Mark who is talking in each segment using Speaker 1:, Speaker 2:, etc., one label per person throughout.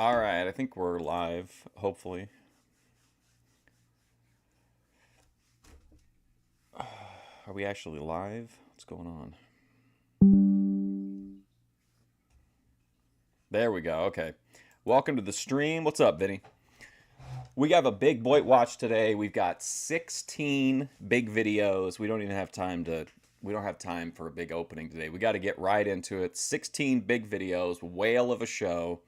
Speaker 1: All right, I think we're live, hopefully. Are we actually live? What's going on? There we go. Okay. Welcome to the stream. What's up, Vinny? We have a big BOYTWatch today. We've got 16 big videos. We don't have time for a big opening today. We got to get right into it. 16 big videos, whale of a show.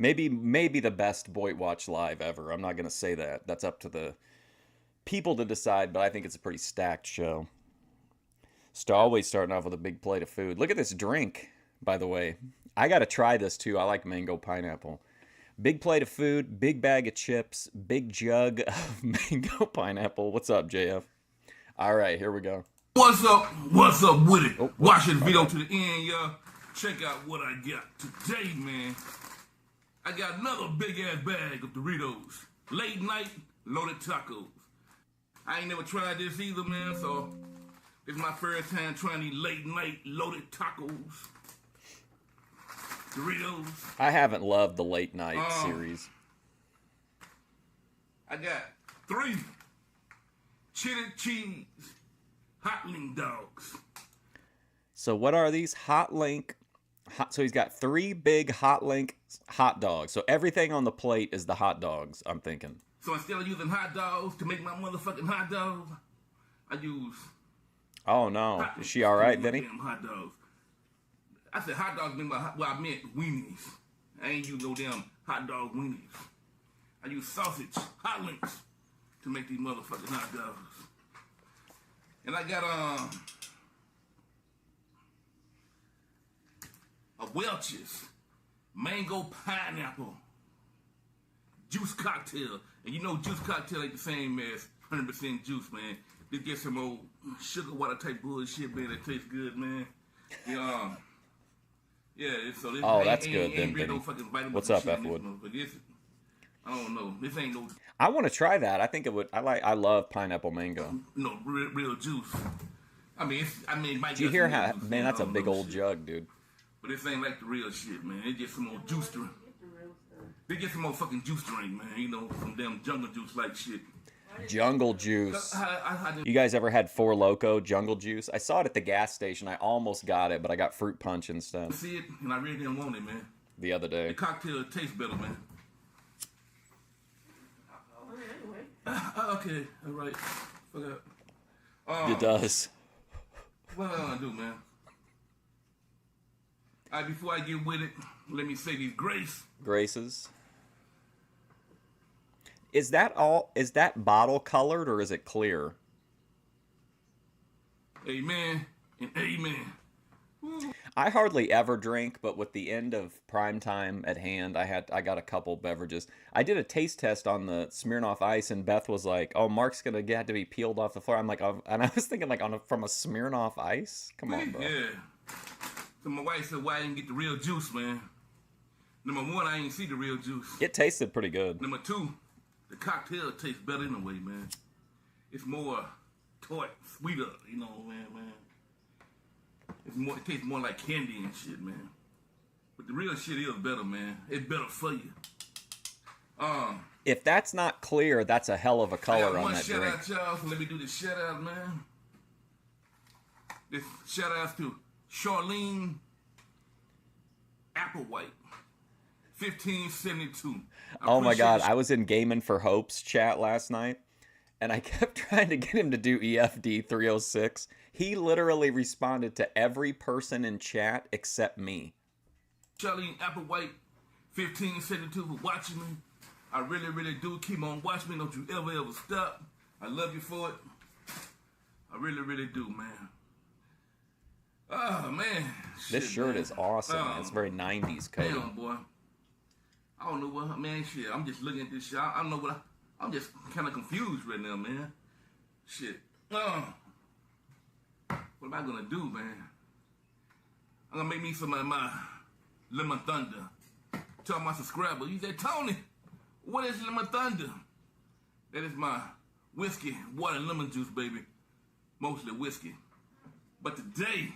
Speaker 1: Maybe the best BOYTWatch live ever. I'm not going to say that. That's up to the people to decide, but I think it's a pretty stacked show. Always starting off with a big plate of food. Look at this drink, by the way. I got to try this too. I like mango pineapple. Big plate of food, big bag of chips, big jug of mango pineapple. What's up, JF? All right, here we go.
Speaker 2: What's up? What's up with it? Oh, watch this video to the end, y'all. Check out what I got today, man. I got another big-ass bag of Doritos. Late night loaded tacos. I ain't never tried this either, man, so this is my first time trying these late night loaded tacos. Doritos.
Speaker 1: I haven't loved the late night series.
Speaker 2: I got 3 chili cheese hot link dogs.
Speaker 1: So what are these? So he's got 3 big hot link hot dogs. So everything on the plate is the hot dogs, I'm thinking.
Speaker 2: So instead of using hot dogs to make my motherfucking hot dogs, I use...
Speaker 1: Oh, no. Is she all right, Vinny?
Speaker 2: Hot dogs. I said hot dogs, I meant weenies. I ain't use no damn hot dog weenies. I use sausage, hot links, to make these motherfucking hot dogs. And I got a Welch's mango pineapple juice cocktail. And you know juice cocktail ain't the same as 100% juice, man. Just get some old sugar water type bullshit, man, that tastes good, man. Yeah, so this
Speaker 1: that's good then, Vinny.
Speaker 2: No
Speaker 1: what's up, F-Wood?
Speaker 2: I don't know. This ain't no...
Speaker 1: I want to try that. I think it would... I love pineapple mango.
Speaker 2: No, real juice.
Speaker 1: Do you hear how... Man, that's a big old jug, dude.
Speaker 2: But this ain't like the real shit, man. It gets some more juice drink. They get some more fucking juice drink, man. You know, some damn jungle juice like shit.
Speaker 1: Jungle juice. You guys ever had Four Loko jungle juice? I saw it at the gas station. I almost got it, but I got fruit punch instead.
Speaker 2: See it, and I really didn't want it, man.
Speaker 1: The other day.
Speaker 2: The cocktail tastes better, man. Okay, all right.
Speaker 1: It does.
Speaker 2: What am I gonna do, man? All right, before I get with it, let me say these
Speaker 1: graces. Is that bottle colored or is it clear?
Speaker 2: Amen and amen. Woo.
Speaker 1: I hardly ever drink, but with the end of prime time at hand, I got a couple beverages. I did a taste test on the Smirnoff Ice, and Beth was like, "Oh, Mark's gonna have to be peeled off the floor." I'm like, and I was thinking like from a Smirnoff Ice. Come on, bro.
Speaker 2: Yeah. So my wife said, "Why I didn't get the real juice, man?" Number 1, I ain't see the real juice.
Speaker 1: It tasted pretty good.
Speaker 2: Number 2, the cocktail tastes better in a way, man. It's more tart, sweeter, you know, man. It tastes more like candy and shit, man. But the real shit is better, man. It's better for you.
Speaker 1: If that's not clear, that's a hell of a color on that drink.
Speaker 2: Shout out, y'all. So let me do this shout out, man. This shout out to Charlene Applewhite, 1572.
Speaker 1: Oh my God, I was in Gaming for Hope's chat last night, and I kept trying to get him to do EFD 306. He literally responded to every person in chat except me.
Speaker 2: Charlene Applewhite, 1572 for watching me. I really, really do. Keep on watching me. Don't you ever stop. I love you for it. I really, really do, man. Oh, man.
Speaker 1: This shirt is awesome. It's very 90s code.
Speaker 2: Damn, boy. I don't know what, man, shit. I'm just looking at this shit. I don't know what I'm just kind of confused right now, man. Shit. What am I gonna do, man? I'm gonna make me some of my Lemon Thunder. Tell my subscriber, you said, Tony, what is Lemon Thunder? That is my whiskey, water, and lemon juice, baby. Mostly whiskey. But today,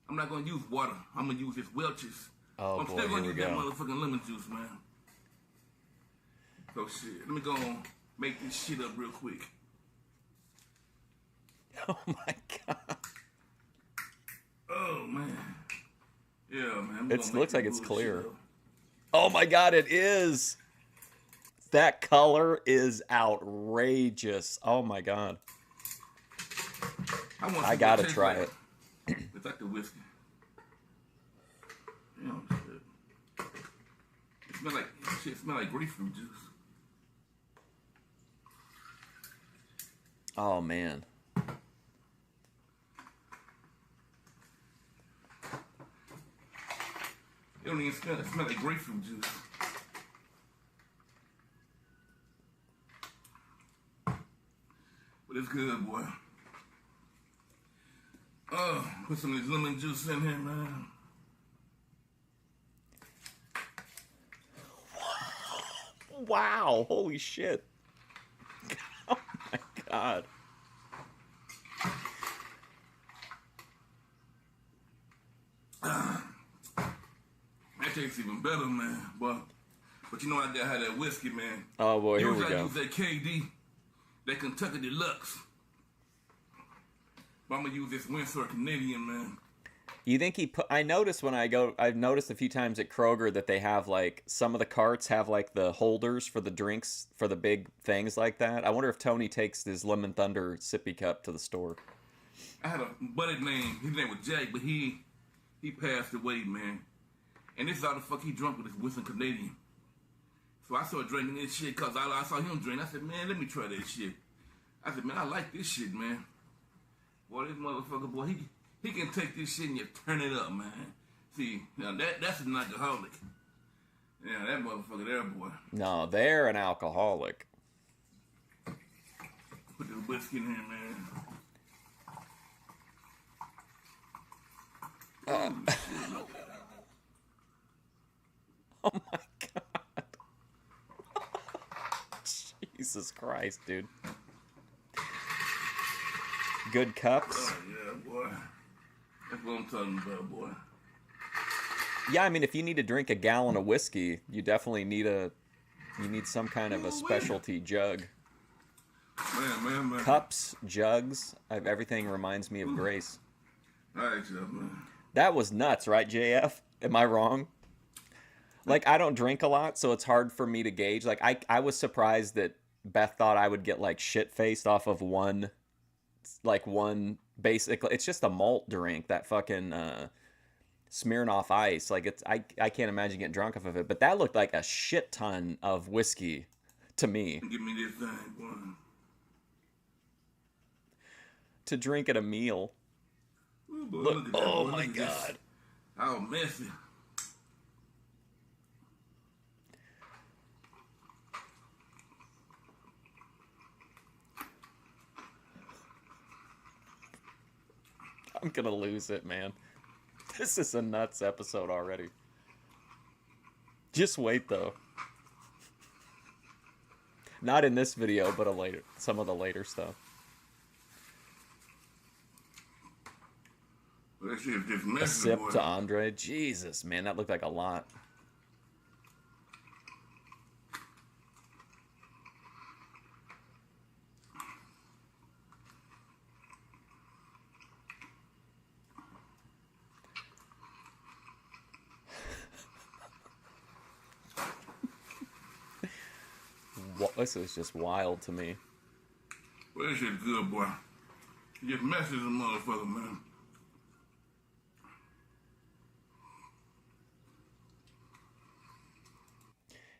Speaker 2: I'm not gonna use water. I'm gonna use this Welch's.
Speaker 1: Oh,
Speaker 2: I'm
Speaker 1: boy,
Speaker 2: still gonna
Speaker 1: here we
Speaker 2: use that
Speaker 1: go.
Speaker 2: motherfucking lemon juice, man. So shit, let me go and make this shit up real quick.
Speaker 1: Oh my god.
Speaker 2: Oh man. Yeah, man.
Speaker 1: It looks like it's clear. Oh my god, it is. That color is outrageous. Oh my god. I gotta try it.
Speaker 2: It's like the whiskey. You know, shit. It smell like grapefruit juice.
Speaker 1: Oh man.
Speaker 2: It don't even smell. It smells like grapefruit juice. But it's good, boy. Put some of this lemon juice in here, man.
Speaker 1: Wow. Holy shit. Oh my god.
Speaker 2: That tastes even better, man. But you know I gotta have that whiskey, man.
Speaker 1: Oh boy, here we
Speaker 2: Usually I
Speaker 1: go.
Speaker 2: use that KD, that Kentucky Deluxe. But I'm gonna use this Windsor Canadian, man.
Speaker 1: You think he put? I noticed when I've noticed a few times at Kroger that they have like some of the carts have like the holders for the drinks for the big things like that. I wonder if Tony takes his Lemon Thunder sippy cup to the store.
Speaker 2: I had a buddy named, his name was Jack, but he passed away, man. And this is how the fuck he drunk with his Windsor Canadian. So I started drinking this shit because I saw him drink. I said, man, let me try that shit. I said, man, I like this shit, man. Boy, this motherfucker, boy, he can take this shit and you turn it up, man. See, now that's an alcoholic. Yeah, that motherfucker there, boy.
Speaker 1: No, they're an alcoholic.
Speaker 2: Put the whiskey in here, man.
Speaker 1: Oh my god. Jesus Christ, dude. Good cups.
Speaker 2: Oh, yeah, boy. That's what I'm talking about, boy.
Speaker 1: Yeah, I mean, if you need to drink a gallon of whiskey, you definitely need some kind of a specialty jug.
Speaker 2: Man.
Speaker 1: Cups, jugs, everything reminds me of Grace.
Speaker 2: All right, man.
Speaker 1: That was nuts, right, JF? Am I wrong? Like, I don't drink a lot, so it's hard for me to gauge. Like, I was surprised that Beth thought I would get, like, shit-faced off of one basically, it's just a malt drink, that fucking Smirnoff Ice. Like, I can't imagine getting drunk off of it, but that looked like a shit ton of whiskey to me.
Speaker 2: Give me this thing, boy.
Speaker 1: To drink at a meal.
Speaker 2: Ooh, boy, look at that,
Speaker 1: oh
Speaker 2: boy.
Speaker 1: my
Speaker 2: Look at
Speaker 1: god.
Speaker 2: this. How messy.
Speaker 1: I'm gonna lose it, man. This is a nuts episode already. Just wait, though. Not in this video, but some of the later stuff.
Speaker 2: That shit just messy,
Speaker 1: A sip
Speaker 2: boy.
Speaker 1: to Andre. Jesus, man, that looked like a lot. This is just wild to me.
Speaker 2: Well, that shit's good, boy. It just messes a motherfucker, man.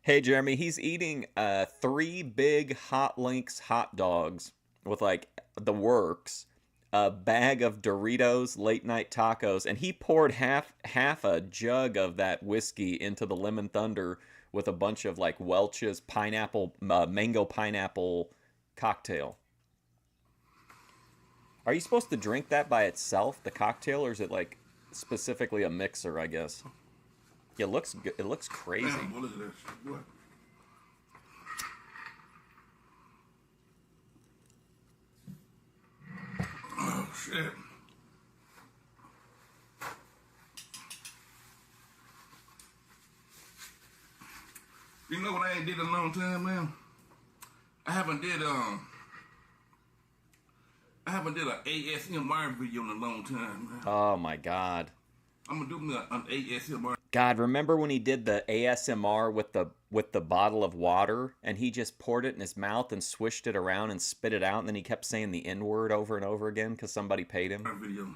Speaker 1: Hey, Jeremy, he's eating 3 big Hot Links hot dogs with, like, the works, a bag of Doritos late night tacos, and he poured half a jug of that whiskey into the Lemon Thunder with a bunch of, like, Welch's mango pineapple cocktail. Are you supposed to drink that by itself, the cocktail, or is it, like, specifically a mixer, I guess? It looks good. It looks crazy.
Speaker 2: Damn, boy, look at that shit, boy. Oh, shit. You know what I ain't did in a long time, man? I haven't did an ASMR video in a long time, man.
Speaker 1: Oh my God.
Speaker 2: I'm gonna do me an ASMR.
Speaker 1: God, remember when he did the ASMR with the bottle of water and he just poured it in his mouth and swished it around and spit it out and then he kept saying the N-word over and over again because somebody paid him?
Speaker 2: Video.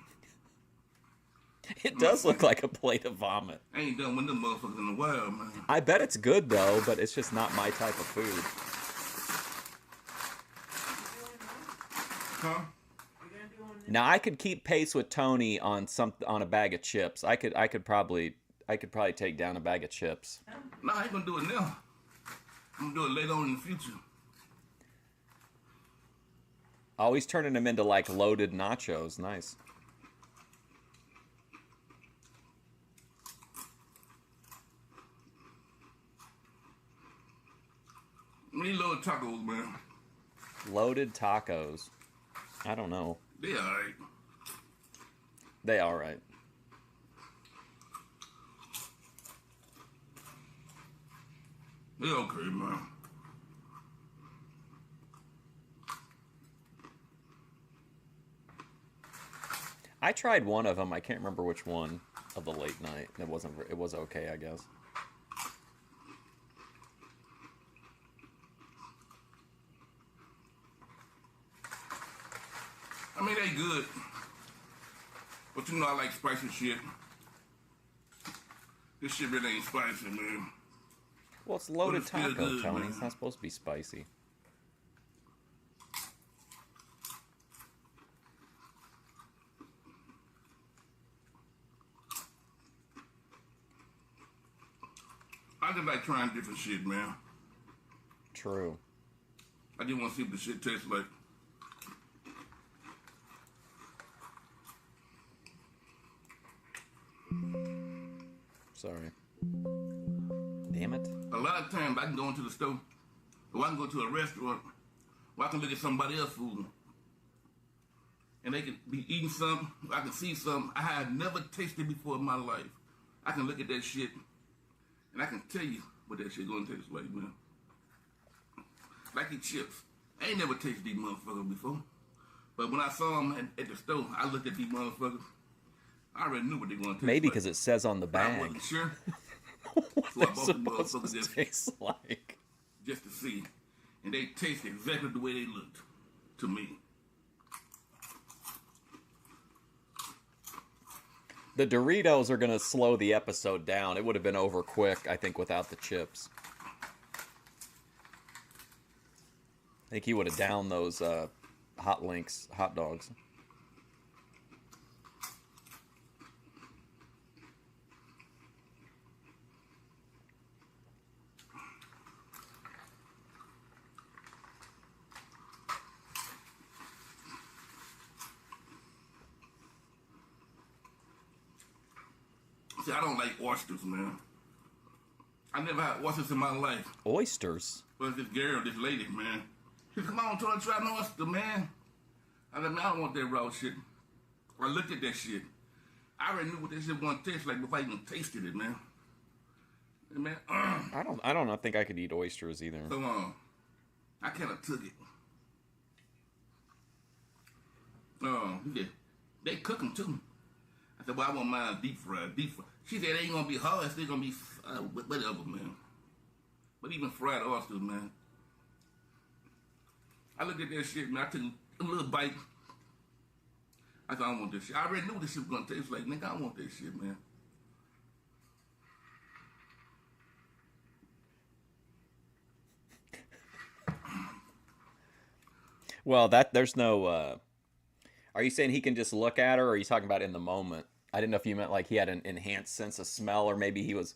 Speaker 1: It does look like a plate of vomit.
Speaker 2: I ain't done with them motherfuckers in a while, man.
Speaker 1: I bet it's good though, but it's just not my type of food.
Speaker 2: Huh?
Speaker 1: Now I could keep pace with Tony on a bag of chips. I could probably take down a bag of chips.
Speaker 2: No, I ain't gonna do it now. I'm gonna do it later on in the future.
Speaker 1: Always turning them into like loaded nachos. Nice.
Speaker 2: These little tacos, man.
Speaker 1: Loaded tacos. I don't know.
Speaker 2: They alright.
Speaker 1: They alright.
Speaker 2: They okay, man.
Speaker 1: I tried one of them. I can't remember which one of the late night. It was okay, I guess.
Speaker 2: I mean, they good. But you know I like spicy shit. This shit really ain't spicy, man.
Speaker 1: Well, it's loaded
Speaker 2: But it's still
Speaker 1: taco,
Speaker 2: good,
Speaker 1: Tony.
Speaker 2: man.
Speaker 1: It's not supposed to be spicy.
Speaker 2: I just like trying different shit, man.
Speaker 1: True.
Speaker 2: I just want to see what the shit tastes like.
Speaker 1: Sorry. Damn it.
Speaker 2: A lot of times I can go into the store, or I can go to a restaurant, or I can look at somebody else's food, and they can be eating something, or I can see something I have never tasted before in my life. I can look at that shit, and I can tell you what that shit gonna taste like, man. Like these chips. I ain't never tasted these motherfuckers before. But when I saw them at the store, I looked at these motherfuckers. I already knew what they gonna taste
Speaker 1: Maybe
Speaker 2: like.
Speaker 1: because it says on the
Speaker 2: But I
Speaker 1: bag
Speaker 2: wasn't sure.
Speaker 1: what
Speaker 2: So I
Speaker 1: they're
Speaker 2: bought the
Speaker 1: supposed
Speaker 2: motherfuckers
Speaker 1: to
Speaker 2: just-
Speaker 1: taste like.
Speaker 2: just to see. And they taste exactly the way they looked to me.
Speaker 1: The Doritos are going to slow the episode down. It would have been over quick, I think, without the chips. I think he would have downed those Hot Links hot dogs.
Speaker 2: See, I don't like oysters, man. I never had oysters in my life.
Speaker 1: Oysters?
Speaker 2: But this girl, this lady, man. She said, come on, try an oyster, man. I said, man, I don't want that raw shit. I looked at that shit. I already knew what that shit was gonna taste like before I even tasted it, man. And man,
Speaker 1: I don't think I could eat oysters either.
Speaker 2: so I kind of took it. Yeah, they cook them too. I said, well, I want mine deep fried. She said, it ain't gonna be hard. It's still gonna be whatever, man. But even fried oysters, man. I looked at that shit, man. I took a little bite. I said, I don't want this shit. I already knew what this shit was gonna taste like. Nigga, I don't want this shit, man.
Speaker 1: Well, there's no... Are you saying he can just look at her, or are you talking about in the moment? I didn't know if you meant like he had an enhanced sense of smell, or maybe he was...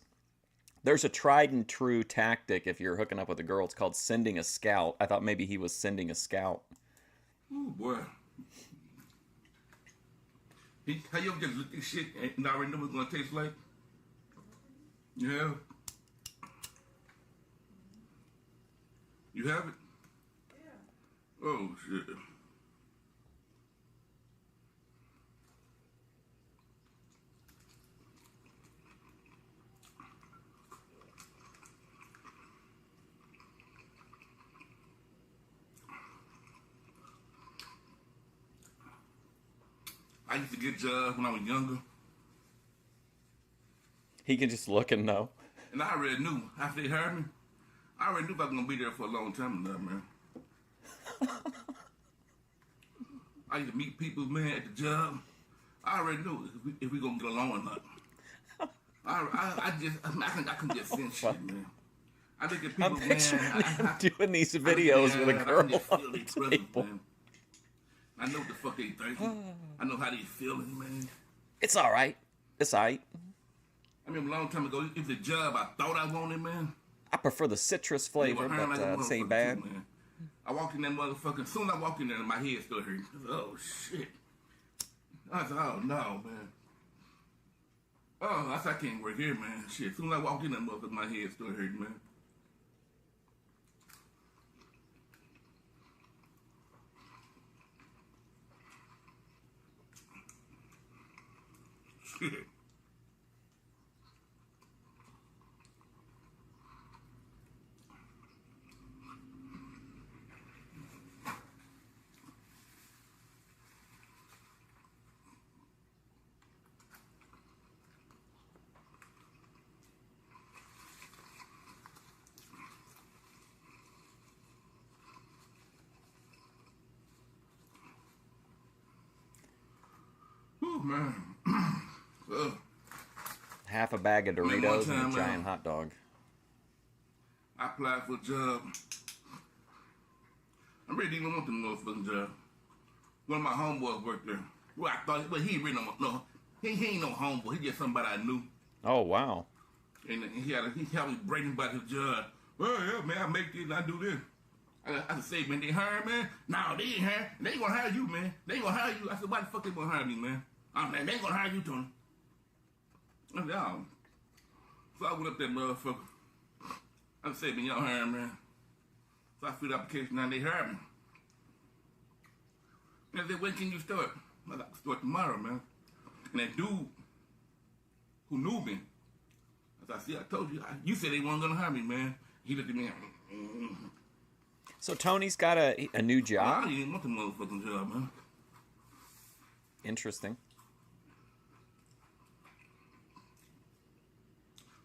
Speaker 1: There's a tried and true tactic if you're hooking up with a girl. It's called sending a scout. I thought maybe he was sending a scout.
Speaker 2: Oh, boy. How you ever just look at this shit and already know what it's gonna taste like? Yeah. You have it? Yeah. Oh, shit. I used to get jobs when I was younger.
Speaker 1: He can just look and know.
Speaker 2: And I already knew. After they hired me, I already knew if I was going to be there for a long time or not, man. I used to meet people, man, at the job. I already knew if we going to get along or not. I can just sense shit, man. I think that people,
Speaker 1: I'm picturing him
Speaker 2: man,
Speaker 1: doing these videos with a girl on
Speaker 2: their
Speaker 1: the
Speaker 2: presence,
Speaker 1: table.
Speaker 2: man. I know what the fuck they thinking. I know how they feeling, man.
Speaker 1: It's all right. It's all right.
Speaker 2: I remember a long time ago, if the job I thought I wanted, man.
Speaker 1: I prefer the citrus flavor, but this ain't bad.
Speaker 2: Too, I walked in that motherfucker. As soon as I walked in there, my head still hurt. I said, oh, shit. I said, oh, no, man. Oh, I said, I can't work here, man. Shit. As soon as I walked in that motherfucker, my head still hurt, man. Shit. Oh, man.
Speaker 1: Half a bag of Doritos and a giant hot dog.
Speaker 2: I applied for a job. I really didn't want them motherfucking job. One of my homeboys worked there. Well, I thought, but he really no, he ain't no homeboy. He just somebody I knew.
Speaker 1: Oh, wow.
Speaker 2: And he had me bragging about his job. Well, yeah, man, I make this and I do this. I said, man, they hired, man? No, they ain't hired. They ain't gonna hire you, man. They ain't gonna hire you. I said, why the fuck they gonna hire me, man? Man, they ain't gonna hire you, Tony. I said, oh. So I went up that motherfucker. I said, man, y'all hiring, man. So I filled the application and they hired me. And I said, when can you start? I said, I can start tomorrow, man. And that dude who knew me, I said, see, I told you. You said they weren't gonna hire me, man. He looked at me and
Speaker 1: So Tony's got a new job?
Speaker 2: I didn't want the motherfucking job, man.
Speaker 1: Interesting.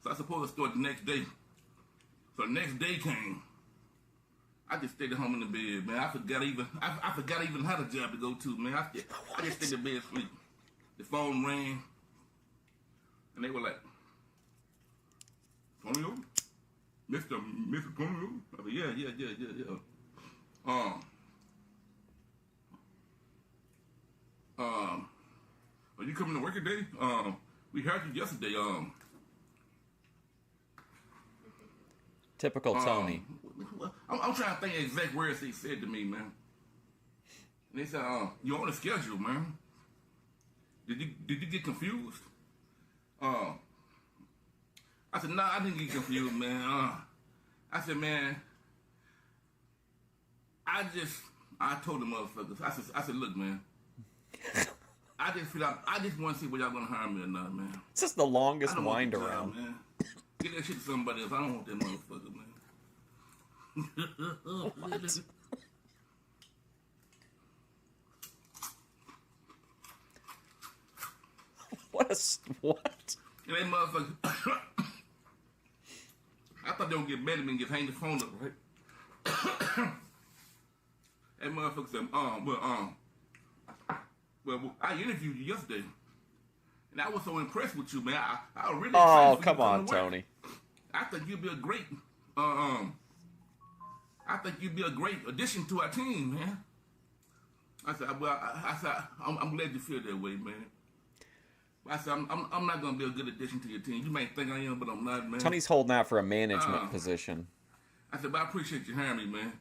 Speaker 2: So I supposed to start the next day. So the next day came. I just stayed at home in the bed, man. I forgot even how the job to go to, man. I just stayed in the bed sleep. The phone rang, and they were like, Tonyo? Mr. Tonyo? I said, yeah. Are you coming to work today? We heard you yesterday.
Speaker 1: Typical Tony.
Speaker 2: I'm trying to think of the exact words they said to me, man. And they said, you're on the schedule, man. Did you get confused? I said, no, I didn't get confused, man. I said, man, I told the motherfuckers, I said, look, man, I just want to see whether y'all gonna hire me or not, man.
Speaker 1: This is the longest wind around.
Speaker 2: Man. Get that shit to somebody else. I don't want that motherfucker, man.
Speaker 1: What?
Speaker 2: And that motherfucker, I thought they would get mad at me and just hang the phone up, right? That motherfucker said, well, I interviewed you yesterday, and I was so impressed with you, man. I was really excited for
Speaker 1: come
Speaker 2: you to
Speaker 1: on,
Speaker 2: come to work.
Speaker 1: Tony.
Speaker 2: I think you'd be a great, addition to our team, man. I said, I'm glad you feel that way, man. I said, I'm not gonna be a good addition to your team. You might think I am, but I'm not, man.
Speaker 1: Tony's holding out for a management position.
Speaker 2: I said, but I appreciate you hiring me, man.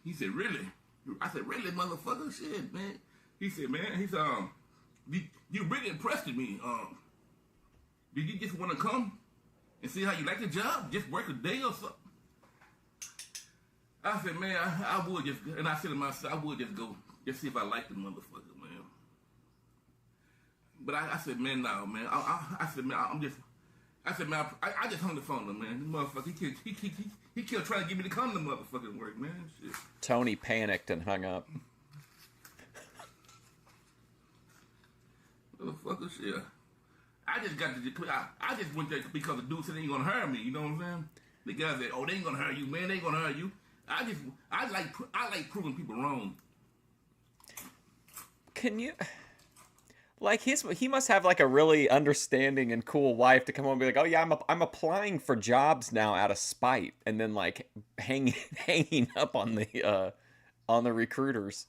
Speaker 2: He said, really? I said, really, motherfucker? Shit, man. He said, man, you really impressed me. Did you just want to come and see how you like the job? Just work a day or something? I said, man, I would just, and I said to myself, I would just go, just see if I like the motherfucker, man. But I said, man, no, man. I said, man, I just hung the phone up, man. The motherfucker, he kept trying to get me to come to motherfucking work, man. Shit.
Speaker 1: Tony panicked and hung up.
Speaker 2: Motherfucker, shit. I just got to. I just went there because the dude said they ain't gonna hire me. You know what I'm saying? The guy said, "Oh, they ain't gonna hire you, man. They ain't gonna hire you." I like proving people wrong.
Speaker 1: Can you? Like he must have like a really understanding and cool wife to come home and be like, oh yeah, I'm applying for jobs now out of spite, and then like hanging up on the recruiters.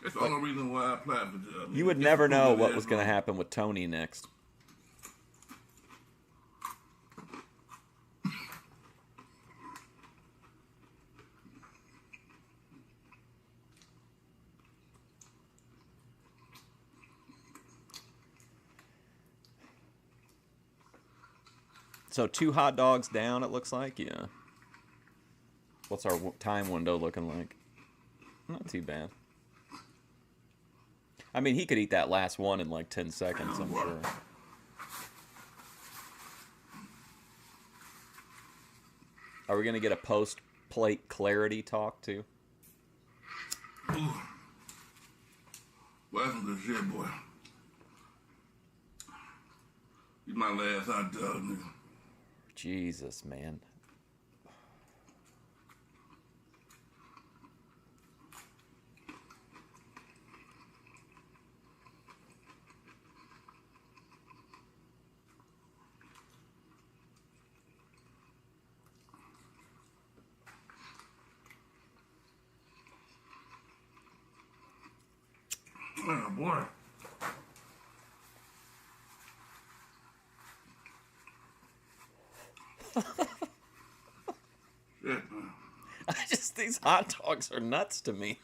Speaker 2: That's the only reason why I applied for jobs.
Speaker 1: You would never know what was going to happen with Tony next. So 2 hot dogs down, it looks like. Yeah. What's our time window looking like? Not too bad. I mean, he could eat that last one in like 10 seconds, I'm sure. Are we going to get a post-plate clarity talk, too?
Speaker 2: Ooh. Well, that's some good shit, boy. You my last hot dog, nigga.
Speaker 1: Jesus, man.
Speaker 2: Oh, boy. Shit, man.
Speaker 1: These hot dogs are nuts to me.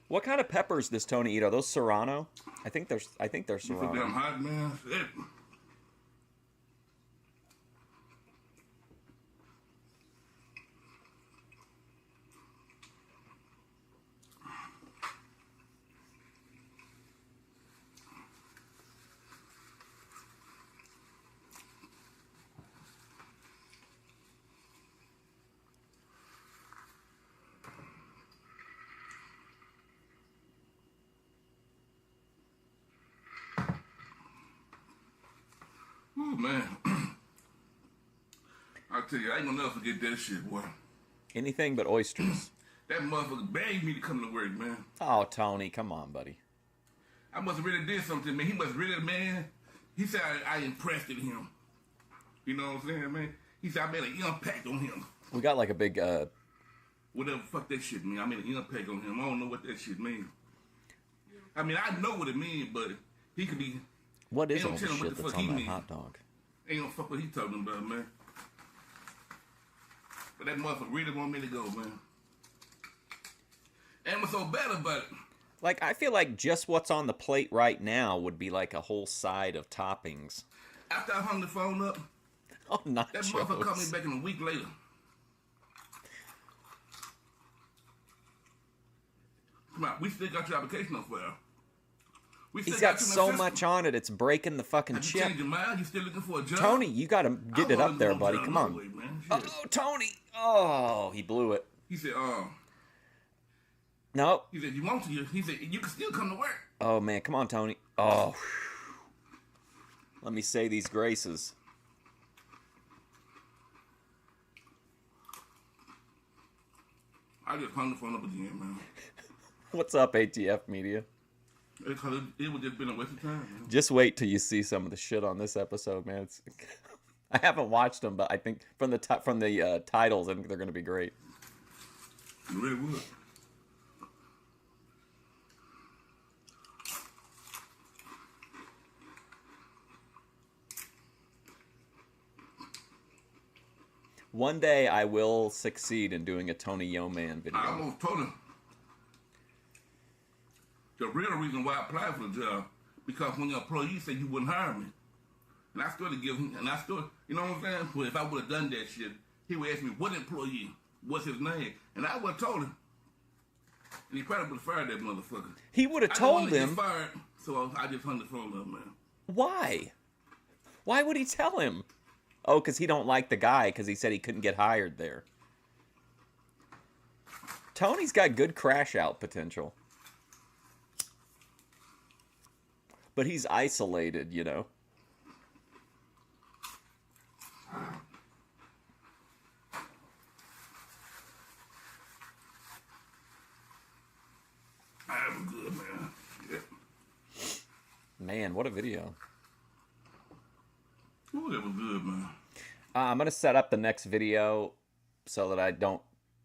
Speaker 1: What kind of peppers does Tony eat? Are those Serrano? I think they're Serrano.
Speaker 2: You damn hot, man. Shit. Ooh, man. I tell you, I ain't gonna never forget that shit, boy.
Speaker 1: Anything but oysters.
Speaker 2: That motherfucker begged me to come to work, man.
Speaker 1: Oh, Tony, come on, buddy.
Speaker 2: I must have really did something, man. He must really, man. He said I impressed him. You know what I'm saying, man? He said I made an impact on him.
Speaker 1: We got like a big,
Speaker 2: whatever fuck that shit mean. I made an impact on him. I don't know what that shit mean. I mean, I know what it mean, but he could be.
Speaker 1: What is all the shit that's on that hot dog?
Speaker 2: Ain't no fuck what he talking about, man. But that motherfucker really want me to go, man. And what's so bad about it?
Speaker 1: Like, I feel like just what's on the plate right now would be like a whole side of toppings.
Speaker 2: After I hung the phone up,
Speaker 1: oh, nachos.
Speaker 2: That motherfucker called me back in a week later. Come on, we still got your application on file.
Speaker 1: He's got so much on it, it's breaking the fucking chip.
Speaker 2: You changed your mind? You still looking for a job?
Speaker 1: Tony, you got to get it up there, buddy. Come on.
Speaker 2: Way,
Speaker 1: oh, Tony. Oh, he blew it.
Speaker 2: He said,
Speaker 1: no.
Speaker 2: He said, you want to? He said, you can still come to work.
Speaker 1: Oh, man. Come on, Tony. Oh. Let me say these graces.
Speaker 2: I just hung the phone up again, man.
Speaker 1: What's up, ATF Media?
Speaker 2: It would just been a waste of time, man.
Speaker 1: Just wait till you see some of the shit on this episode, man. I haven't watched them, but I think from the titles, I think they're going to be great.
Speaker 2: It really would.
Speaker 1: One day I will succeed in doing a Tony Yo-Man video.
Speaker 2: I almost told him. The real reason why I applied for the job, because when your employee said you wouldn't hire me, and I started giving, and I started, you know what I'm saying? Well, if I would have done that shit, he would ask me what employee, what's his name, and I would have told him. And he probably would have fired that motherfucker.
Speaker 1: He would have told him.
Speaker 2: So I just hung the phone up, man.
Speaker 1: Why? Why would he tell him? Oh, because he don't like the guy because he said he couldn't get hired there. Tony's got good crash out potential. But he's isolated, you know.
Speaker 2: I'm good, man. Yeah.
Speaker 1: Man, what a video.
Speaker 2: Ooh, that was good, man.
Speaker 1: I'm going to set up the next video so that I don't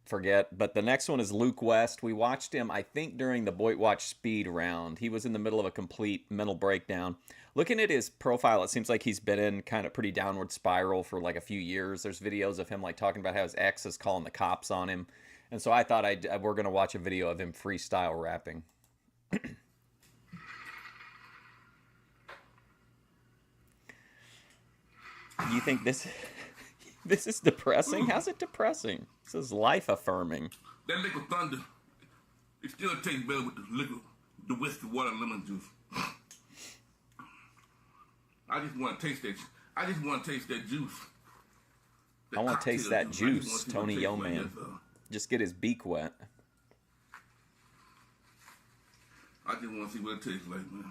Speaker 1: forget. But the next one is Luke West. We watched him, I think, during the BOYTWatch speed round. He was in the middle of a complete mental breakdown. Looking at his profile, it seems like he's been in kind of pretty downward spiral for like a few years. There's videos of him like talking about how his ex is calling the cops on him. And so I thought we're going to watch a video of him freestyle rapping. You think this is depressing? How's it depressing? This is life affirming.
Speaker 2: That liquid thunder, it still tastes better with the liquid, the whiskey, water, and lemon juice. I just want to taste that. I just want to taste that juice.
Speaker 1: I want to taste that juice, Tony Yeoman. Just get his beak wet.
Speaker 2: I just want to see what it tastes like, man.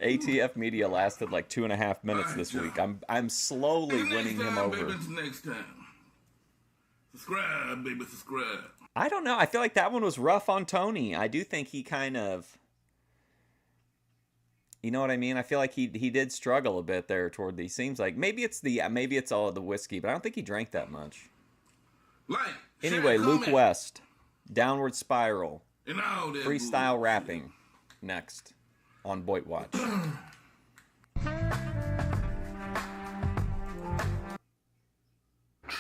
Speaker 1: ATF media lasted like 2.5 minutes this week. I'm slowly winning him over.
Speaker 2: Baby, until next time. Subscribe, baby, subscribe.
Speaker 1: I don't know. I feel like that one was rough on Tony. I do think he kind of, you know what I mean? I feel like he did struggle a bit there toward the. Seems like maybe it's all the whiskey, but I don't think he drank that much.
Speaker 2: Like,
Speaker 1: anyway,
Speaker 2: share,
Speaker 1: Luke
Speaker 2: comment.
Speaker 1: West, Downward Spiral,
Speaker 2: And all that
Speaker 1: freestyle
Speaker 2: bullshit.
Speaker 1: rapping, next on BOYTWatch.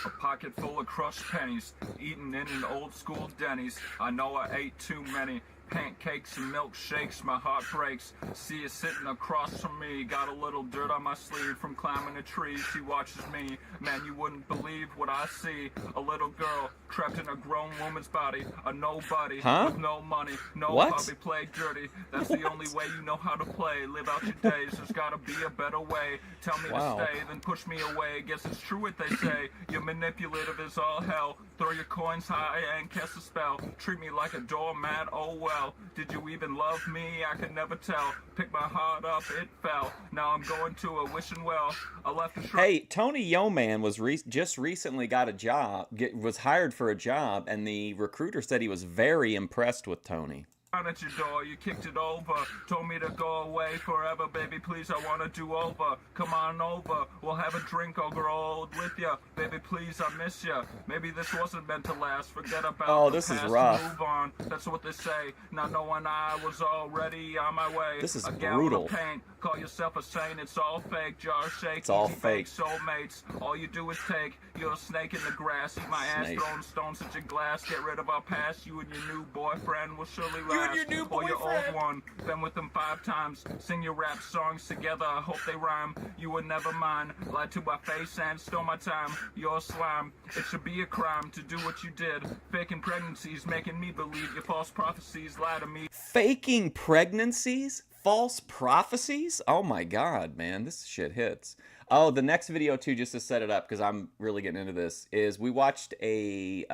Speaker 3: A pocket full of crushed pennies, eating in an old school Denny's. I know I ate too many pancakes and milkshakes, my heart breaks. See you sitting across from me, got a little dirt on my sleeve from climbing a tree. She watches me, man, you wouldn't believe what I see. A little girl trapped in a grown woman's body, a nobody with no money, no
Speaker 1: What?
Speaker 3: puppy, play dirty. That's the only way you know how to play. Live out your days, there's gotta be a better way. Tell me
Speaker 1: Wow.
Speaker 3: to stay, then push me away. Guess it's true what they say, you're manipulative as all hell. Throw your coins high and cast a spell. Treat me like a doormat, oh well. Did you even love me? I could never tell. Pick my heart up, it fell. Now I'm going to a wishing well. I left a
Speaker 1: Hey, Tony Yeoman was just recently got a job, was hired for a job, and the recruiter said he was very impressed with Tony.
Speaker 3: at your door, you kicked it over. Told me to go away forever, baby, please, I wanna do over. Come on over, we'll have a drink, I'll grow old with ya. Baby, please, I miss ya. Maybe this wasn't meant to last, forget about the
Speaker 1: this is
Speaker 3: past,
Speaker 1: rough.
Speaker 3: move on. That's what they say, not knowing I was already on my way.
Speaker 1: This is
Speaker 3: a gallon
Speaker 1: brutal.
Speaker 3: of paint, call yourself a saint, it's all fake, jar shake,
Speaker 1: It's all
Speaker 3: easy
Speaker 1: fake.
Speaker 3: bake, soulmates. All you do is take, you're a snake in the grass, eat my ass,
Speaker 1: Snake.
Speaker 3: throwing stones at your glass, get rid of our past, you and your new boyfriend will surely last.
Speaker 1: You and your new
Speaker 3: Or your
Speaker 1: boyfriend.
Speaker 3: old one, been with them 5 times, sing your rap songs together, I hope they rhyme, you were never mine, lied to my face and stole my time, you're slime, it should be a crime to do what you did, faking pregnancies, making me believe your false prophecies, lie to me.
Speaker 1: Faking pregnancies? False prophecies? Oh my god, man, this shit hits. Oh, the next video too, just to set it up, because I'm really getting into this, is we watched a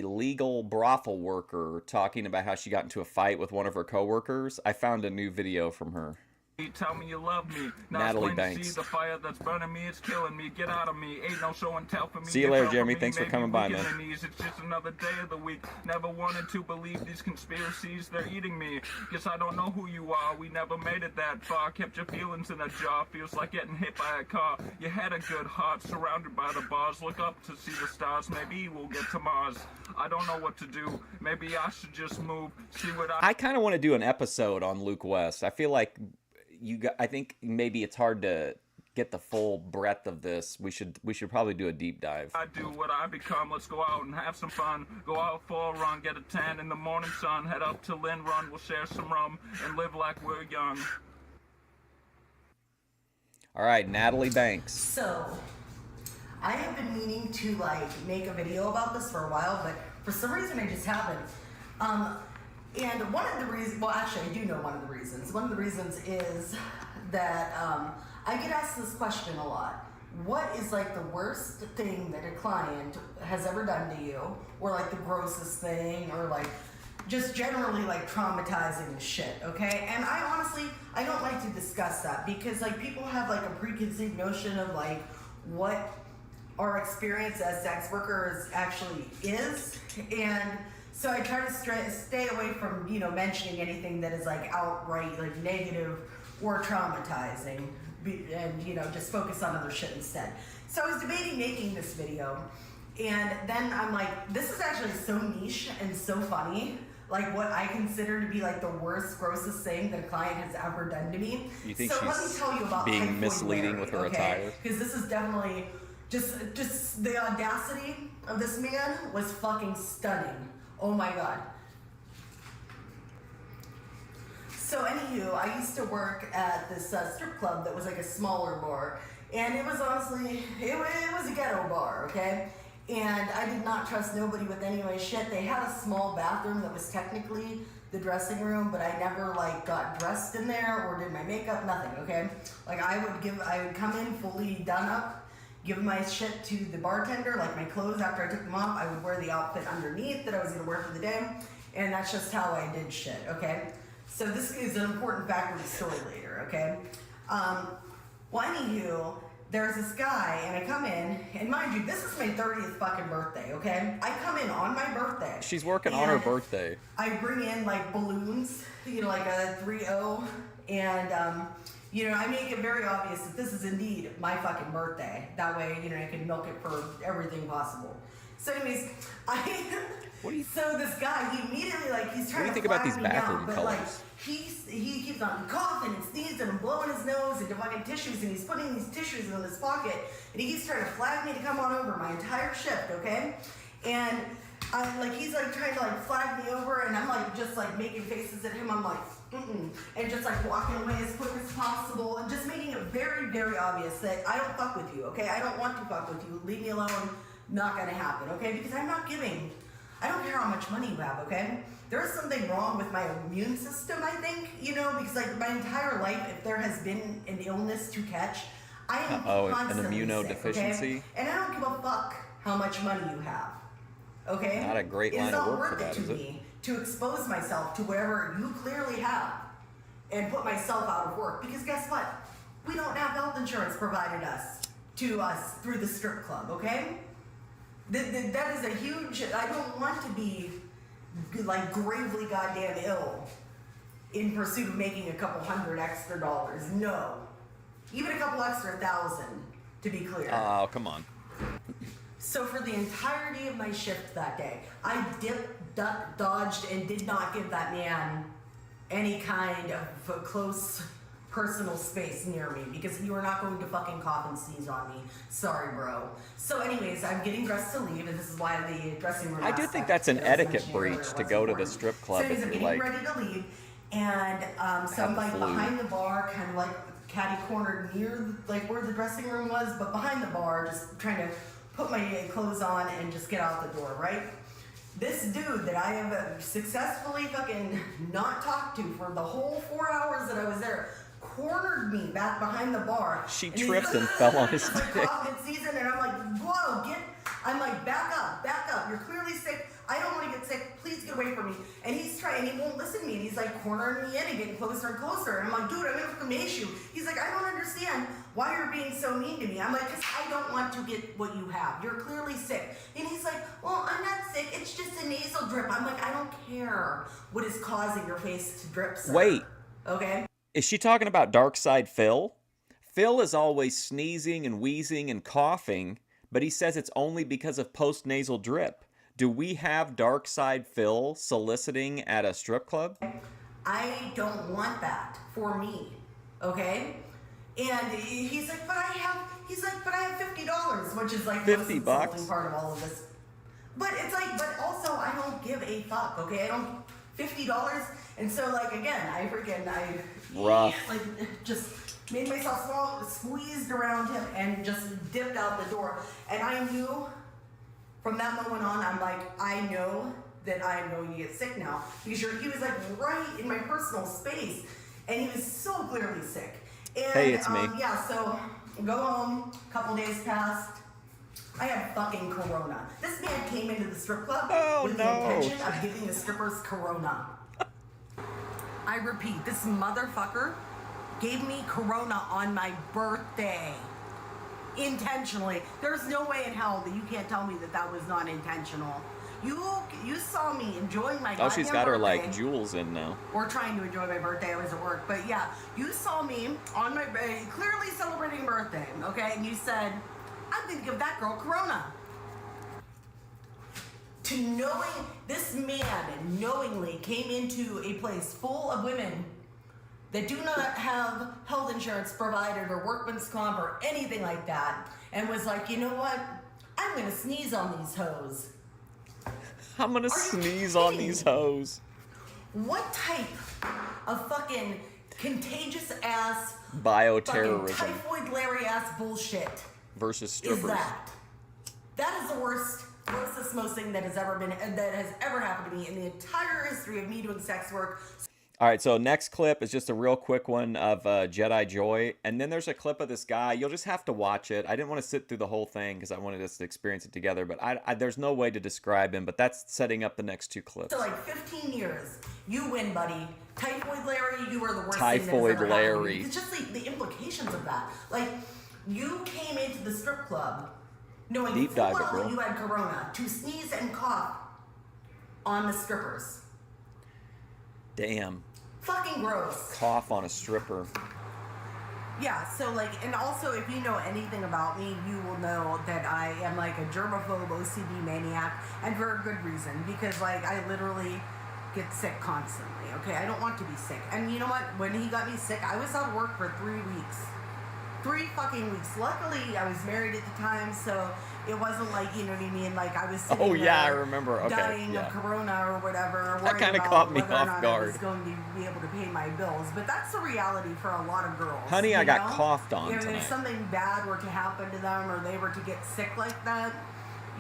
Speaker 1: legal brothel worker talking about how she got into a fight with one of her coworkers. I found a new video from her.
Speaker 3: Tell me you love me. Now
Speaker 1: Natalie
Speaker 3: it's plain to
Speaker 1: Banks.
Speaker 3: see the fire that's burning me, it's killing me. Get out of me. Ain't no show and tell for me.
Speaker 1: See you
Speaker 3: Get
Speaker 1: later,
Speaker 3: help
Speaker 1: Jeremy.
Speaker 3: me.
Speaker 1: Thanks for
Speaker 3: Maybe
Speaker 1: coming by,
Speaker 3: weak in
Speaker 1: man.
Speaker 3: the knees. It's just another day of the week. Never wanted to believe these conspiracies. They're eating me. Guess I don't know who you are. We never made it that far. Kept your feelings in a jar. Feels like getting hit by a car. You had a good heart surrounded by the bars. Look up to see the stars. Maybe we'll get to Mars. I don't know what to do. Maybe I should just move. See what
Speaker 1: I kind of want to do an episode on Luke West. I feel like I think maybe it's hard to get the full breadth of this. We should probably do a deep dive.
Speaker 3: I do what I become. Let's go out and have some fun. Go out for a run, get a tan in the morning sun. Head up to Lynn Run, we'll share some rum and live like we're young.
Speaker 1: All right, Natalie Banks.
Speaker 4: So, I have been meaning to like make a video about this for a while, but for some reason I just haven't. And one of the reasons, well, actually I do know one of the reasons. One of the reasons is that I get asked this question a lot. What is like the worst thing that a client has ever done to you, or like the grossest thing, or like just generally like traumatizing shit, okay? And I honestly, I don't like to discuss that because like people have like a preconceived notion of like what our experience as sex workers actually is, and so I try to stay away from, you know, mentioning anything that is like outright like negative or traumatizing, and you know, just focus on other shit instead. So I was debating making this video, and then I'm like, this is actually so niche and so funny, like what I consider to be like the worst, grossest thing that a client has ever done to me.
Speaker 1: You think
Speaker 4: so
Speaker 1: she's
Speaker 4: let me tell you about
Speaker 1: being misleading with her attire?
Speaker 4: Because this is definitely just the audacity of this man was fucking stunning. Oh my god. So anywho, I used to work at this strip club that was like a smaller bar, and it was honestly, it was a ghetto bar, okay? And I did not trust nobody with any of my shit. They had a small bathroom that was technically the dressing room, but I never like got dressed in there or did my makeup, nothing, okay? Like I would come in fully done up, give my shit to the bartender, like my clothes after I took them off. I would wear the outfit underneath that I was gonna wear for the day, and that's just how I did shit, okay? So this is an important factor of the story later, okay? Well, anywho, there's this guy, and I come in, and mind you, this is my 30th fucking birthday, okay? I come in on my birthday.
Speaker 1: She's working on her birthday.
Speaker 4: I bring in, like, balloons, you know, like a 3-0, and, you know, I make it very obvious that this is indeed my fucking birthday. That way, you know, I can milk it for everything possible. So anyways, so this guy, he immediately, like, he's trying to flag me down, but, like, he keeps on coughing and sneezing and blowing his nose into fucking tissues, and he's putting these tissues in his pocket, and he keeps trying to flag me to come on over my entire shift, okay? And he's like trying to like flag me over, and I'm like just like making faces at him. I'm like, and just like walking away as quick as possible, and just making it very, very obvious that I don't fuck with you, okay? I don't want to fuck with you. Leave me alone. Not gonna happen, okay? Because I'm not giving. I don't care how much money you have, okay? There is something wrong with my immune system, I think, you know, because like my entire life, if there has been an illness to catch, I am constantly
Speaker 1: an immunodeficiency,
Speaker 4: sick, okay? And I don't give a fuck how much money you have, okay?
Speaker 1: Not a great line of work for that, is it?
Speaker 4: It's not worth it to me to expose myself to whatever you clearly have and put myself out of work, because guess what? We don't have health insurance provided to us through the strip club, okay? That is a huge, I don't want to be like gravely goddamn ill in pursuit of making a couple $100 extra. No. Even a couple extra 1,000, to be clear.
Speaker 1: Oh, come on.
Speaker 4: So for the entirety of my shift that day, I dipped, ducked, dodged, and did not give that man any kind of close personal space near me, because you are not going to fucking cough and sneeze on me. Sorry, bro. So anyways, I'm getting dressed to leave, and this is why the dressing room
Speaker 1: I do think that's an etiquette breach to go to the strip club
Speaker 4: if
Speaker 1: you're
Speaker 4: I'm
Speaker 1: like
Speaker 4: ready to leave, and so I'm like behind the bar, kind of like catty cornered near like where the dressing room was, but behind the bar, just trying to put my clothes on and just get out the door, right? This dude that I have successfully fucking not talked to for the whole 4 hours that I was there cornered me back behind the bar.
Speaker 1: She tripped and fell on his dick.
Speaker 4: Season, and I'm like, whoa, I'm like, back up. You're clearly sick. I don't want to get sick. Please get away from me. And he's trying, and he won't listen to me. And he's like cornering me in and getting closer and closer. And I'm like, dude, I'm gonna fucking mace you. He's like, I don't understand why you're being so mean to me. I'm like, because I don't want to get what you have. You're clearly sick. And he's like, well, I'm not sick. It's just a nasal drip. I'm like, I don't care what is causing your face to drip, sir.
Speaker 1: Wait.
Speaker 4: Okay?
Speaker 1: Is she talking about Dark Side Phil? Phil is always sneezing and wheezing and coughing, but he says it's only because of post-nasal drip. Do we have Dark Side Phil soliciting at a strip club?
Speaker 4: I don't want that for me, okay? And he's like, but I have $50, which is like the most insulting part of all of this. But it's like, but also I don't give a fuck, okay? I don't, $50, and so like again,
Speaker 1: rough.
Speaker 4: like just made myself small, squeezed around him, and just dipped out the door. And I knew from that moment on, I'm like, I know that I am going to get sick now. Because he was like right in my personal space, and he was so clearly sick. And,
Speaker 1: Hey, it's me.
Speaker 4: Yeah, so go home, a couple days passed. I had fucking corona. This man came into the strip club with the intention of giving the strippers corona. I repeat, this motherfucker gave me corona on my birthday. Intentionally. There's no way in hell that you can't tell me that that was not intentional. You saw me enjoying my
Speaker 1: Oh, she's got her,
Speaker 4: birthday.
Speaker 1: like, jewels in now.
Speaker 4: We're trying to enjoy my birthday. I was at work. But yeah, you saw me on my clearly celebrating a birthday, okay? And you said, I'm going to give that girl corona. To knowing this man knowingly came into a place full of women that do not have health insurance provided or workman's comp or anything like that, and was like, you know what? I'm gonna sneeze on these hoes.
Speaker 1: I'm gonna sneeze on these hoes.
Speaker 4: What type of fucking contagious ass
Speaker 1: Bioterrorism.
Speaker 4: fucking typhoid Larry ass bullshit
Speaker 1: Versus
Speaker 4: is
Speaker 1: strippers.
Speaker 4: that? That is the worstest, most thing that has ever happened to me in the entire history of me doing sex work.
Speaker 1: All right, so next clip is just a real quick one of Jedi Joy. And then there's a clip of this guy. You'll just have to watch it. I didn't want to sit through the whole thing because I wanted us to experience it together. But there's no way to describe him. But that's setting up the next two clips.
Speaker 4: So like 15 years, you win, buddy. Typhoid Larry, you are the worst
Speaker 1: Typhoid
Speaker 4: thing that's ever happened to me.
Speaker 1: Larry.
Speaker 4: It's just like the implications of that. Like, you came into the strip club knowing
Speaker 1: Deep
Speaker 4: full
Speaker 1: dive it,
Speaker 4: well
Speaker 1: bro.
Speaker 4: that you had corona to sneeze and cough on the strippers.
Speaker 1: Damn.
Speaker 4: Fucking gross.
Speaker 1: Cough on a stripper.
Speaker 4: Yeah, so like, and also if you know anything about me, you will know that I am like a germaphobe OCD maniac, and for a good reason, because like I literally get sick constantly, okay? I don't want to be sick. And you know what? When he got me sick, I was out of work for 3 weeks. 3 fucking weeks. Luckily, I was married at the time, so it wasn't like, you know what I mean, like I was sitting
Speaker 1: Oh, yeah, I
Speaker 4: there
Speaker 1: remember. Okay,
Speaker 4: dying
Speaker 1: yeah.
Speaker 4: of corona or whatever,
Speaker 1: That
Speaker 4: worrying
Speaker 1: kinda
Speaker 4: about
Speaker 1: caught me
Speaker 4: whether or
Speaker 1: off
Speaker 4: not I
Speaker 1: guard.
Speaker 4: was going to be able to pay my bills. But that's the reality for a lot of girls.
Speaker 1: Honey,
Speaker 4: you
Speaker 1: I got
Speaker 4: know?
Speaker 1: coughed on
Speaker 4: If
Speaker 1: tonight.
Speaker 4: something bad were to happen to them or they were to get sick like that,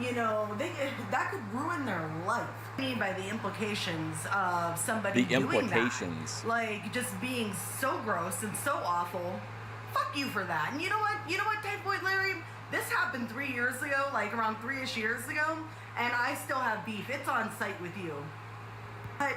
Speaker 4: you know, that could ruin their life. I mean, by the implications of somebody
Speaker 1: The
Speaker 4: doing
Speaker 1: implications.
Speaker 4: that. Like, just being so gross and so awful. Fuck you for that. And you know what? You know what, Typhoid Larry? This happened 3 years ago, like around 3-ish years ago, and I still have beef. It's on site with you. But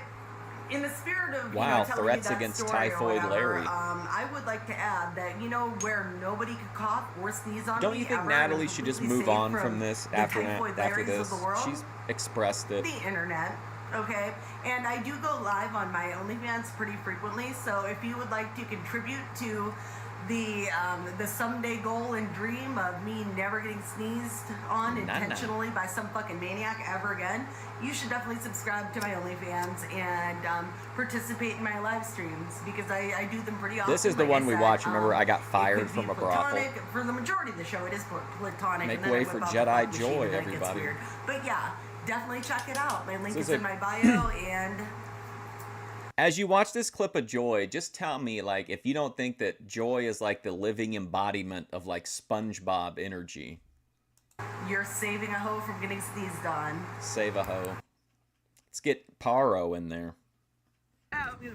Speaker 4: in the spirit of
Speaker 1: Wow,
Speaker 4: telling
Speaker 1: threats
Speaker 4: you that
Speaker 1: against
Speaker 4: story or
Speaker 1: Typhoid
Speaker 4: whatever,
Speaker 1: Larry.
Speaker 4: I would like to add that, you know, where nobody could cough or sneeze on
Speaker 1: Don't
Speaker 4: me
Speaker 1: you think
Speaker 4: ever,
Speaker 1: Natalie
Speaker 4: and
Speaker 1: should just
Speaker 4: completely
Speaker 1: move
Speaker 4: safe
Speaker 1: on from this
Speaker 4: the
Speaker 1: after
Speaker 4: Typhoid
Speaker 1: after
Speaker 4: Larrys
Speaker 1: this?
Speaker 4: of the world?
Speaker 1: She's expressed it.
Speaker 4: The internet, okay? And I do go live on my OnlyFans pretty frequently, so if you would like to contribute to the someday goal and dream of me never getting sneezed on intentionally by some fucking maniac ever again, you should definitely subscribe to my OnlyFans and participate in my live streams, because I do them pretty often.
Speaker 1: This is the
Speaker 4: like
Speaker 1: one
Speaker 4: I
Speaker 1: we
Speaker 4: said.
Speaker 1: watched. Remember, I got
Speaker 4: It
Speaker 1: fired
Speaker 4: could be
Speaker 1: from a brothel.
Speaker 4: platonic. For the majority of the show, it is platonic.
Speaker 1: Make
Speaker 4: and then
Speaker 1: way
Speaker 4: I
Speaker 1: for
Speaker 4: whip out
Speaker 1: Jedi
Speaker 4: the fog machine
Speaker 1: Joy,
Speaker 4: and then it gets
Speaker 1: everybody.
Speaker 4: weird. But yeah, definitely check it out. My link
Speaker 1: This
Speaker 4: is
Speaker 1: is
Speaker 4: in
Speaker 1: a-
Speaker 4: my bio, and
Speaker 1: As you watch this clip of Joy, just tell me, like, if you don't think that Joy is like the living embodiment of like SpongeBob energy.
Speaker 4: you're saving a hoe from getting sneezed on.
Speaker 1: Save a hoe. Let's get Paro in there.
Speaker 4: I'm gonna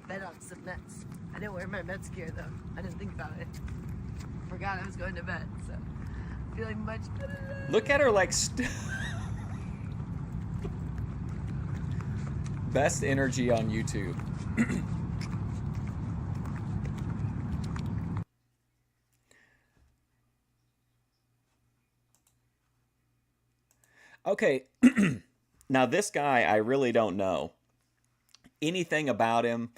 Speaker 4: bet on some Mets. I didn't wear my Mets gear though. I didn't think about it. Forgot I was going to bed, so feeling much better.
Speaker 1: Look at her like best energy on YouTube. Okay, now this guy I really don't know anything about him.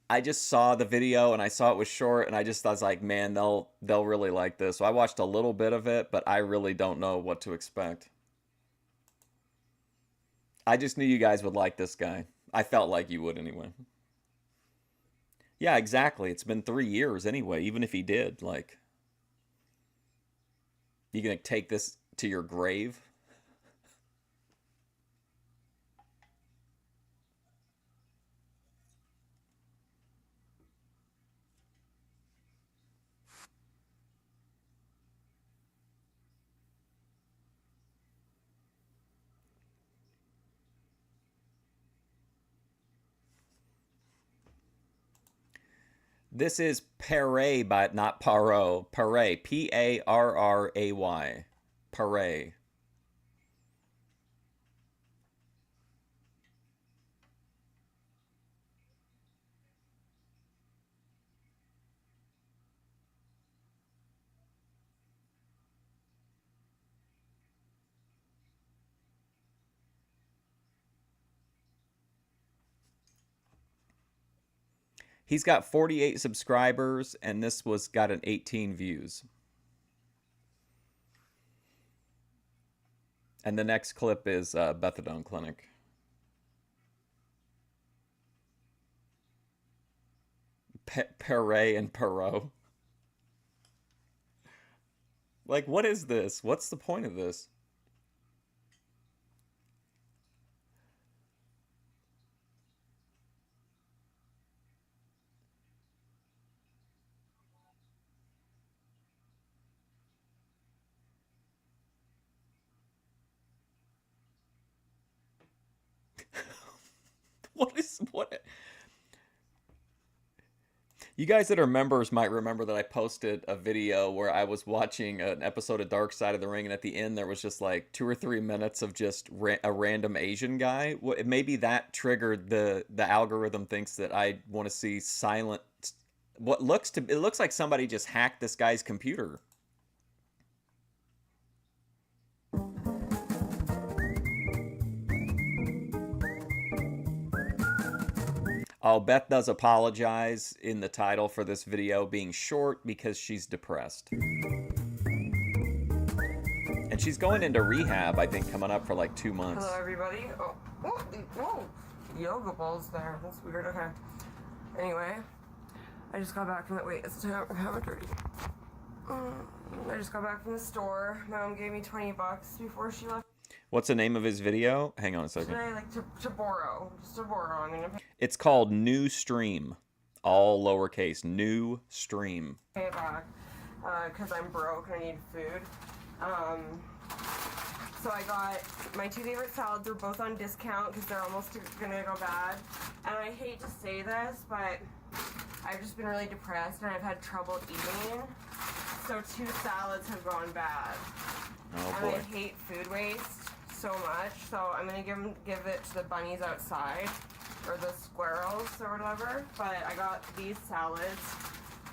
Speaker 1: I just saw the video and I saw it was short and I was like, man, they'll really like this. So I watched a little bit of it, but I really don't know what to expect. I just knew you guys would like this guy. I felt like you would anyway. Yeah, exactly. It's been 3 years anyway, even if he did. Like, you gonna take this to your grave? This is Paray, but not Paro. Paray. P-A-R-R-A-Y. Paray. He's got 48 subscribers, and this was got an 18 views. And the next clip is Bethadone Clinic. Paray and Perot. Like, what is this? What's the point of this? What? You guys that are members might remember that I posted a video where I was watching an episode of Dark Side of the Ring, and at the end there was just like 2 or 3 minutes of just a random Asian guy. Maybe that triggered the algorithm thinks that I want to see silent. It looks like somebody just hacked this guy's computer. Oh, Beth does apologize in the title for this video being short because she's depressed. And she's going into rehab, I think, coming up for like 2 months.
Speaker 5: Hello, everybody. Oh, whoa. Yoga balls there. That's weird. Okay. Anyway, I just got back from the... Wait, it's time to have a dirty. I just got back from the store. My mom gave me $20 before she left.
Speaker 1: What's the name of his video? Hang on a second.
Speaker 5: Today, like, to borrow. Just to borrow. I'm gonna
Speaker 1: It's called New Stream. All lowercase. New Stream.
Speaker 5: pay it back. Because I'm broke and I need food. So I got my 2 favorite salads. They're both on discount because they're almost gonna go bad. And I hate to say this, but I've just been really depressed and I've had trouble eating. So 2 salads have gone bad.
Speaker 1: Oh
Speaker 5: And
Speaker 1: boy.
Speaker 5: I hate food waste so much. So I'm gonna give it to the bunnies outside or the squirrels or whatever. But I got these salads.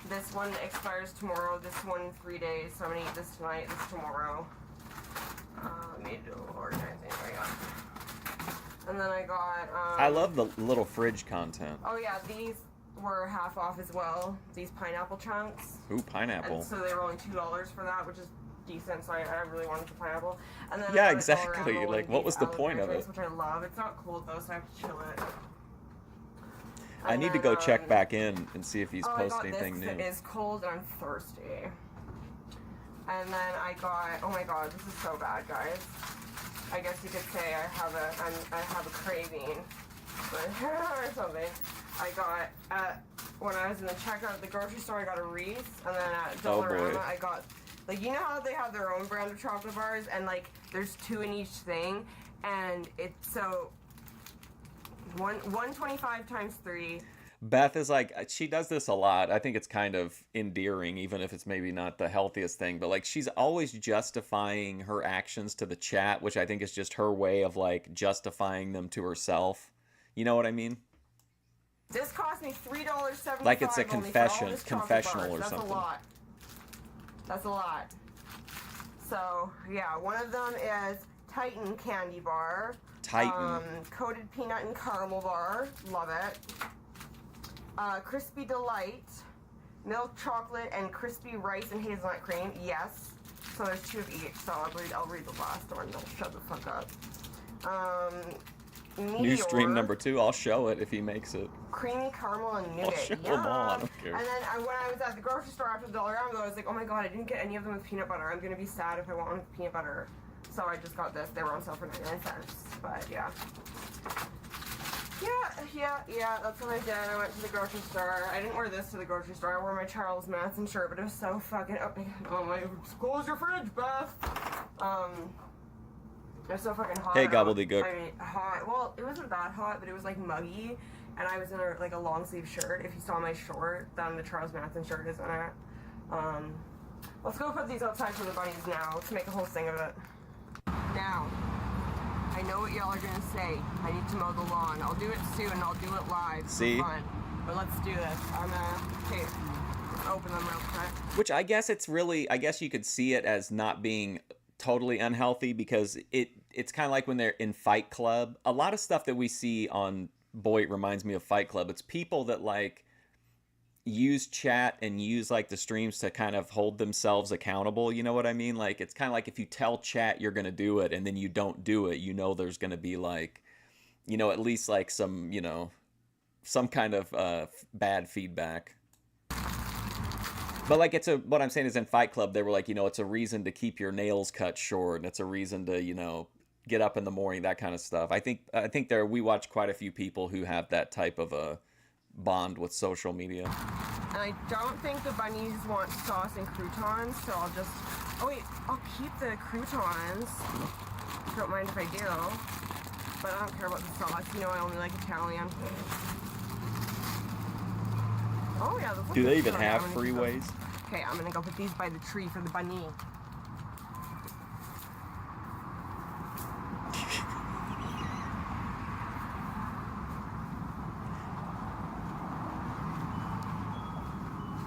Speaker 5: This one expires tomorrow. This one in 3 days. So I'm gonna eat this tonight. This tomorrow. Let me do organizing. There we go. And then I got.
Speaker 1: I love the little fridge content.
Speaker 5: Oh yeah, these were half off as well. These pineapple chunks.
Speaker 1: Ooh, pineapple.
Speaker 5: And so they were only $2 for that, which is decent. So I really wanted the pineapple. And then
Speaker 1: Yeah,
Speaker 5: I got a
Speaker 1: exactly.
Speaker 5: Colorado
Speaker 1: Like,
Speaker 5: and
Speaker 1: what
Speaker 5: beef
Speaker 1: was the point of
Speaker 5: drinks,
Speaker 1: it?
Speaker 5: Which I love. It's not cold though, so I have to chill it.
Speaker 1: I need to go check back in and see if he's
Speaker 5: I
Speaker 1: posted
Speaker 5: got
Speaker 1: anything
Speaker 5: this 'cause
Speaker 1: new.
Speaker 5: It is cold and I'm thirsty. And then I got, oh my god, this is so bad, guys. I guess you could say I have a craving or something. I got when I was in the checkout at the grocery store, I got a Reese, and then at
Speaker 1: Oh, boy.
Speaker 5: Dollarama, I got, like, you know how they have their own brand of chocolate bars, and like there's 2 in each thing, and it's so 125 times 3.
Speaker 1: Beth is like, she does this a lot. I think it's kind of endearing, even if it's maybe not the healthiest thing. But like, she's always justifying her actions to the chat, which I think is just her way of like justifying them to herself. You know what I mean?
Speaker 5: This cost me $3.75.
Speaker 1: Like it's a
Speaker 5: only for all
Speaker 1: confession,
Speaker 5: this chocolate
Speaker 1: confessional
Speaker 5: bars.
Speaker 1: or something.
Speaker 5: That's a lot. That's a lot. So yeah, one of them is Titan candy bar.
Speaker 1: Titan.
Speaker 5: Coated peanut and caramel bar. Love it. Crispy Delight. Milk chocolate and crispy rice and hazelnut cream. Yes. So there's 2 of each. So I'll read the last one. Don't shut the fuck up.
Speaker 1: New stream
Speaker 5: Meteor.
Speaker 1: #2. I'll show it if he makes it.
Speaker 5: Creamy caramel and
Speaker 1: I'll
Speaker 5: nougat.
Speaker 1: show 'em
Speaker 5: Yum.
Speaker 1: all, I don't care.
Speaker 5: And then when I was at the grocery store after the Dollarama, I was like, oh my god, I didn't get any of them with peanut butter. I'm gonna be sad if I want one with peanut butter. So I just got this. They were on sale for 99 cents. But yeah. Yeah, that's what I did. I went to the grocery store. I didn't wear this to the grocery store. I wore my Charles Manson shirt, but it was so fucking... Oh my... Close your fridge, Beth! It was so fucking hot.
Speaker 1: Hey, gobbledygook.
Speaker 5: I mean, hot. Well, it wasn't that hot, but it was like muggy. and I was in a long sleeve shirt. If you saw my short, then the Charles Manson shirt is in it. Let's go put these outside for the bunnies now. Let's make a whole thing of it. Now, I know what y'all are gonna say. I need to mow the lawn. I'll do it soon. I'll do it live.
Speaker 1: See?
Speaker 5: For fun. But let's do this. I'm gonna open them real quick.
Speaker 1: Which I guess it's really, I guess you could see it as not being totally unhealthy, because it's kind of like when they're in Fight Club. A lot of stuff that we see on BOYT reminds me of Fight Club. It's people that like use chat and use like the streams to kind of hold themselves accountable, you know what I mean? Like, it's kind of like if you tell chat you're gonna do it and then you don't do it, you know there's gonna be like, you know, at least like some, you know, some kind of bad feedback. But like, what I'm saying is, in Fight Club they were like, you know, it's a reason to keep your nails cut short, and it's a reason to, you know, get up in the morning, that kind of stuff. I think we watch quite a few people who have that type of a bond with social media.
Speaker 5: And I don't think the bunnies want sauce and croutons, so I'll just... Oh wait, I'll keep the croutons. Don't mind if I do. But I don't care about the sauce. You know, I only like Italian. Oh yeah, those
Speaker 1: Do they even
Speaker 5: good.
Speaker 1: have freeways?
Speaker 5: Okay, I'm gonna go put these by the tree for the bunny.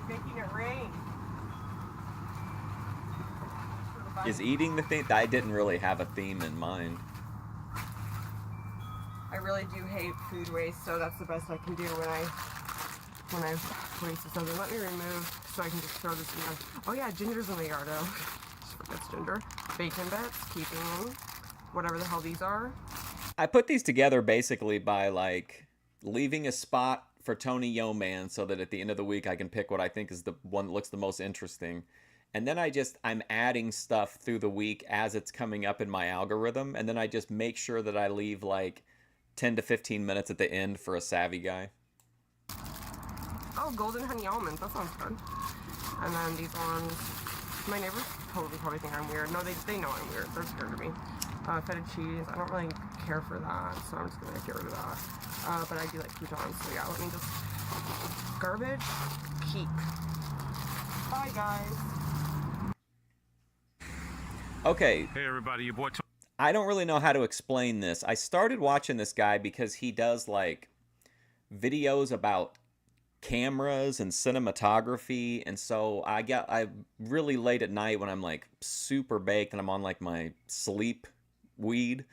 Speaker 5: Making it rain.
Speaker 1: Is eating the thing? I didn't really have a theme in mind.
Speaker 5: I really do hate food waste, so that's the best I can do when I've wasted something. Let me remove so I can just throw this in there. Oh yeah, ginger's in the yard though. That's ginger. Bacon bits, keeping in whatever the hell these are.
Speaker 1: I put these together basically by like leaving a spot for Tony Yeoman so that at the end of the week I can pick what I think is the one that looks the most interesting. And then I'm adding stuff through the week as it's coming up in my algorithm. And then I just make sure that I leave like 10 to 15 minutes at the end for a savvy guy.
Speaker 5: Oh, golden honey almonds. That sounds good. And then these ones, my neighbors probably think I'm weird. No, they know I'm weird. They're scared of me. Feta cheese. I don't really care for that, so I'm just gonna get rid of that. But I do like croutons, so yeah. Let me just garbage. Keep. Bye, guys.
Speaker 1: Okay.
Speaker 6: Hey everybody, your boy Tony.
Speaker 1: I don't really know how to explain this. I started watching this guy because he does like videos about cameras and cinematography, and so I really late at night when I'm like super baked and I'm on like my sleep weed,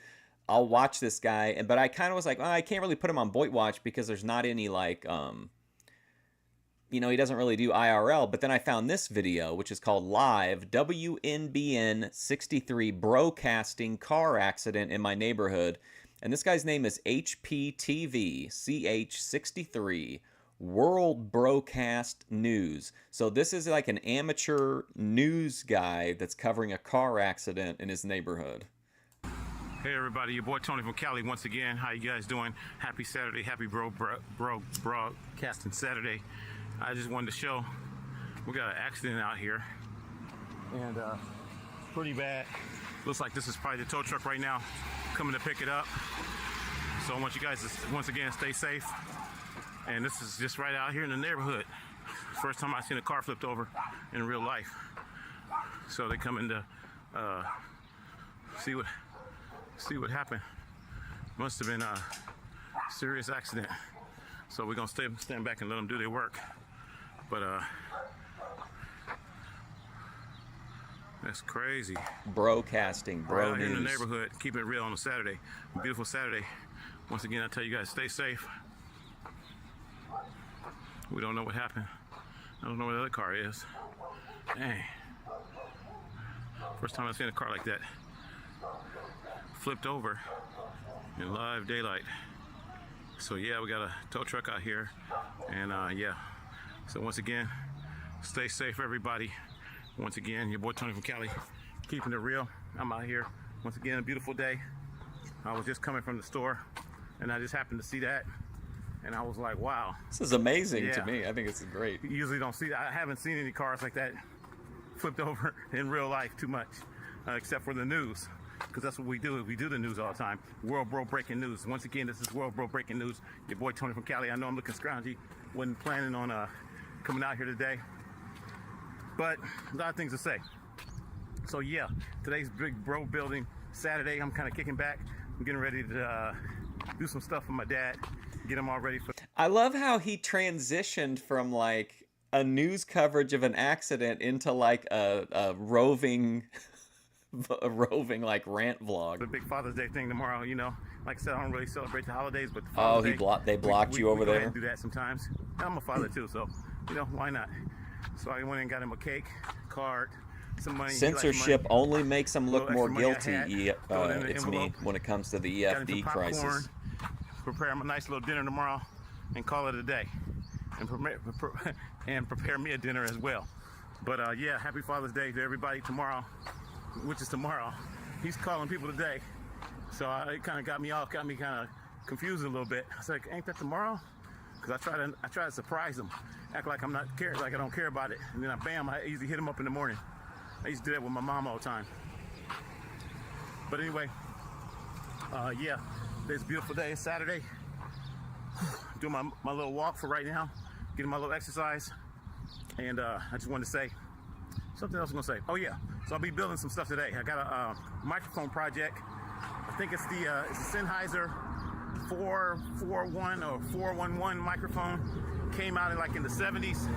Speaker 1: I'll watch this guy. But I kind of was like, oh, I can't really put him on BOYTWatch because there's not any like you know, he doesn't really do IRL. But then I found this video, which is called Live WNBN 63 Broadcasting Car Accident in My Neighborhood. And this guy's name is HPTV CH63 World Broadcast News. So this is like an amateur news guy that's covering a car accident in his neighborhood.
Speaker 6: Hey everybody, your boy Tony from Cali once again. How you guys doing? Happy Saturday, happy broadcasting Saturday. I just wanted to show we got an accident out here, and pretty bad. Looks like this is probably the tow truck right now coming to pick it up. So I want you guys to once again stay safe. And this is just right out here in the neighborhood. First time I've seen a car flipped over in real life. So they come in to see what happened. Must have been a serious accident. So we're gonna stand back and let them do their work. But that's crazy.
Speaker 1: Broadcasting, bro.
Speaker 6: Right out here in the
Speaker 1: news.
Speaker 6: neighborhood, keeping it real on a Saturday. A beautiful Saturday. Once again, I tell you guys, stay safe. We don't know what happened. I don't know where the other car is. Dang. First time I've seen a car like that flipped over in live daylight. So yeah, we got a tow truck out here, and yeah. So once again, stay safe, everybody. Once again, your boy Tony from Cali, keeping it real. I'm out here once again, a beautiful day. I was just coming from the store, and I just happened to see that, and I was like, wow.
Speaker 1: This is amazing to
Speaker 6: Yeah.
Speaker 1: me. I think it's great.
Speaker 6: You usually don't see that. I haven't seen any cars like that flipped over in real life too much, except for the news. because that's what we do. We do the news all the time. World Bro Breaking News. Once again, this is World Bro Breaking News. Your boy Tony from Cali. I know I'm looking scroungy. Wasn't planning on coming out here today, but a lot of things to say. So yeah, today's big bro building Saturday. I'm kind of kicking back. I'm getting ready to do some stuff for my dad. Get him all ready for.
Speaker 1: I love how he transitioned from like a news coverage of an accident into like a roving like rant vlog.
Speaker 6: The big Father's Day thing tomorrow, you know. Like I said, I don't really celebrate the holidays, but the Father's Day,
Speaker 1: they blocked you over
Speaker 6: we go
Speaker 1: there.
Speaker 6: ahead and do that sometimes. I'm a father too, so you know why not? So I went and got him a cake, card, some money.
Speaker 1: Censorship only makes him look more guilty. It's me
Speaker 6: envelope.
Speaker 1: when it comes to the
Speaker 6: Got him
Speaker 1: EFD
Speaker 6: some popcorn,
Speaker 1: crisis.
Speaker 6: prepare him a nice little dinner tomorrow, and call it a day. And prepare me a dinner as well. But yeah, happy Father's Day to everybody tomorrow, which is tomorrow. He's calling people today, so it kind of got me kind of confused a little bit. I was like, ain't that tomorrow? Because I try to surprise him, act like like I don't care about it, and then I usually hit him up in the morning. I used to do that with my mom all the time. But anyway, yeah, it's a beautiful day. It's Saturday. Doing my little walk for right now, getting my little exercise, and I just wanted to say something else I'm gonna say. Oh yeah, so I'll be building some stuff today. I got a microphone project. I think it's the Sennheiser 441 or 411 microphone. Came out in the 70s.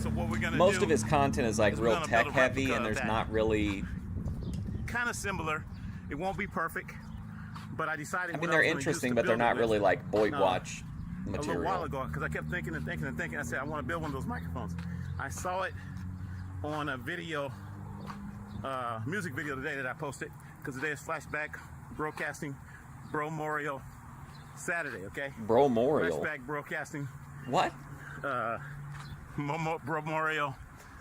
Speaker 6: So what we're gonna
Speaker 1: Most of his content is like real tech heavy, and there's
Speaker 6: that.
Speaker 1: not really.
Speaker 6: Kind of similar. It won't be perfect, but I decided.
Speaker 1: I mean, they're interesting, but they're not really like BOYTWatch material.
Speaker 6: A little while ago, because I kept thinking and thinking and thinking. I said, I want to build one of those microphones. I saw it on a video, music video today that I posted, because today is Flashback Broadcasting Bro-morial Saturday, okay?
Speaker 1: Bro-morial?
Speaker 6: Flashback Broadcasting.
Speaker 1: What?
Speaker 6: Bro-morial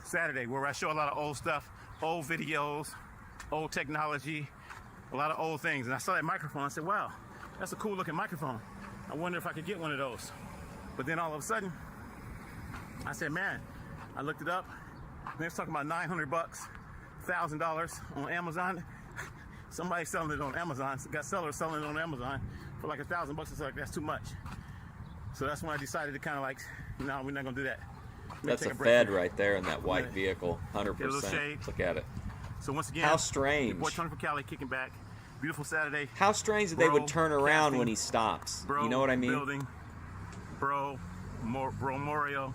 Speaker 6: Saturday, where I show a lot of old stuff, old videos, old technology, a lot of old things. And I saw that microphone. I said, wow, that's a cool looking microphone. I wonder if I could get one of those. But then all of a sudden, I said, man, I looked it up. They was talking about $900, $1,000 on Amazon. Somebody's selling it on Amazon. Got sellers selling it on Amazon for like $1,000. It's like, that's too much. So that's when I decided to kind of like, no, we're not gonna do that.
Speaker 1: That's a Fed right there in that white vehicle, 100%. Look at it.
Speaker 6: So once again,
Speaker 1: how strange.
Speaker 6: Boy Tony from Cali kicking back. Beautiful Saturday.
Speaker 1: How strange that they would turn around when he stops. You know what I mean?
Speaker 6: Building, Bro-morial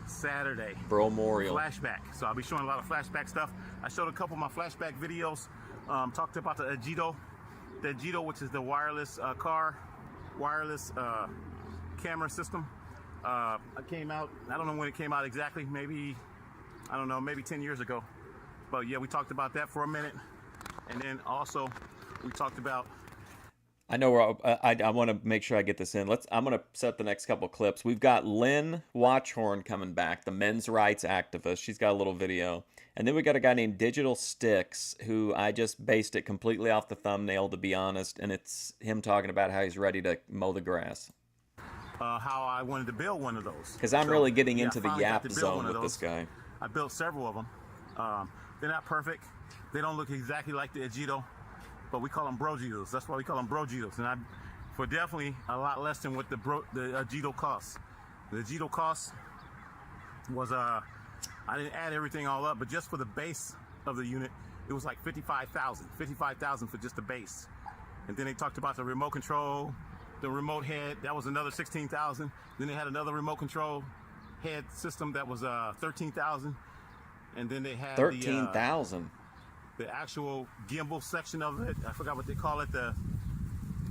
Speaker 6: Saturday.
Speaker 1: Bro-morial.
Speaker 6: Flashback. So I'll be showing a lot of flashback stuff. I showed a couple of my flashback videos. Talked about the Agito. The Agito, which is the wireless wireless camera system. It came out, I don't know when it came out exactly, maybe 10 years ago. But yeah, we talked about that for a minute. And then also, we talked about...
Speaker 1: I know I want to make sure I get this in. I'm going to set the next couple clips. We've got Lynn Watchhorn coming back, the men's rights activist. She's got a little video. And then we got a guy named Digital Sticks, who I just based it completely off the thumbnail, to be honest. And it's him talking about how he's ready to mow the grass.
Speaker 6: How I wanted to build one of those.
Speaker 1: Because I'm really getting into the yap zone with this guy.
Speaker 6: I built several of them. They're not perfect. They don't look exactly like the Agito, but we call them Bro-jitos. That's why we call them Bro-jitos. And for definitely a lot less than what the Agito costs. The Agito cost was, I didn't add everything all up, but just for the base of the unit, it was like $55,000 for just the base. And then they talked about the remote control, the remote head, that was another $16,000. Then they had another remote control head system that was $13,000. And then they had
Speaker 1: $13,000.
Speaker 6: The actual gimbal section of it. I forgot what they call it. I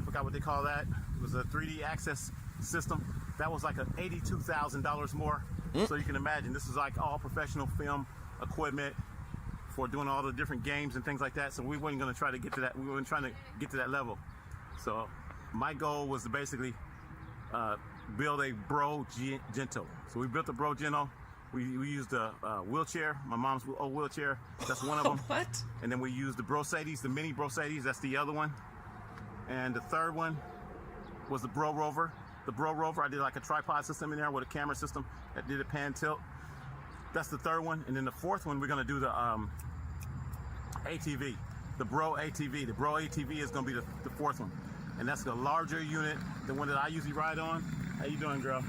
Speaker 6: forgot what they call that. It was a 3D access system. That was like $82,000 more. So you can imagine, this is like all professional film equipment for doing all the different games and things like that. So we weren't going to try to get to that. We weren't trying to get to that level. So my goal was to basically build a Bro-jito. So we built a Bro-jito. We used a wheelchair, my mom's old wheelchair. That's one of them.
Speaker 1: What?
Speaker 6: And then we used the Bro-sadies, the mini Bro-sadies. That's the other one. And the third one was the Bro-rover. The Bro-rover, I did like a tripod system in there with a camera system that did a pan tilt. That's the third one. And then the fourth one, we're gonna do the ATV. the Bro ATV. The Bro ATV is going to be the fourth one. And that's the larger unit, the one that I usually ride on. How you doing, girl?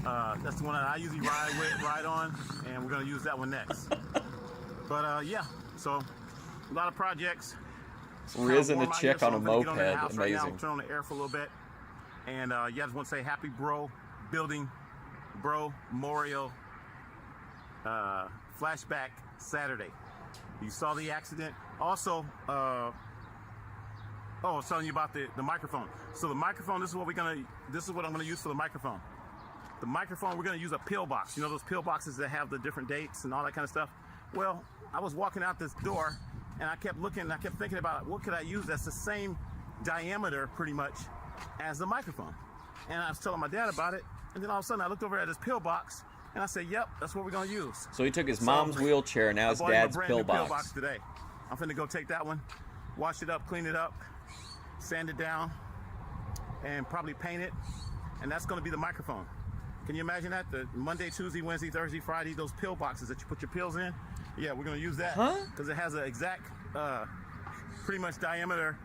Speaker 6: That's the one that I usually ride on, and we're going to use that one next. But yeah, so a lot of projects.
Speaker 1: Riz and a chick on a moped.
Speaker 6: Amazing. Right now, turn on the air for a little bit. And yeah, I just want to say happy Bro Building, Bro Memorial Flashback Saturday. You saw the accident. Also, I was telling you about the microphone. So the microphone, this is what I'm gonna use for the microphone. The microphone, we're gonna use a pill box. You know those pill boxes that have the different dates and all that kind of stuff? Well, I was walking out this door and I kept looking and I kept thinking about what could I use that's the same diameter pretty much as the microphone. And I was telling my dad about it, and then all of a sudden I looked over at this pill box and I said, yep, that's what we're gonna use.
Speaker 1: So he took his mom's wheelchair, now his dad's pill box.
Speaker 6: Today. I'm finna go take that one, wash it up, clean it up, sand it down, and probably paint it, and that's gonna be the microphone. Can you imagine that? The Monday, Tuesday, Wednesday, Thursday, Friday, those pill boxes that you put your pills in? Yeah, we're gonna use that because it has an exact, pretty much diameter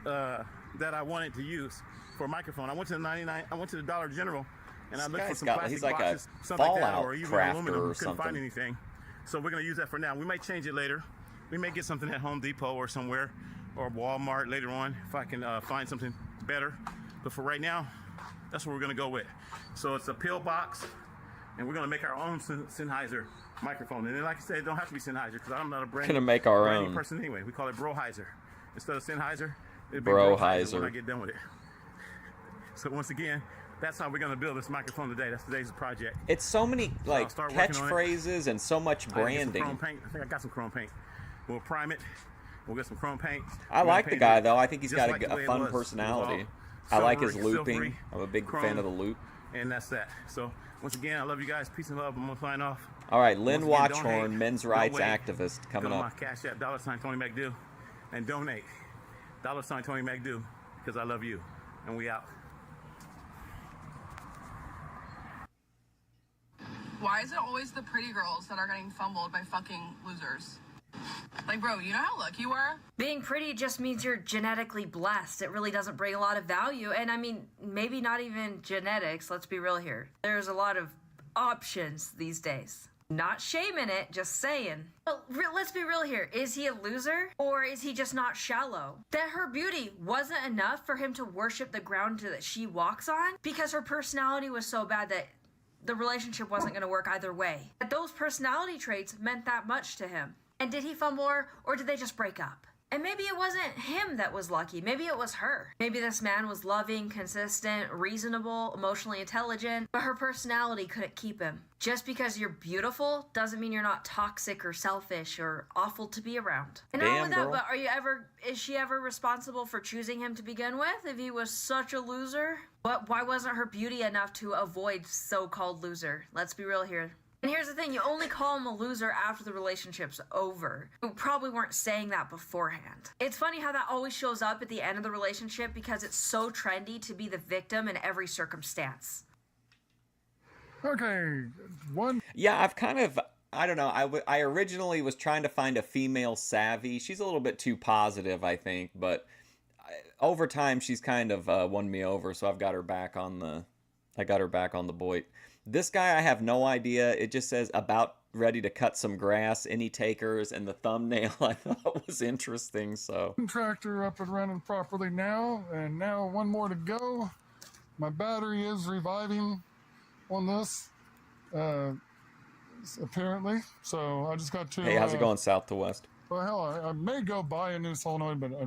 Speaker 6: that I wanted to use for a microphone. I went to the Dollar General, and I looked for some plastic boxes, something like that, or even aluminum. Couldn't find anything, so we're gonna use that for now. We might change it later. We may get something at Home Depot or somewhere, or Walmart later on if I can find something better. But for right now, that's what we're gonna go with. So it's a pill box, and we're gonna make our own Sennheiser microphone. And then, like I said, it don't have to be Sennheiser because I'm not a brand new person anyway. We call it Broheiser instead of Sennheiser. It'd be Broheiser when I get done with it. So once again, that's how we're gonna build this microphone today. That's today's project.
Speaker 1: It's so many like catchphrases and so much branding.
Speaker 6: I think I got some chrome paint. We'll prime it. We'll get some chrome paint.
Speaker 1: I like the guy though. I think he's got a fun personality. I like his looping. I'm a big fan of the loop.
Speaker 6: And that's that. So once again, I love you guys. Peace and love. I'm gonna sign off.
Speaker 1: All right, Lynn Watchhorn, men's rights activist, coming up.
Speaker 6: My Cash App, $Tony McDo, and donate. $Tony McDo, because I love you. And we out.
Speaker 7: Why is it always the pretty girls that are getting fumbled by fucking losers? Like, bro, you know how lucky you are?
Speaker 8: Being pretty just means you're genetically blessed. It really doesn't bring a lot of value. And I mean, maybe not even genetics. Let's be real here. There's a lot of options these days. Not shaming it, just saying. But let's be real here. Is he a loser? Or is he just not shallow? That her beauty wasn't enough for him to worship the ground that she walks on? Because her personality was so bad that the relationship wasn't going to work either way. But those personality traits meant that much to him. And did he fumble her, or did they just break up? And maybe it wasn't him that was lucky. Maybe it was her. Maybe this man was loving, consistent, reasonable, emotionally intelligent, but her personality couldn't keep him. Just because you're beautiful doesn't mean you're not toxic or selfish or awful to be around. And not only that, but is she ever responsible for choosing him to begin with if he was such a loser? But why wasn't her beauty enough to avoid so-called loser? Let's be real here. And here's the thing, you only call him a loser after the relationship's over. You probably weren't saying that beforehand. It's funny how that always shows up at the end of the relationship because it's so trendy to be the victim in every circumstance.
Speaker 9: Okay,
Speaker 1: Yeah, I've kind of, I don't know, I originally was trying to find a female savvy. She's a little bit too positive, I think, but over time she's kind of won me over, so I've got her back on the BOYT. This guy, I have no idea. It just says about ready to cut some grass, any takers, and the thumbnail I thought was interesting. So
Speaker 9: tractor up and running properly now, and now one more to go. My battery is reviving on this, apparently. So I just got to.
Speaker 1: Hey, how's it going, south to west?
Speaker 9: Well, hell, I may go buy a new solenoid, but I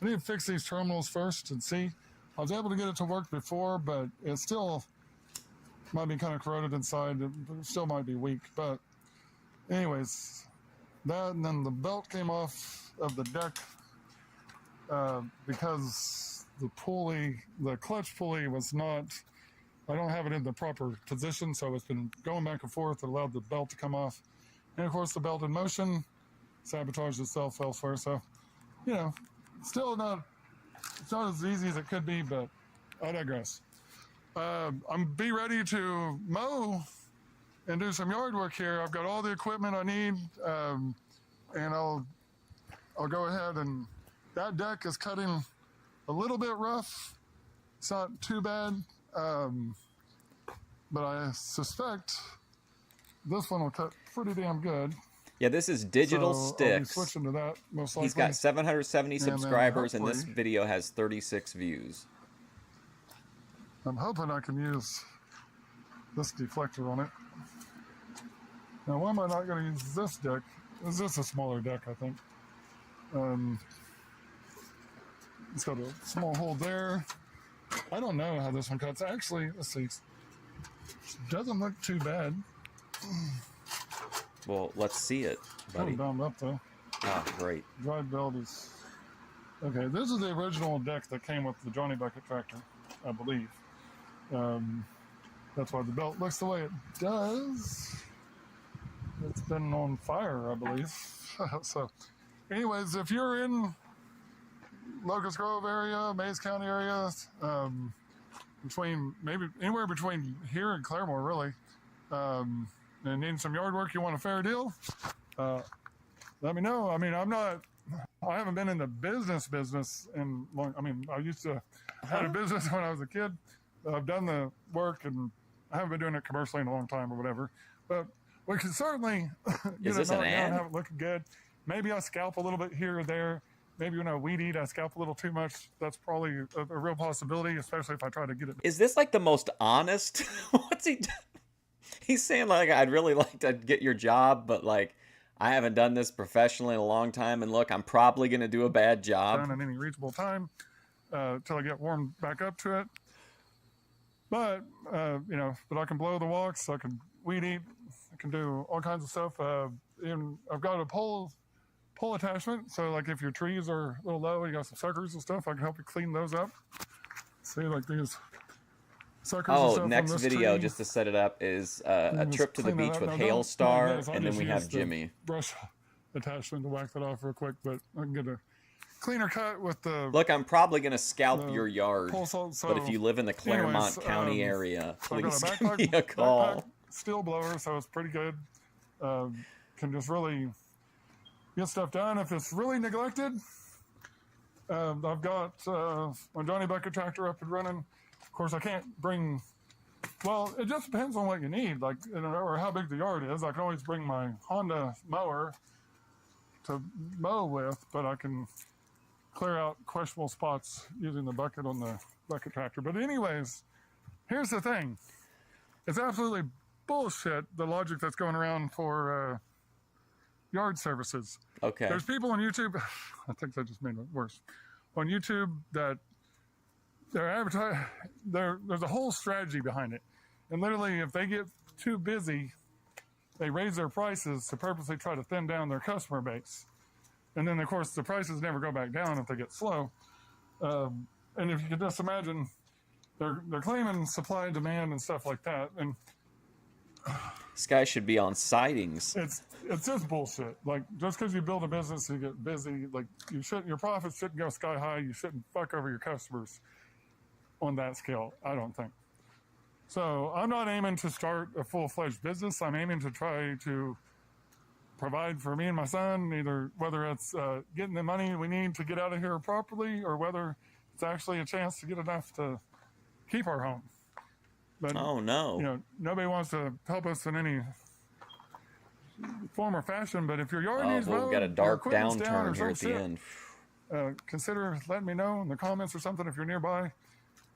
Speaker 9: need to fix these terminals first and see. I was able to get it to work before, but it still might be kind of corroded inside. It still might be weak, but anyways, that, and then the belt came off of the deck because the clutch pulley was not, I don't have it in the proper position, so it's been going back and forth. It allowed the belt to come off. And of course, the belt in motion sabotaged itself elsewhere. So, you know, still it's not as easy as it could be, but I digress. I'm be ready to mow and do some yard work here. I've got all the equipment I need, and I'll I'll go ahead and that deck is cutting a little bit rough. It's not too bad, but I suspect this one will cut pretty damn good.
Speaker 1: Yeah, this is digital
Speaker 9: so
Speaker 1: sticks.
Speaker 9: I'll be switching to that most likely.
Speaker 1: He's got 770 subscribers, and this
Speaker 9: hopefully,
Speaker 1: video has 36 views.
Speaker 9: I'm hoping I can use this deflector on it. Now, why am I not going to use this deck? It's just a smaller deck, I think. It's got a small hole there. I don't know how this one cuts. Actually, let's see. It doesn't look too bad.
Speaker 1: Well, let's see it, buddy.
Speaker 9: Kind of bound up, though.
Speaker 1: Oh, great.
Speaker 9: Drive belt is... Okay, this is the original deck that came with the Johnny Bucket tractor, I believe. That's why the belt looks the way it does. It's been on fire, I believe. So, anyways, if you're in Locust Grove area, Mays County area, maybe anywhere between here and Claremore, really, and need some yard work, you want a fair deal, let me know. I mean, I haven't been in the business in long. I mean, I used to had a business when I was a kid. I've done the work, and I haven't been doing it commercially in a long time or whatever. But we can certainly get it knocked down and have it looking good. Maybe I scalp a little bit here or there. Maybe when I weed eat, I scalp a little too much. That's probably a real possibility, especially if I try to get it.
Speaker 1: Is this like the most honest? What's he doing? He's saying like, I'd really like to get your job, but like, I haven't done this professionally in a long time. And look, I'm probably going to do a bad job.
Speaker 9: Done in any reasonable time till I get warmed back up to it. But, but I can blow the walks. I can weed eat. I can do all kinds of stuff. Even I've got a pole attachment. So like if your trees are a little low, you got some suckers and stuff, I can help you clean those up. See, like these suckers and stuff.
Speaker 1: Next video,
Speaker 9: tree.
Speaker 1: just to set it up, is a trip to the beach with Hailstar, and then we have Jimmy.
Speaker 9: Brush attachment to whack that off real quick, but I can get a cleaner cut with the...
Speaker 1: Look, I'm probably going to scalp your yard,
Speaker 9: so,
Speaker 1: but if you live in the Claremont County area, please give me a
Speaker 9: backpack
Speaker 1: call.
Speaker 9: Steel blower, so it's pretty good. Can just really get stuff done if it's really neglected. I've got my Johnny Bucket tractor up and running. Of course, I can't bring... Well, it just depends on what you need, like, or how big the yard is. I can always bring my Honda mower to mow with, but I can clear out questionable spots using the bucket on the bucket tractor. But anyways, here's the thing. It's absolutely bullshit, the logic that's going around for yard services.
Speaker 1: Okay.
Speaker 9: There's people on YouTube, I think that just made it worse, on YouTube that they're advertising, there's a whole strategy behind it. And literally, if they get too busy, they raise their prices to purposely try to thin down their customer base. And then, of course, the prices never go back down if they get slow. And if you can just imagine, they're claiming supply and demand and stuff like that. And
Speaker 1: this guy should be on sightings.
Speaker 9: It's just bullshit. Like, just because you build a business and you get busy, like, your profits shouldn't go sky high. You shouldn't fuck over your customers on that scale, I don't think. So I'm not aiming to start a full-fledged business. I'm aiming to try to provide for me and my son, either whether it's getting the money we need to get out of here properly, or whether it's actually a chance to get enough to keep our home. But,
Speaker 1: oh no!
Speaker 9: Nobody wants to help us in any form or fashion. But if your yard needs
Speaker 1: we've got a dark downturn here at the end.
Speaker 9: Consider letting me know in the comments or something if you're nearby,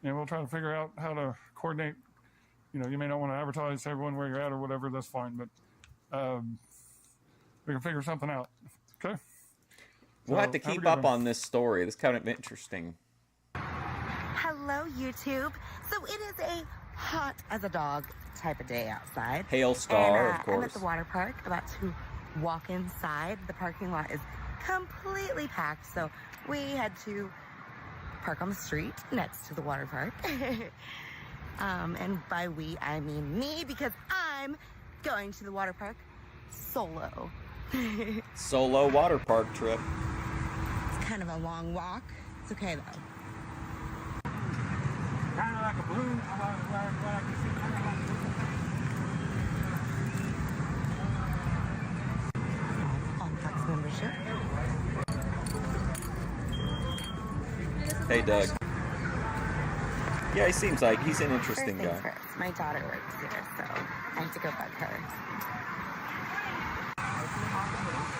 Speaker 9: and we'll try to figure out how to coordinate. You may not want to advertise to everyone where you're at or whatever. That's fine, but we can figure something out. Okay.
Speaker 1: We'll have to keep up on this story. This is kind of interesting.
Speaker 10: Hello, YouTube. So it is a hot as a dog type of day outside.
Speaker 1: Hailstar, of course.
Speaker 10: I'm at the water park, about to walk inside. The parking lot is completely packed, so we had to park on the street next to the water park. And by we, I mean me, because I'm going to the water park solo.
Speaker 1: Solo water park trip.
Speaker 10: It's kind of a long walk. It's okay, though.
Speaker 11: Kind of like a balloon. I can see kind of like
Speaker 10: On Fox membership.
Speaker 1: Hey, Doug. Yeah, he seems like he's an interesting
Speaker 10: First things
Speaker 1: guy.
Speaker 10: first, my daughter works here, so I have to go bug her.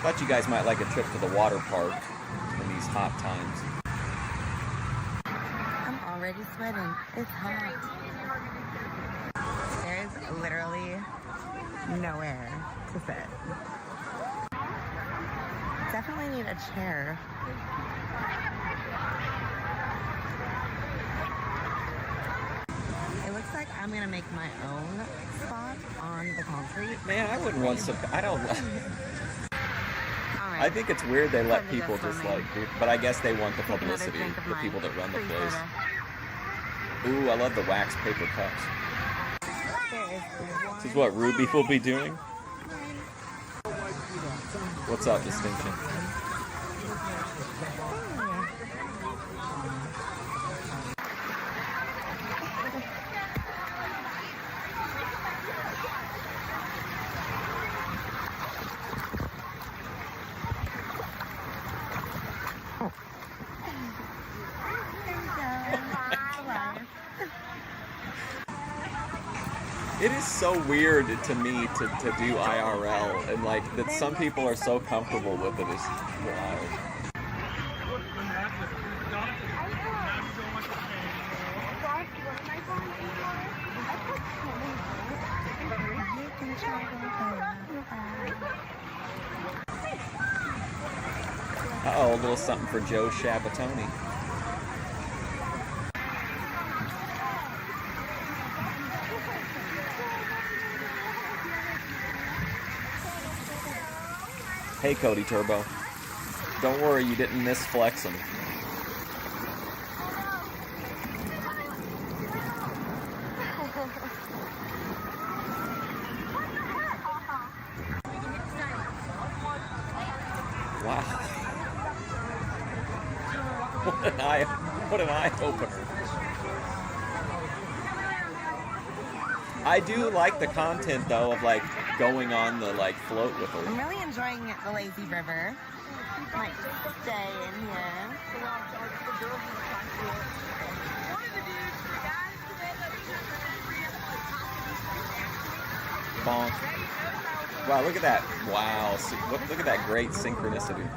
Speaker 1: Thought you guys might like a trip to the water park in these hot times.
Speaker 10: I'm already sweating. It's hot. There's literally nowhere to sit. Definitely need a chair. It looks like I'm gonna make my own spot on the concrete.
Speaker 1: Man, I wouldn't want some. I don't.
Speaker 10: All right.
Speaker 1: I think it's weird they let
Speaker 10: Time to go
Speaker 1: people just
Speaker 10: swimming.
Speaker 1: like do, but I guess they want the
Speaker 10: Take another
Speaker 1: publicity,
Speaker 10: drink of
Speaker 1: the
Speaker 10: my
Speaker 1: people that run the
Speaker 10: free
Speaker 1: place.
Speaker 10: soda.
Speaker 1: Ooh, I love the wax paper cups.
Speaker 10: There is
Speaker 1: This is what Ruby will be doing. What's up, Distinction? It is so weird to me to do IRL, and like that some people are so comfortable with it. It's wild. Uh-oh, a little something for Joe Shabatoni. Hey, Cody Turbo. Don't worry, you didn't misflex him. Wow. What an eye opener. I do like the content though of like going on the like float with her.
Speaker 10: I'm really enjoying the lazy river. Might stay in here.
Speaker 1: Bonk. Wow, look at that. Wow. Look at that great synchronicity.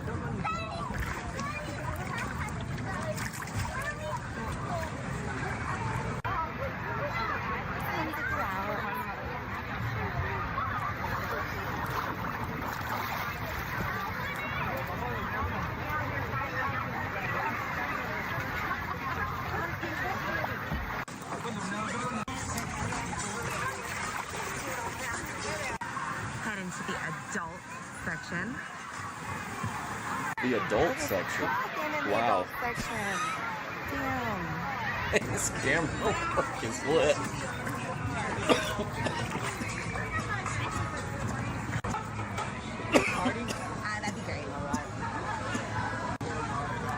Speaker 10: Head into the adult section.
Speaker 1: The adult section. Wow.
Speaker 10: Section. Damn.
Speaker 1: This camera work is lit.
Speaker 10: That'd be great.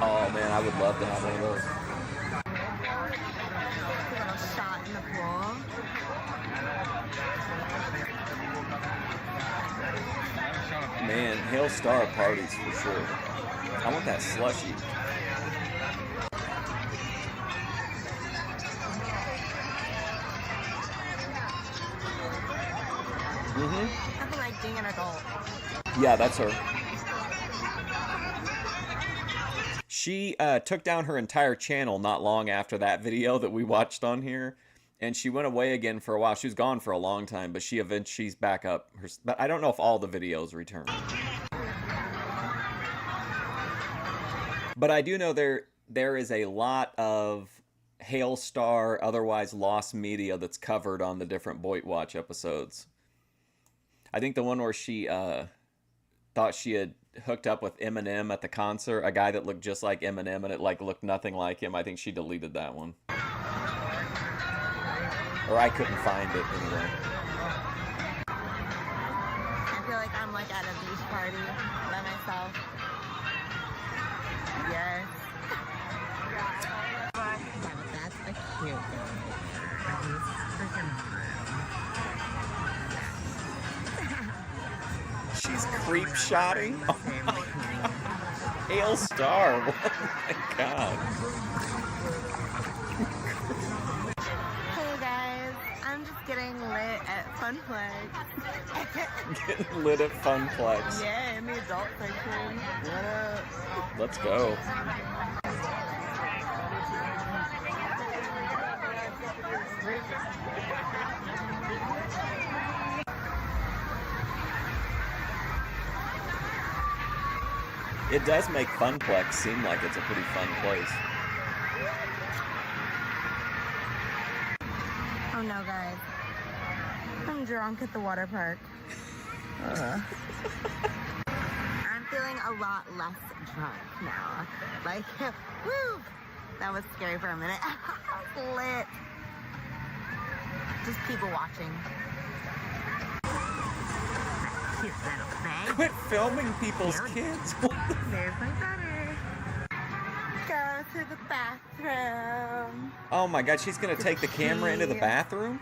Speaker 1: Oh man, I would love to have one of those.
Speaker 10: A little shot in the pool.
Speaker 1: Man, Hail Star parties for sure. I want that slushy. Mm-hmm.
Speaker 10: I feel like being an adult.
Speaker 1: Yeah, that's her. She took down her entire channel not long after that video that we watched on here. And she went away again for a while. She was gone for a long time, but she's back up. But I don't know if all the videos returned. But I do know there is a lot of Hail Star, otherwise lost media that's covered on the different BOYTWatch episodes. I think the one where she thought she had hooked up with Eminem at the concert, a guy that looked just like Eminem, and it like looked nothing like him. I think she deleted that one. Or I couldn't find it anyway.
Speaker 10: I feel like I'm like at a beach party by myself. Yes. Yeah, but that's a cute girl. He's freaking hot.
Speaker 1: She's creep shotting. Hail Star. Oh my god.
Speaker 10: Funplex.
Speaker 1: Getting lit at Funplex.
Speaker 10: Yeah, in the adult section. What up?
Speaker 1: Let's go. It does make Funplex seem like it's a pretty fun place.
Speaker 10: Oh no, guys. I'm drunk at the water park. I'm feeling a lot less drunk now. Like, woo! That was scary for a minute. Lit. Just people watching. Cute little thing.
Speaker 1: Quit filming people's kids.
Speaker 10: There's my daughter. Go to the bathroom.
Speaker 1: Oh my god, she's gonna take the camera into the bathroom?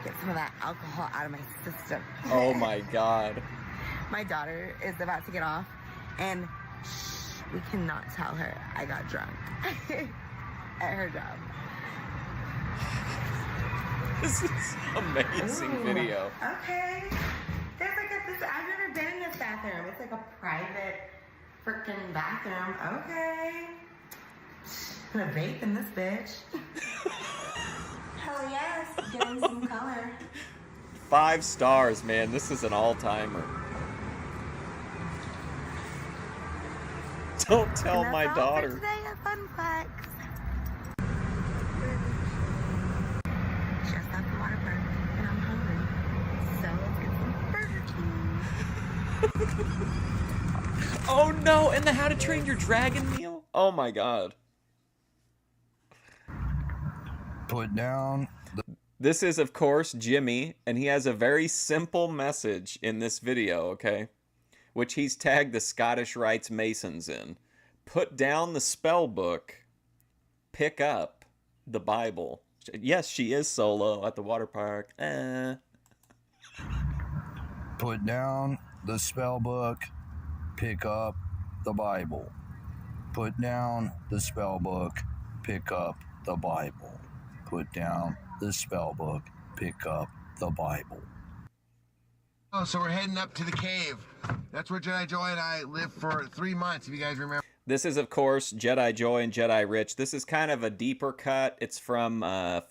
Speaker 10: Get some of that alcohol out of my system.
Speaker 1: Oh my god.
Speaker 10: My daughter is about to get off, and we cannot tell her I got drunk at her job.
Speaker 1: This is amazing video.
Speaker 10: Okay. There's like I've never been in this bathroom. It's like a private freaking bathroom. Okay. I'm gonna vape in this bitch. Hell yes, getting some color.
Speaker 1: 5 stars, man. This is an all-timer. Don't tell
Speaker 10: And
Speaker 1: my
Speaker 10: that's all for
Speaker 1: daughter.
Speaker 10: today at Funplex. Just left the water park, and I'm hungry. So let's get some Burger King.
Speaker 1: Oh no, and the How to Train Your Dragon meal? Oh my god.
Speaker 12: Put down.
Speaker 1: This is, of course, Jimmy, and he has a very simple message in this video, okay? Which he's tagged the Scottish Rites Masons in. Put down the spell book. Pick up the Bible. Yes, she is solo at the water park.
Speaker 12: Put down the spell book. Pick up the Bible. Put down the spell book. Pick up the Bible. Put down the spell book. Pick up the Bible.
Speaker 13: Oh, so we're heading up to the cave. That's where Jedi Joy and I lived for 3 months, if you guys remember.
Speaker 1: This is, of course, Jedi Joy and Jedi Rich. This is kind of a deeper cut. It's from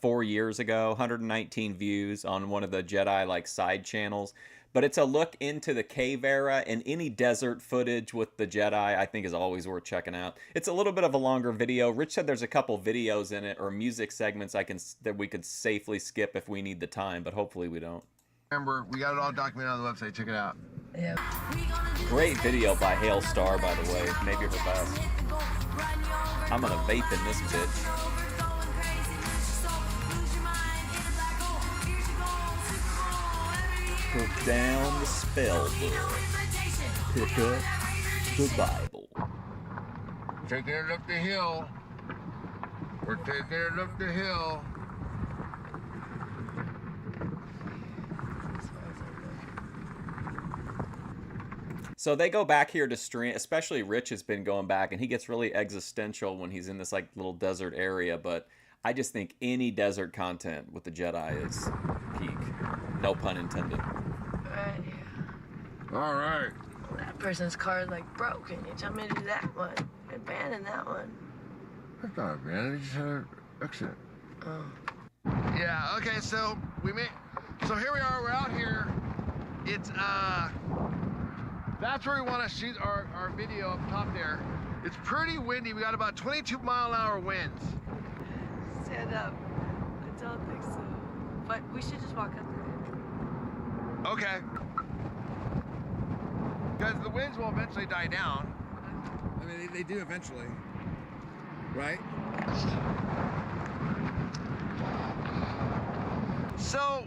Speaker 1: 4 years ago, 119 views on one of the Jedi side channels. But it's a look into the cave era, and any desert footage with the Jedi I think is always worth checking out. It's a little bit of a longer video. Rich said there's a couple videos in it, or music segments that we could safely skip if we need the time, but hopefully we don't.
Speaker 13: Remember, we got it all documented on the website. Check it out.
Speaker 10: Yeah.
Speaker 1: Great video by Hailstar, by the way. Maybe her best. I'm gonna vape in this bitch. Put down the spell book. Pick up the Bible.
Speaker 13: Taking it up the hill. We're taking it up the hill.
Speaker 1: So they go back here to stream, especially Rich has been going back, and he gets really existential when he's in this little desert area, but I just think any desert content with the Jedi is peak. No pun intended.
Speaker 14: Right.
Speaker 13: All right.
Speaker 14: That person's car is broke. Can you tell me to do that one? Abandon that one.
Speaker 13: That's not abandoned. They just had an accident.
Speaker 14: Oh.
Speaker 13: Yeah. Okay. So So here we are. We're out here. It's That's where we want to shoot our video up top there. It's pretty windy. We got about 22-mile-an-hour winds.
Speaker 14: Stand up. I don't think so. But we should just walk up there.
Speaker 13: Okay. Because the winds will eventually die down. I mean, they do eventually. Right? So,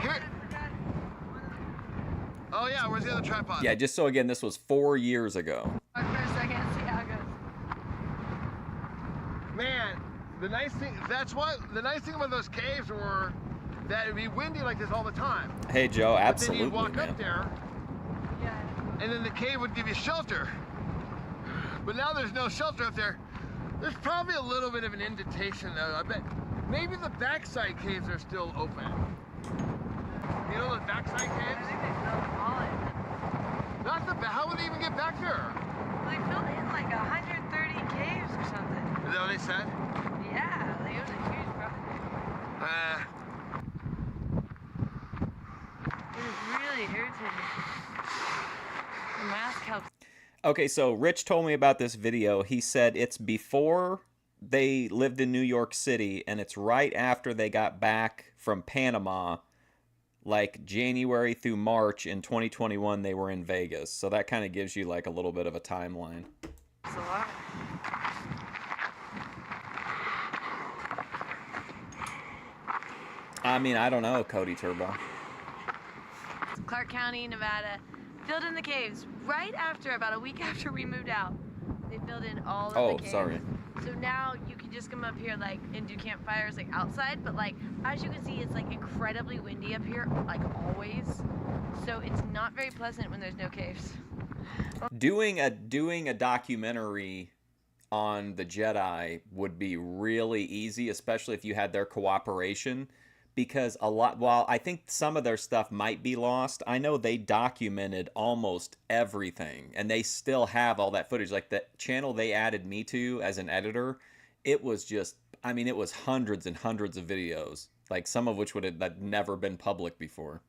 Speaker 13: here... Oh yeah, where's the other tripod?
Speaker 1: Yeah, just so again, this was 4 years ago.
Speaker 14: For a second, see how it goes.
Speaker 13: Man, the nice thing about those caves were that it'd be windy like this all the time.
Speaker 1: Hey Joe, absolutely,
Speaker 13: But then you'd walk
Speaker 1: man.
Speaker 13: up there, and then the cave would give you shelter. But now there's no shelter up there. There's probably a little bit of an indentation though. I bet maybe the backside caves are still open. You know those backside caves?
Speaker 14: I think they filled all in.
Speaker 13: Not the how would they even get back there?
Speaker 14: They filled in like 130 caves or something.
Speaker 13: Is that what they said?
Speaker 14: Yeah, like it was a huge project. It was really irritating. The mask helps.
Speaker 1: Okay, so Rich told me about this video. He said it's before they lived in New York City, and it's right after they got back from Panama, like January through March in 2021, they were in Vegas. So that kind of gives you like a little bit of a timeline.
Speaker 14: It's a lot.
Speaker 1: I mean, I don't know, Cody Turbo.
Speaker 14: Clark County, Nevada, filled in the caves right after, about a week after we moved out. They filled in all of the caves.
Speaker 1: Sorry.
Speaker 14: So now you can just come up here like and do campfires like outside, but like as you can see, it's like incredibly windy up here, like always. So it's not very pleasant when there's no caves.
Speaker 1: Doing a documentary on the Jedi would be really easy, especially if you had their cooperation, because while I think some of their stuff might be lost, I know they documented almost everything, and they still have all that footage. Like the channel they added me to as an editor, it was just, I mean, it was hundreds and hundreds of videos, like some of which would have never been public before.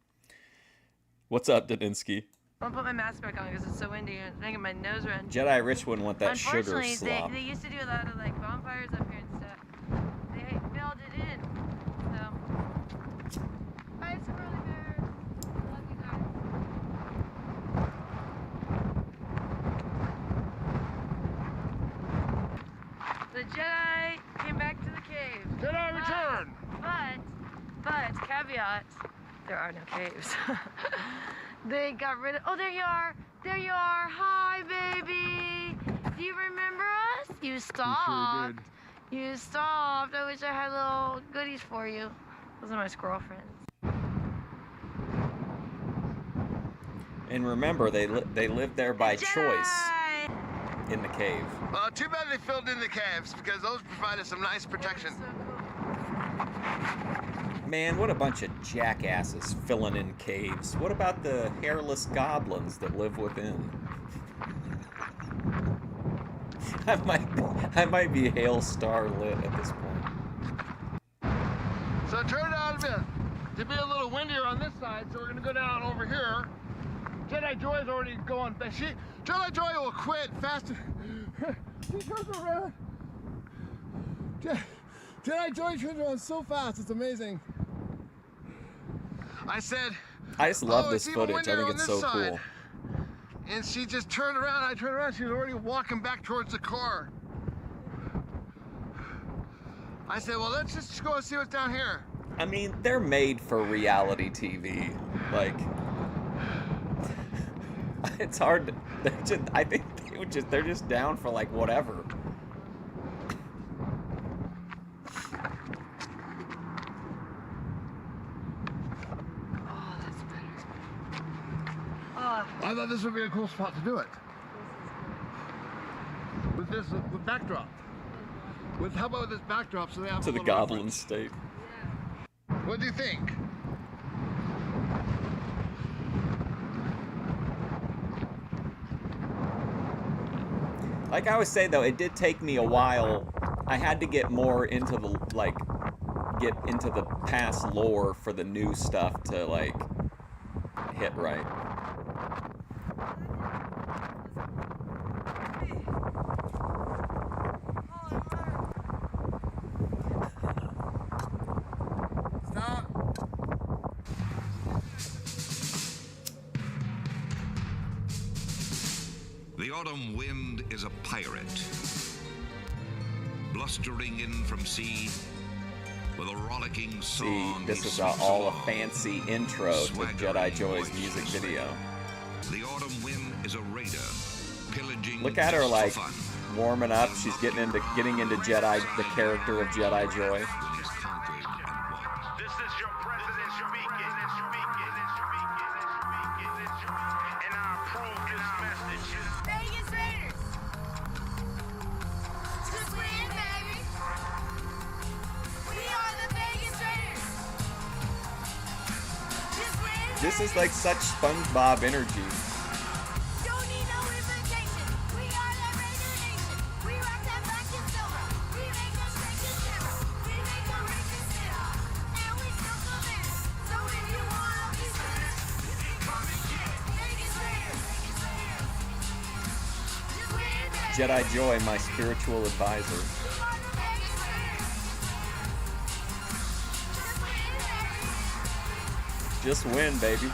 Speaker 1: What's up, Dadinsky?
Speaker 14: I'll put my mask back on because it's so windy and I get my nose run.
Speaker 1: Jedi Rich wouldn't want that sugar slop.
Speaker 14: They used to do a lot of like bonfires up here and stuff. They filled it in. So, hi, Squirrely Bear. Love you guys. The Jedi came back to the cave.
Speaker 13: Jedi return!
Speaker 14: But, caveat, there are no caves. They got rid of, oh, there you are. There you are. Hi, baby. Do you remember us? You stopped.
Speaker 13: You sure did.
Speaker 14: You stopped. I wish I had little goodies for you. Those are my squirrel friends.
Speaker 1: And remember, they lived there by choice in the cave.
Speaker 13: Well, too bad they filled in the caves because those provided some nice protection.
Speaker 14: So cool.
Speaker 1: Man, what a bunch of jackasses filling in caves. What about the hairless goblins that live within? I might be Hail Star lit at this point.
Speaker 13: So it turned out to be a little windier on this side, so we're gonna go down over here. Jedi Joy's already going, but Jedi Joy will quit faster. She turns around. Jedi Joy turns around so fast, it's amazing. I just
Speaker 1: love this footage. I think it's so cool.
Speaker 13: And she just turned around. I turned around. She was already walking back towards the car. I said, well, let's just go and see what's down here.
Speaker 1: I mean, they're made for reality TV. Like, it's hard to, I think they're just down for like whatever.
Speaker 13: I thought this would be a cool spot to do it. With this backdrop. How about with this backdrop so they have
Speaker 1: to the Goblin State.
Speaker 13: What do you think?
Speaker 1: Like I was saying though, it did take me a while. I had to get more into the past lore for the new stuff to like hit right.
Speaker 15: The autumn wind is a pirate, blustering in from sea with a rollicking song.
Speaker 1: See, this is all a fancy intro to Jedi Joy's music video.
Speaker 15: The autumn wind is a raider, pillaging.
Speaker 1: Look at her like warming up. She's getting into Jedi, the character of Jedi Joy.
Speaker 16: This is your president speaking. And I approve this message.
Speaker 17: Vegas Raiders. Just win, baby. We are the Vegas Raiders.
Speaker 1: This is like such SpongeBob energy.
Speaker 17: Don't need no invitation. We are the Raider Nation. We rock that black and silver. We make them shake and shiver. We make them ring and shiver. And we still come in. So if you wanna be serious, you can come and get it. Vegas Raiders. Just win, baby.
Speaker 1: Jedi Joy, my spiritual advisor. Just win, baby.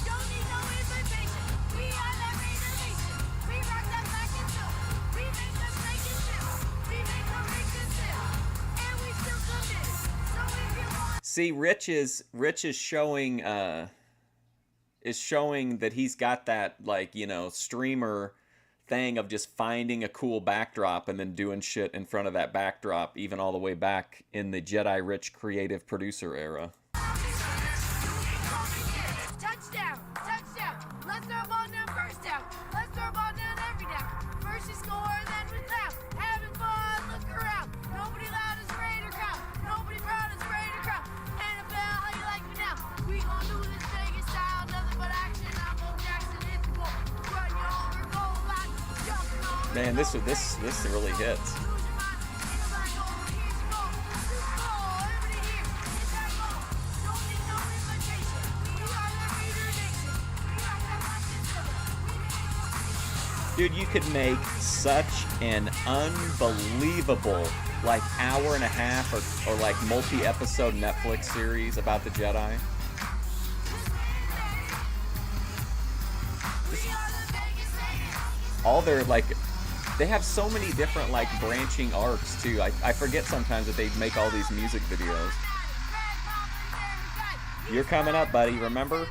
Speaker 17: Don't need no invitation. We are the Raider Nation. We rock that black and silver. We make them shake and shiver. We make them ring and shiver. And we still come in. So if you want.
Speaker 1: See, Rich is showing that he's got that, like, you know, streamer thing of just finding a cool backdrop and then doing shit in front of that backdrop, even all the way back in the Jedi Rich creative producer era.
Speaker 17: Touchdown! Touchdown! Let's throw ball down first down. Let's throw ball down every down. First you score, then we clap. Having fun, look around. Nobody loud as Raider crowd. Nobody proud as Raider crowd. NFL, how you like me now? We gon' do this Vegas style. Nothing but action. I'm Bo Jackson. Hit the goal. Run you over, goal line. Jumping over.
Speaker 1: Man, this really hits. Dude, you could make such an unbelievable, like, hour and a half or like multi-episode Netflix series about the Jedi. All their, like, they have so many different, like, branching arcs too. I forget sometimes that they make all these music videos. You're coming up, buddy, remember?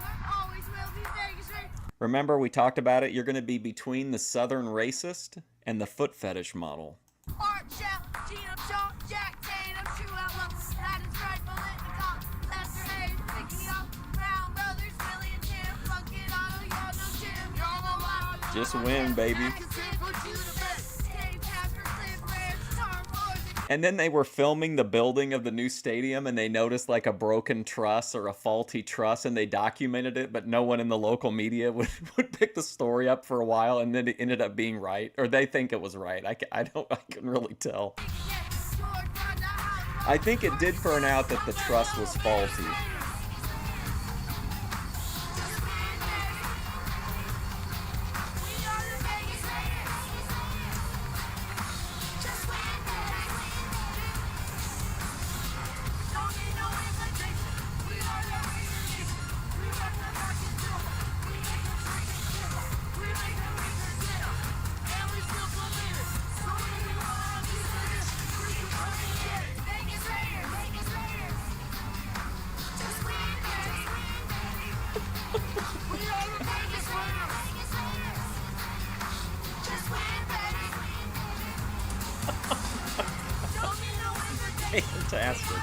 Speaker 1: Remember, we talked about it. You're going to be between the Southern racist and the foot fetish model. Just win, baby. And then they were filming the building of the new stadium and they noticed like a broken truss or a faulty truss and they documented it, but no one in the local media would pick the story up for a while, and then it ended up being right, or they think it was right. I couldn't really tell. I think it did turn out that the truss was faulty. Fantastic.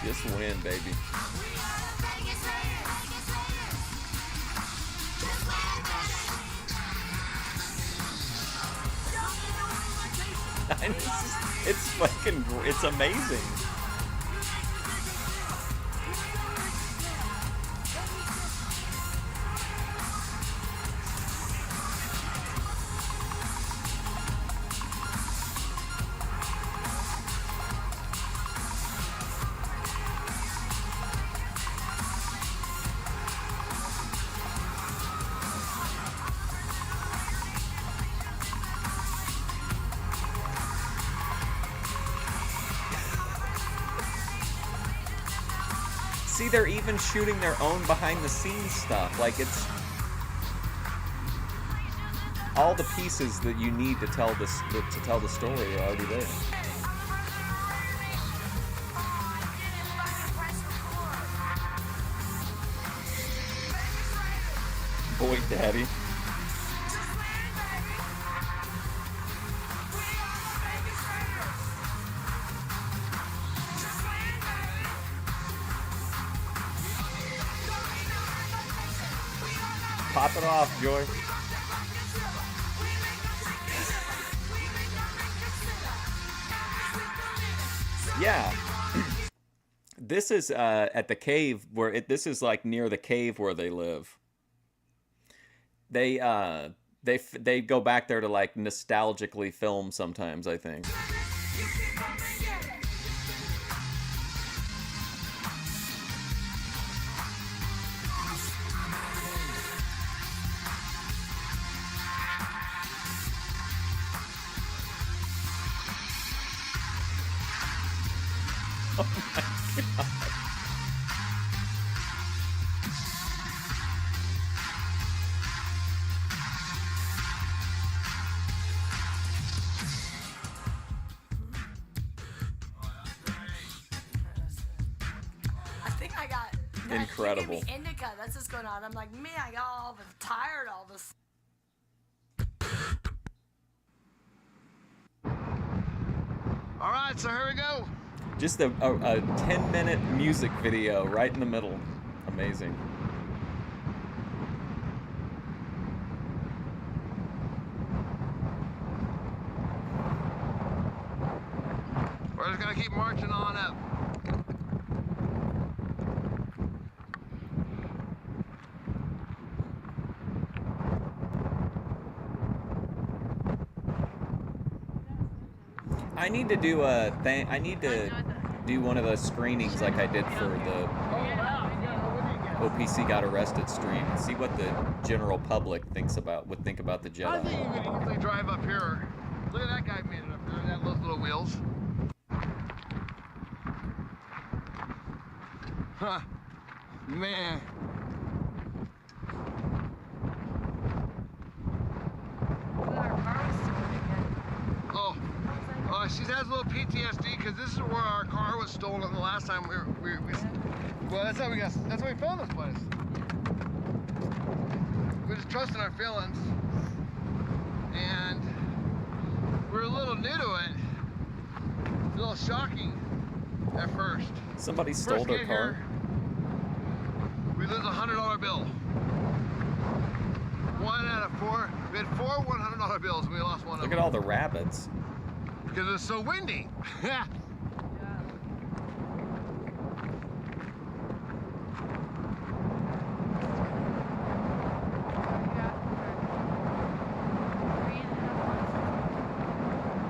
Speaker 1: Just win, baby. It's fucking, it's amazing. See, they're even shooting their own behind-the-scenes stuff. Like, it's all the pieces that you need to tell this to tell the story are already there. Boy, daddy. Pop it off, Joy. Yeah. This is at the cave where this is like near the cave where they live. They go back there to like nostalgically film sometimes, I think. Oh my God.
Speaker 17: I think I got
Speaker 1: Incredible.
Speaker 17: You gave me indica. That's what's going on. I'm like, man, I got all tired all this.
Speaker 13: All right, so here we go.
Speaker 1: Just a 10-minute music video right in the middle. Amazing.
Speaker 13: We're just gonna keep marching on up.
Speaker 1: I need to do a thing. I need to do one of those screenings like I did for the OPC Got Arrested stream and see what the general public would think about the Jedi.
Speaker 13: I think you could easily drive up here. Look at that guy made it up there. Those little wheels. Huh. Man. She has a little PTSD because this is where our car was stolen the last time well, that's how we found this place. We just trusted our feelings, and we're a little new to it. It's a little shocking at first.
Speaker 1: Somebody stole their car.
Speaker 13: Here, we lose a $100 bill. 1 out of 4. We had 4 $100 bills, and we lost one of them.
Speaker 1: Look at all the rabbits.
Speaker 13: Because it's so windy. Yeah.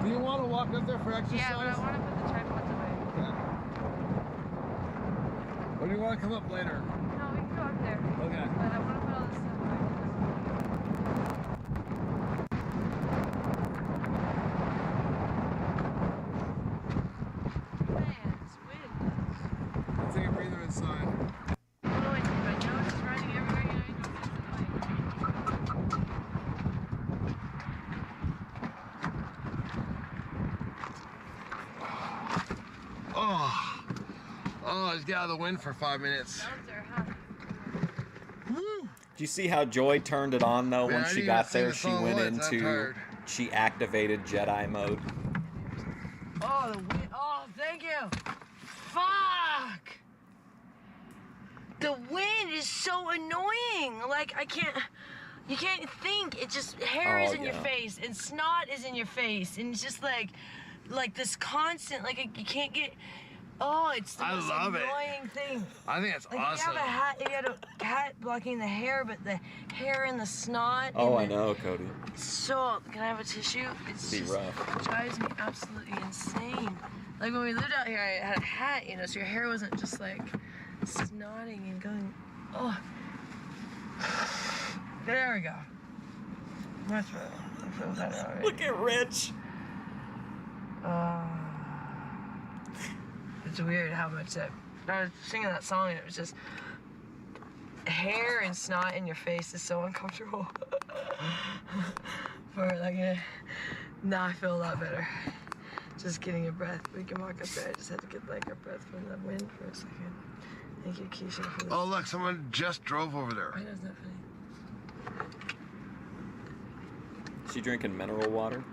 Speaker 13: Do you want to walk up there for exercise?
Speaker 14: Yeah, but I want to put the tripods away.
Speaker 13: Okay. Or do you want to come up later?
Speaker 14: No, we can go up there.
Speaker 13: Okay.
Speaker 14: But I want to put all this stuff away.
Speaker 13: Take a breather inside.
Speaker 14: What do I do? My nose is running everywhere. You know, it's
Speaker 13: Oh, just get out of the wind for 5 minutes.
Speaker 1: Woo! Did you see how Joy turned it on though?
Speaker 13: Man,
Speaker 1: when she got there, she went into, she activated Jedi mode.
Speaker 14: Oh, the wind. Oh, thank you. Fuck! The wind is so annoying. Like, you can't think. It just, hair is in your face, and snot is in your face, and it's just like this constant, like, you can't get, it's the most annoying thing.
Speaker 13: I think it's
Speaker 14: like,
Speaker 13: awesome.
Speaker 14: You have a hat blocking the hair, but the hair and the snot.
Speaker 1: Oh, I know, Cody.
Speaker 14: So, can I have a tissue? It's
Speaker 1: be rough.
Speaker 14: It drives me absolutely insane. Like when we lived out here, I had a hat, you know, so your hair wasn't just like snotting and going, oh. There we go. Much better. I feel better already.
Speaker 1: Look at Rich.
Speaker 14: It's weird how much that, I was singing that song and it was just, hair and snot in your face is so uncomfortable. Now I feel a lot better. Just getting a breath. We can walk up there. I just had to get like a breath from the wind for a second. Thank you, Keisha, for this.
Speaker 13: Oh, look, someone just drove over there.
Speaker 14: I know, isn't that funny?
Speaker 1: She drinking mineral water?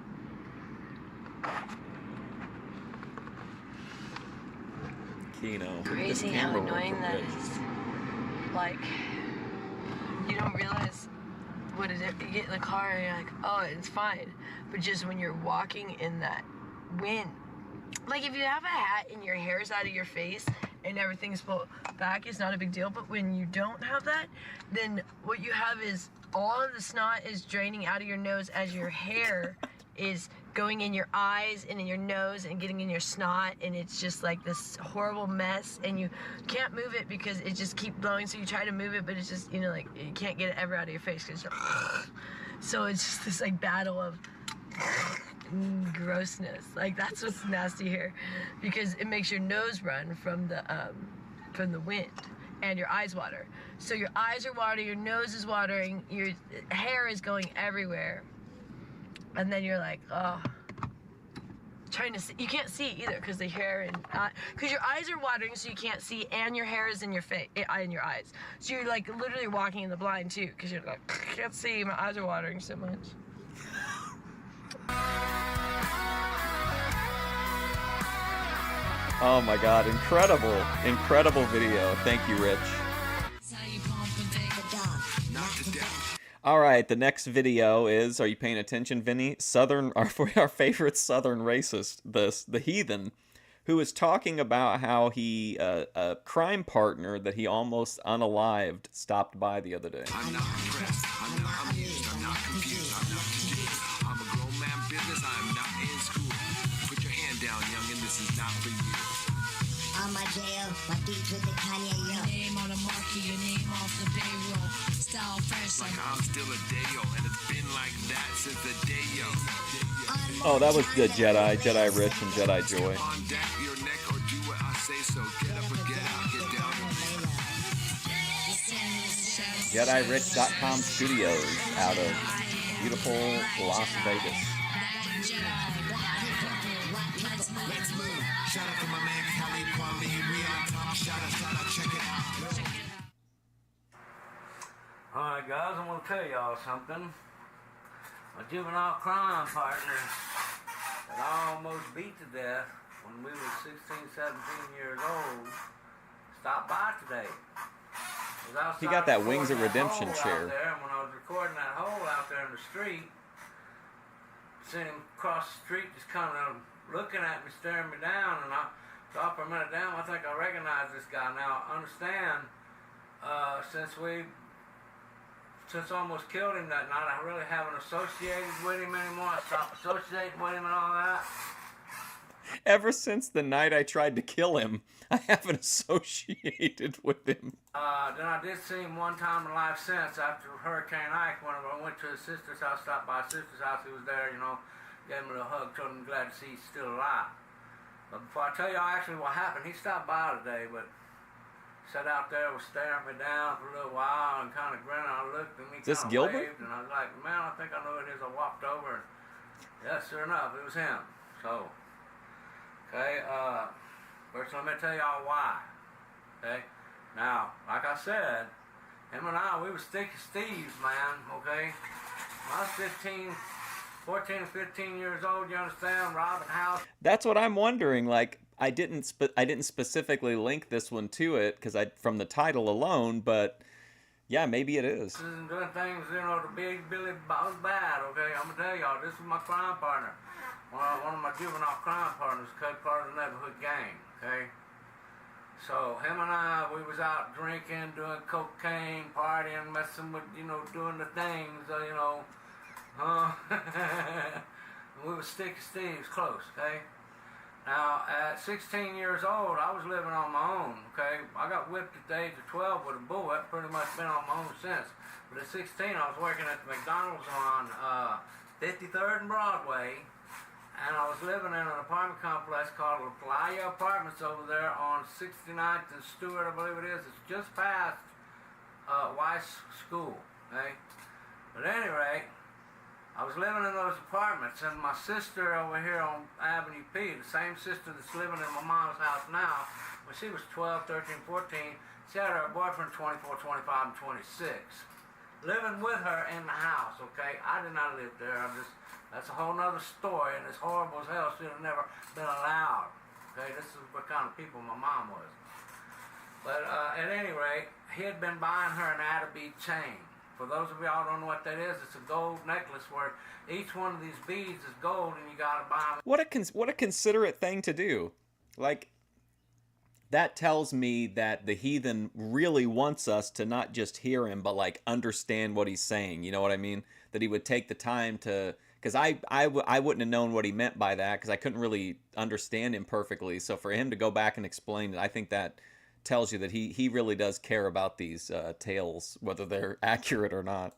Speaker 1: Kino.
Speaker 14: Crazy how annoying that is. Like, you don't realize what is it? You get in the car and you're like, oh, it's fine. But just when you're walking in that wind, like if you have a hat and your hair's out of your face and everything's pulled back, it's not a big deal. But when you don't have that, then what you have is all of the snot is draining out of your nose as your hair is going in your eyes and in your nose and getting in your snot, and it's just like this horrible mess, and you can't move it because it just keeps blowing. So you try to move it, but it's just, you know, like you can't get it ever out of your face because so it's just this like battle of grossness. Like that's what's nasty here, because it makes your nose run from the wind, and your eyes water. So your eyes are watering, your nose is watering, your hair is going everywhere. And then you're like, oh, trying to see. You can't see either because the hair and because your eyes are watering, so you can't see, and your hair is in your face, in your eyes. So you're like literally walking in the blind too, because you're like, I can't see. My eyes are watering so much.
Speaker 1: Oh my God! Incredible, incredible video. Thank you, Rich. All right, the next video is, are you paying attention, Vinny? Our favorite Southern racist, the heathen, who is talking about how he, a crime partner that he almost unalived stopped by the other day.
Speaker 15: I'm not impressed. I'm not amused. I'm not confused. I'm not confused. I'm a grown man business. I'm not in school. Put your hand down, youngin'. This is not for you.
Speaker 18: On my jail, my beats with the Kanye, yo.
Speaker 17: Name on the market, your name off the payroll. Style fresh
Speaker 15: like I'm still a Dayo, and it's been like that since the Dayo.
Speaker 1: Oh, that was the Jedi Rich and Jedi Joy.
Speaker 15: On deck, your neck, or do what I say so. Get up or get out, get down.
Speaker 1: JediRich.com Studios out of beautiful Las Vegas.
Speaker 15: Shout out to my man Kelly Kwame, we on top. Shout out, check it out.
Speaker 19: Alright guys, I'm gonna tell y'all something. My juvenile crime partner that I almost beat to death when we were 16, 17 years old stopped by today.
Speaker 1: He got that Wings of Redemption chair.
Speaker 19: Out there, and when I was recording that hole out there in the street, seen him cross the street just kind of looking at me, staring me down, and I thought for a minute, damn, I think I recognize this guy. Now, understand, since I almost killed him that night, I really haven't associated with him anymore. I stopped associating with him and all that.
Speaker 1: Ever since the night I tried to kill him, I haven't associated with him.
Speaker 19: Then I did see him one time in life since, after Hurricane Ike, when I went to his sister's house, stopped by his sister's house, he was there, you know, gave him a little hug, told him glad to see he's still alive. But before I tell y'all actually what happened, he stopped by today, but sat out there, was staring me down for a little while and kind of grinning. I looked and he
Speaker 1: Is this
Speaker 19: kind of
Speaker 1: Gilbert?
Speaker 19: waved, and I was like, man, I think I know who it is. I walked over, and yes, sure enough, it was him. So, okay, first let me tell y'all why. Okay, now, like I said, him and I, we were sticky Steves, man, okay? When I was 14 or 15 years old, you understand, robbing house.
Speaker 1: That's what I'm wondering. Like, I didn't specifically link this one to it because from the title alone, but yeah, maybe it is.
Speaker 19: And doing things, you know, the big Billy was bad, okay? I'm gonna tell y'all, this is my crime partner. One of my juvenile crime partners, part of the neighborhood gang, okay? So him and I, we was out drinking, doing cocaine, partying, messing with, you know, doing the things, you know. We were sticky Steves, close, okay? Now, at 16 years old, I was living on my own, okay? I got whipped at the age of 12 with a bullet, pretty much been on my own since. But at 16, I was working at the McDonald's on 53rd and Broadway, and I was living in an apartment complex called La Playa Apartments over there on 69th and Stewart, I believe it is. It's just past Weiss School, okay? But at any rate, I was living in those apartments, and my sister over here on Avenue P, the same sister that's living in my mom's house now, when she was 12, 13, 14, she had her boyfriend 24, 25, and 26. Living with her in the house, okay? I did not live there. That's a whole nother story, and it's horrible as hell. Should have never been allowed, okay? This is what kind of people my mom was. But at any rate, he had been buying her an Attabeat chain For those of y'all who don't know what that is, it's a gold necklace where each one of these beads is gold, and you gotta buy them.
Speaker 1: What a considerate thing to do. Like, that tells me that the heathen really wants us to not just hear him, but like understand what he's saying. You know what I mean? That he would take the time to, because I wouldn't have known what he meant by that because I couldn't really understand him perfectly. So for him to go back and explain it, I think that tells you that he really does care about these tales, whether they're accurate or not.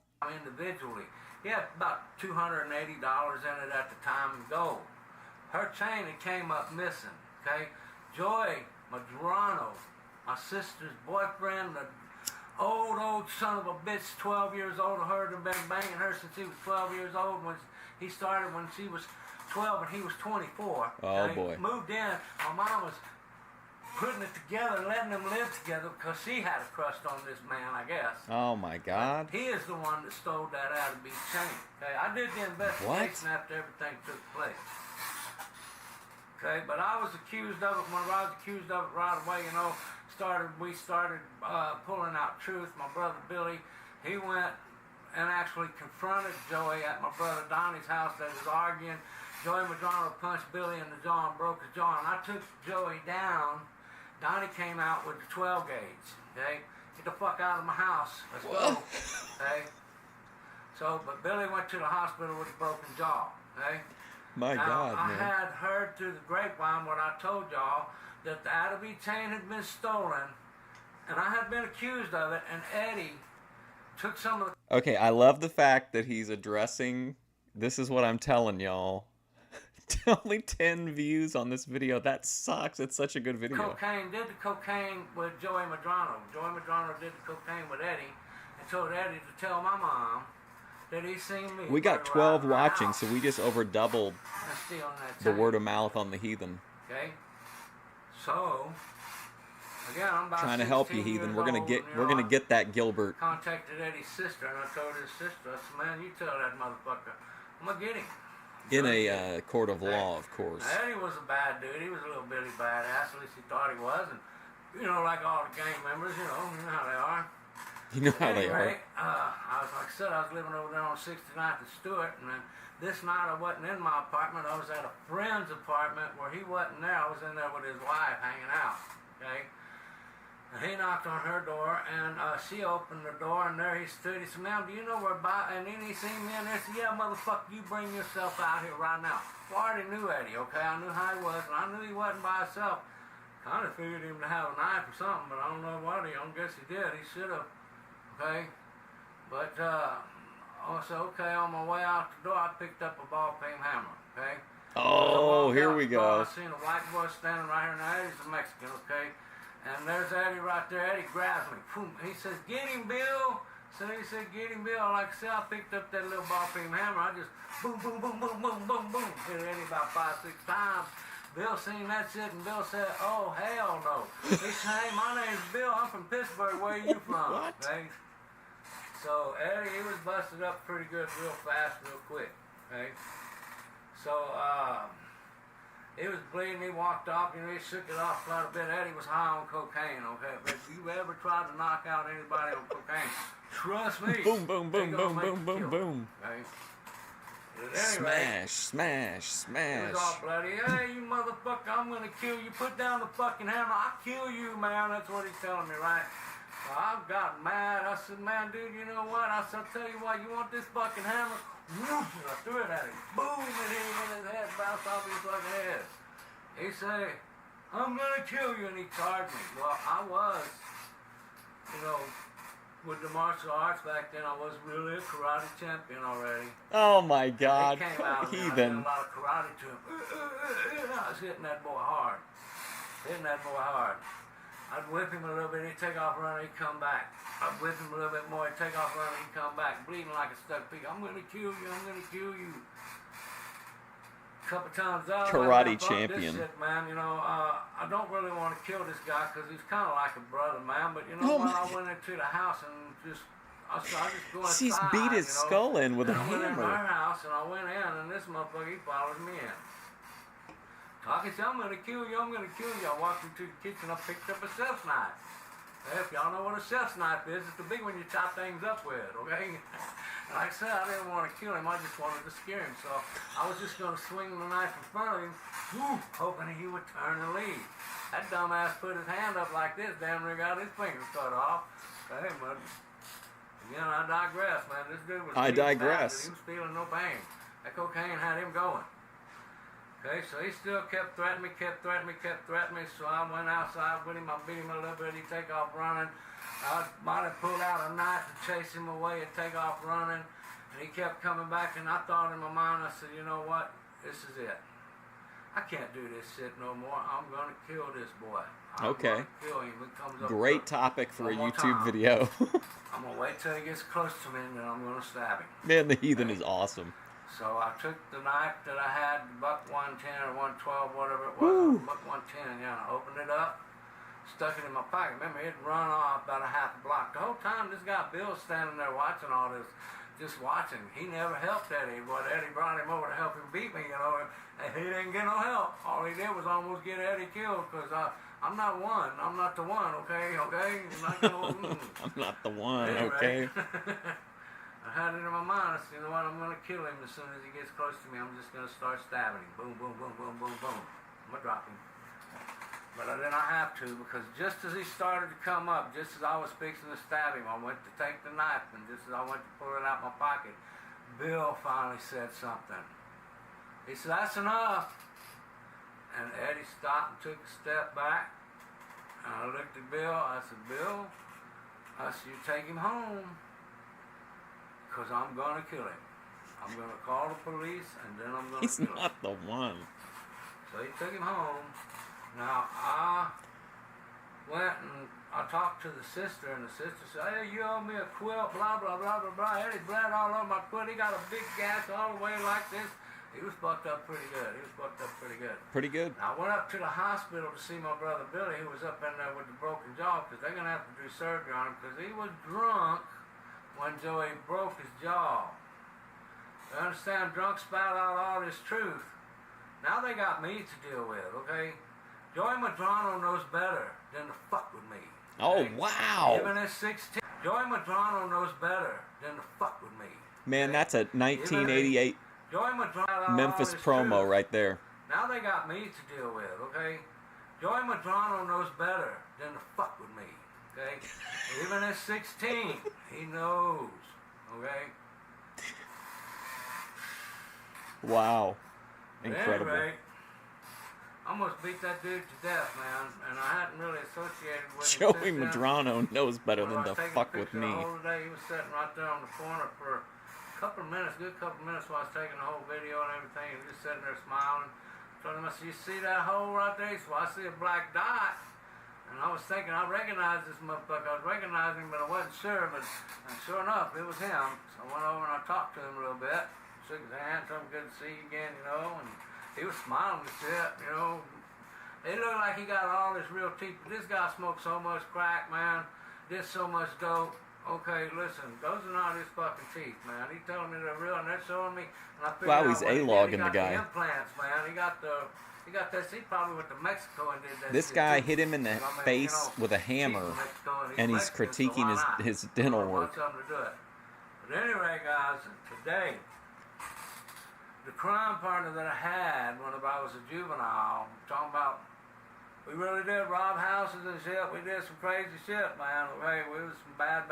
Speaker 19: Individually. He had about $280 in it at the time in gold. Her chain, it came up missing, okay? Joy Madrano, my sister's boyfriend, the old son of a bitch, 12 years old of her, had been banging her since he was 12 years old. When he started when she was 12 and he was 24.
Speaker 1: Oh, boy.
Speaker 19: Moved in, my mom was putting it together and letting them live together because she had a crush on this man, I guess.
Speaker 1: Oh, my God.
Speaker 19: He is the one that stole that out of Beach chain. Okay, I did the investigation after everything took place. Okay, but I was accused of it. When I was accused of it right away, you know, we started pulling out truth. My brother Billy, he went and actually confronted Joey at my brother Donnie's house. They was arguing. Joey Madrano punched Billy in the jaw and broke his jaw, and I took Joey down. Donnie came out with the 12 gauge. Okay, get the fuck out of my house. Let's go. Okay. So, but Billy went to the hospital with a broken jaw. Okay.
Speaker 1: My
Speaker 19: now,
Speaker 1: God,
Speaker 19: I
Speaker 1: man.
Speaker 19: had heard through the grapevine what I told y'all, that the Adobe chain had been stolen, and I had been accused of it, and Eddie took some of the...
Speaker 1: Okay, I love the fact that he's addressing, this is what I'm telling y'all. Only 10 views on this video. That sucks. It's such a good video.
Speaker 19: Did the cocaine with Joey Madrano. Joey Madrano did the cocaine with Eddie, and told Eddie to tell my mom that he seen me.
Speaker 1: We got 12 watching, so we just over doubled the
Speaker 19: chain.
Speaker 1: word of mouth on the heathen.
Speaker 19: Okay, so again, I'm about
Speaker 1: Trying to help you,
Speaker 19: 16
Speaker 1: heathen.
Speaker 19: years
Speaker 1: We're gonna
Speaker 19: old,
Speaker 1: get
Speaker 19: and,
Speaker 1: we're gonna get that Gilbert.
Speaker 19: Contacted Eddie's sister, and I told his sister, I said, "Man, you tell that motherfucker, I'm gonna get him."
Speaker 1: In a court of law, of course.
Speaker 19: Now, Eddie was a bad dude. He was a little bitty badass. At least he thought he was, and you know, like all the gang members, you know how they are.
Speaker 1: You know how they are.
Speaker 19: I was, like I said, I was living over there on 69th and Stewart, and then this night I wasn't in my apartment. I was at a friend's apartment where he wasn't there. I was in there with his wife hanging out, okay? And he knocked on her door, and she opened the door, and there he stood. He said, "Ma'am, do you know where by?" And then he seen me in there. He said, "Yeah, motherfucker, you bring yourself out here right now." Well, I already knew Eddie, okay? I knew how he was, and I knew he wasn't by himself. Kind of figured him to have a knife or something, but I don't know what. I don't guess he did. He should have. Okay, but I said, okay, on my way out the door, I picked up a ball peen hammer, okay?
Speaker 1: Oh, here we go.
Speaker 19: I seen a white boy standing right here, now Eddie's a Mexican, okay? And there's Eddie right there. Eddie grabs me. Boom. He says, "Get him, Bill." So he said, "Get him, Bill." Like I said, I picked up that little ball peen hammer. I just boom, boom, boom, boom, boom, boom, boom. Hit Eddie about 5-6 times. Bill seen that shit, and Bill said, "Oh, hell no." He said, "Hey, my name's Bill. I'm from Pittsburgh. Where are you from?"
Speaker 1: What?
Speaker 19: Okay? So Eddie, he was busted up pretty good, real fast, real quick. Okay? So he was bleeding. He walked off. You know, he shook it off quite a bit. Eddie was high on cocaine. Okay? But if you ever tried to knock out anybody on cocaine, trust me.
Speaker 1: Boom, boom, boom,
Speaker 19: they gonna
Speaker 1: boom,
Speaker 19: make
Speaker 1: boom,
Speaker 19: you
Speaker 1: boom,
Speaker 19: kill.
Speaker 1: boom.
Speaker 19: Okay? But at any rate,
Speaker 1: Smash, smash,
Speaker 19: he was
Speaker 1: smash.
Speaker 19: all bloody. "Hey, you motherfucker, I'm gonna kill you. Put down the fucking hammer. I'll kill you, man." That's what he's telling me, right? So I got mad. I said, "Man, dude, you know what?" I said, "I'll tell you what, you want this fucking hammer?" Whoosh, and I threw it at him. Boom, and hit him in his head, bounced off his fucking head. He said, "I'm gonna kill you," and he charged me. Well, I was, you know, with the martial arts back then, I was really a karate champion already.
Speaker 1: Oh my God,
Speaker 19: He came out of me. I did a
Speaker 1: heathen.
Speaker 19: lot of karate to him. I was hitting that boy hard. I'd whip him a little bit, he'd take off running, he'd come back. I'd whip him a little bit more, he'd take off running, he'd come back, bleeding like a stuck pig. "I'm gonna kill you, I'm gonna kill you." A couple times I was
Speaker 1: Karate
Speaker 19: like, "Fuck
Speaker 1: champion.
Speaker 19: This shit, man. You know, I don't really want to kill this guy because he's kind of like a brother, man. But you know what? I went into the house and just, I just go inside.
Speaker 1: She's beat his
Speaker 19: you know?
Speaker 1: skull in with a
Speaker 19: And I went in her
Speaker 1: hammer.
Speaker 19: house and I went in and this motherfucker, he followed me in. Talking, said, "I'm gonna kill you, I'm gonna kill you." I walked into the kitchen, I picked up a chef's knife. Hey, if y'all know what a chef's knife is, it's the big one you chop things up with, okay? Like I said, I didn't want to kill him, I just wanted to scare him. So I was just going to swing the knife in front of him, whoo, hoping he would turn and leave. That dumbass put his hand up like this, damn near got his fingers cut off. Hey, but again, I digress, man. This dude was
Speaker 1: I digress.
Speaker 19: He was feeling no pain. That cocaine had him going. Okay, so he still kept threatening me, so I went outside with him, I beat him a little bit, he'd take off running. I might have pulled out a knife to chase him away and take off running, and he kept coming back, and I thought in my mind, I said, you know what, this is it. I can't do this shit no more, I'm gonna kill this boy.
Speaker 1: Okay.
Speaker 19: Kill him. He comes up
Speaker 1: Great topic for a
Speaker 19: one more
Speaker 1: YouTube
Speaker 19: time.
Speaker 1: video.
Speaker 19: I'm gonna wait till he gets close to me, and then I'm gonna stab him.
Speaker 1: Man, the heathen is awesome.
Speaker 19: So I took the knife that I had, buck 110 or 112, whatever it was,
Speaker 1: Woo.
Speaker 19: buck 110, yeah, and I opened it up, stuck it in my pocket. Remember, it'd run off about a half a block. The whole time, this guy Bill's standing there watching all this, just watching. He never helped Eddie, but Eddie brought him over to help him beat me, you know, and he didn't get no help. All he did was almost get Eddie killed, because I'm not one. I'm not the one, okay? Okay? I'm not gonna,
Speaker 1: I'm not the one,
Speaker 19: Anyway.
Speaker 1: okay?
Speaker 19: I had it in my mind. I said, you know what? I'm going to kill him as soon as he gets close to me. I'm just going to start stabbing him. Boom, boom, boom, boom, boom, boom. I'm going to drop him. But then I have to, because just as he started to come up, just as I was fixing to stab him, I went to take the knife, and just as I went to pull it out of my pocket, Bill finally said something. He said, that's enough. And Eddie stopped and took a step back. And I looked at Bill. I said, Bill, I said, you take him home. Because I'm going to kill him. I'm going to call the police, and then I'm going to kill him.
Speaker 1: He's not the one.
Speaker 19: So he took him home. Now, I went and I talked to the sister, and the sister said, hey, you owe me a quilt, blah, blah, blah, blah, blah. Eddie bled all over my quilt. He got a big gash all the way like this. He was fucked up pretty good.
Speaker 1: Pretty good.
Speaker 19: Now, I went up to the hospital to see my brother Billy, who was up in there with the broken jaw, because they're going to have to do surgery on him, because he was drunk when Joey broke his jaw. You understand? Drunk spout out all this truth. Now they got me to deal with, okay? Joey Madrano knows better than to fuck with me.
Speaker 1: Oh, wow.
Speaker 19: Even at 16, Joey Madrano knows better than to fuck with me.
Speaker 1: Man, that's a 1988
Speaker 19: Joey Madrano
Speaker 1: Memphis promo
Speaker 19: truth.
Speaker 1: right there.
Speaker 19: Now they got me to deal with, okay? Joey Madrano knows better than to fuck with me, okay? Even at 16, he knows, okay?
Speaker 1: Wow. Incredible.
Speaker 19: Anyway, I almost beat that dude to death, man, and I hadn't really associated with him.
Speaker 1: Joey
Speaker 19: since then.
Speaker 1: Madrano knows better
Speaker 19: When
Speaker 1: than
Speaker 19: I
Speaker 1: to
Speaker 19: was taking
Speaker 1: fuck
Speaker 19: a
Speaker 1: with
Speaker 19: picture
Speaker 1: me.
Speaker 19: The whole day, he was sitting right there on the corner for a couple of minutes, good couple of minutes while I was taking the whole video and everything, and just sitting there smiling. I told him, I said, you see that hole right there? He said, well, I see a black dot. And I was thinking, I recognized this motherfucker. I was recognizing him, but I wasn't sure. But sure enough, it was him. So I went over and I talked to him a little bit. Shook his hand, told him good to see you again, you know. And he was smiling and shit, you know. It looked like he got all this real teeth. But this guy smoked so much crack, man. Did so much dope. Okay, listen, those are not his fucking teeth, man. He told me they're real, and they're showing me. And I figured
Speaker 1: Wow,
Speaker 19: out
Speaker 1: he's
Speaker 19: what he did.
Speaker 1: A-logging
Speaker 19: He got
Speaker 1: the guy.
Speaker 19: implants, man. He got this. He probably went to Mexico and did that.
Speaker 1: This
Speaker 19: shit,
Speaker 1: guy
Speaker 19: too.
Speaker 1: hit him in the
Speaker 19: I mean,
Speaker 1: face
Speaker 19: you know,
Speaker 1: with a hammer, and he's critiquing his dental work.
Speaker 19: To do it. But anyway, guys, today, the crime partner that I had whenever I was a juvenile, I'm talking about, we really did rob houses and shit. We did some crazy shit, man. Okay, we was some bad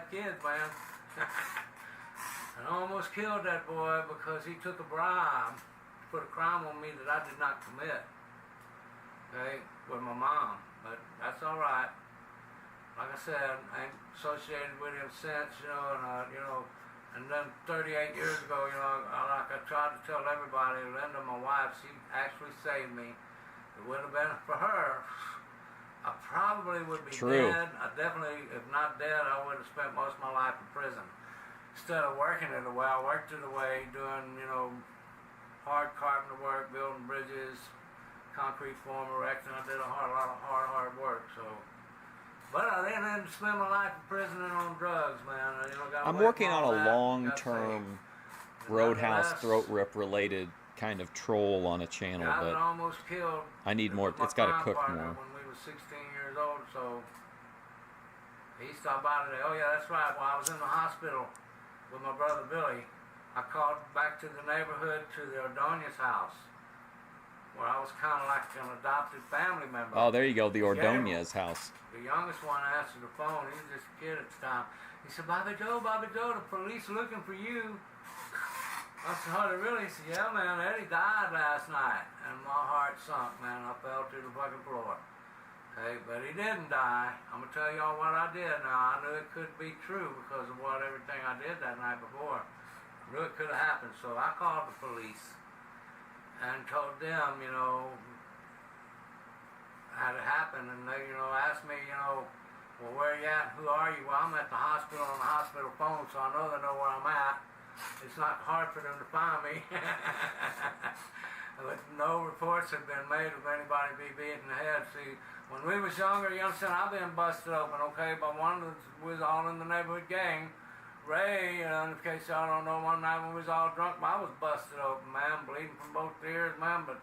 Speaker 19: kids, man. And I almost killed that boy because he took a bribe to put a crime on me that I did not commit. Okay, with my mom. But that's all right. Like I said, I ain't associated with him since, you know, and then 38 years ago, you know, I tried to tell everybody, Linda, my wife, she actually saved me. It wouldn't have been for her, I probably would be dead. I definitely, if not dead, I would have spent most of my life in prison. Instead of working it away, I worked it away doing, you know, hard carpenter work, building bridges, concrete form erecting. I did a lot of hard work. So, but I didn't spend my life in prison and on drugs, man. You know,
Speaker 1: I'm working on a long-term Roadhouse throat rip related kind of troll on a channel, but
Speaker 19: almost killed
Speaker 1: I need more. It's got to cook more.
Speaker 19: When we were 16 years old, so He stopped by today. Oh yeah, that's right. While I was in the hospital with my brother Billy, I called back to the neighborhood to the Ordonez house, where I was kind of like an adopted family member.
Speaker 1: Oh, there you go, the
Speaker 19: Gabriel,
Speaker 1: Ordonez house.
Speaker 19: the youngest one, answered the phone. He was just a kid at the time. He said, Bobby Joe, the police are looking for you. I said, oh, they really? He said, yeah, man, Eddie died last night. And my heart sunk, man. I fell to the fucking floor. Okay, but he didn't die. I'm going to tell y'all what I did now. I knew it could be true because of what everything I did that night before. I knew it could have happened. So I called the police and told them, you know, had it happened. And they, you know, asked me, you know, well, where you at? Who are you? Well, I'm at the hospital on the hospital phone, so I know they know where I'm at. It's not hard for them to find me. But no reports have been made of anybody being beat in the head. See, when we was younger, you understand, I've been busted open, okay, by one of the, we was all in the neighborhood gang. Ray, in case y'all don't know, one night when we was all drunk, I was busted open, man, bleeding from both ears, man, but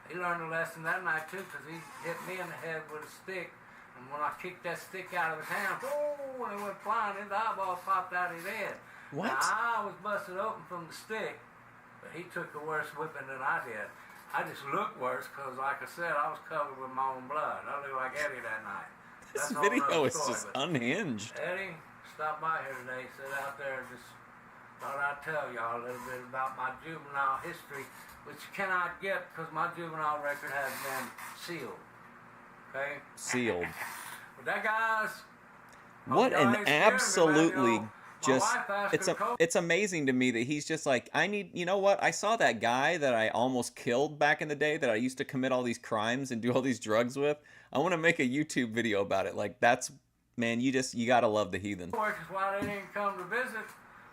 Speaker 19: he learned a lesson that night, too, because he hit me in the head with a stick. And when I kicked that stick out of his hand, oh, and it went flying, his eyeball popped out of his head.
Speaker 1: What?
Speaker 19: Now, I was busted open from the stick, but he took a worse whipping than I did. I just looked worse because, like I said, I was covered with my own blood. I looked like Eddie that night.
Speaker 1: This
Speaker 19: That's a whole
Speaker 1: video
Speaker 19: nother
Speaker 1: is
Speaker 19: story,
Speaker 1: just
Speaker 19: but
Speaker 1: unhinged.
Speaker 19: Eddie stopped by here today, sit out there, just thought I'd tell y'all a little bit about my juvenile history, which you cannot get because my juvenile record has been sealed. Okay?
Speaker 1: Sealed.
Speaker 19: But that guy's...
Speaker 1: What
Speaker 19: y'all
Speaker 1: an
Speaker 19: ain't scared of me, man,
Speaker 1: absolutely
Speaker 19: you know.
Speaker 1: just
Speaker 19: My wife asked
Speaker 1: it's amazing to me that he's just like, I need, you know what? I saw that guy that I almost killed back in the day that I used to commit all these crimes and do all these drugs with. I want to make a YouTube video about it. Like, that's, man, you got to love the heathen.
Speaker 19: Which is why they didn't come to visit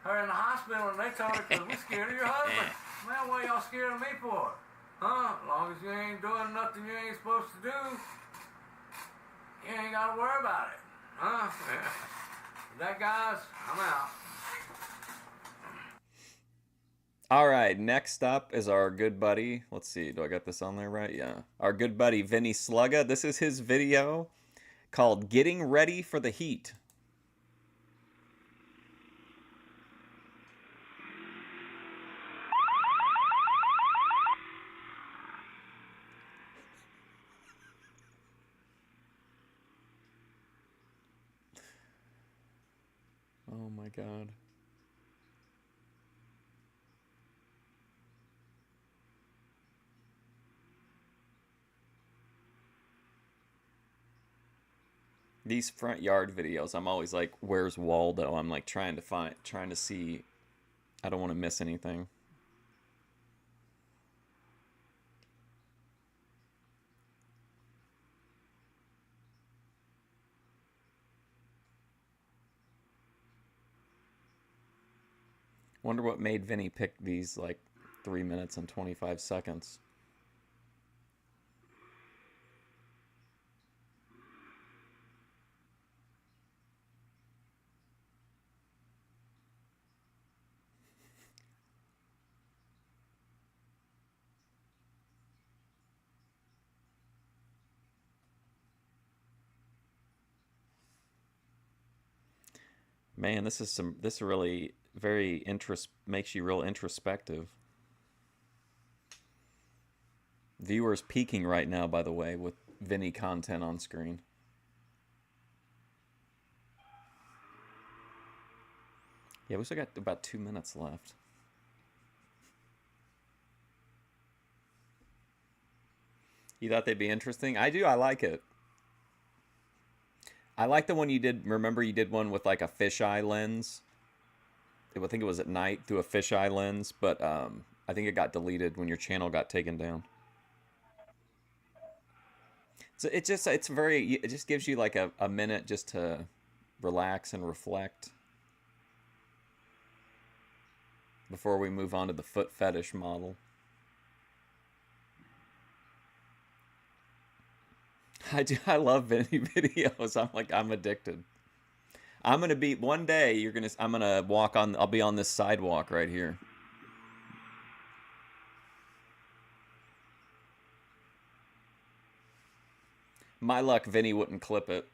Speaker 19: her in the hospital, and they told her, because we're scared of your husband. Man, what y'all scared of me for? Huh? As long as you ain't doing nothing you ain't supposed to do, you ain't got to worry about it. Huh? That, guys, I'm out.
Speaker 1: All right, next up is our good buddy. Let's see, do I got this on there right? Yeah. Our good buddy, Vinnie Sluga. This is his video called Getting Ready for the Heat. Oh my God. These front yard videos, I'm always like, where's Waldo? I'm like trying to see. I don't want to miss anything. Wonder what made Vinny pick these like 3 minutes and 25 seconds. Man, this really very makes you real introspective. Viewers peaking right now, by the way, with Vinny content on screen. Yeah, we still got about 2 minutes left. You thought they'd be interesting? I do. I like it. I like the one you did. Remember, you did one with like a fisheye lens. I think it was at night through a fisheye lens, but I think it got deleted when your channel got taken down. So it just gives you like a minute just to relax and reflect before we move on to the foot fetish model. I love Vinny videos. I'm addicted. I'm gonna be one day. I'm gonna walk on. I'll be on this sidewalk right here. My luck, Vinny wouldn't clip it.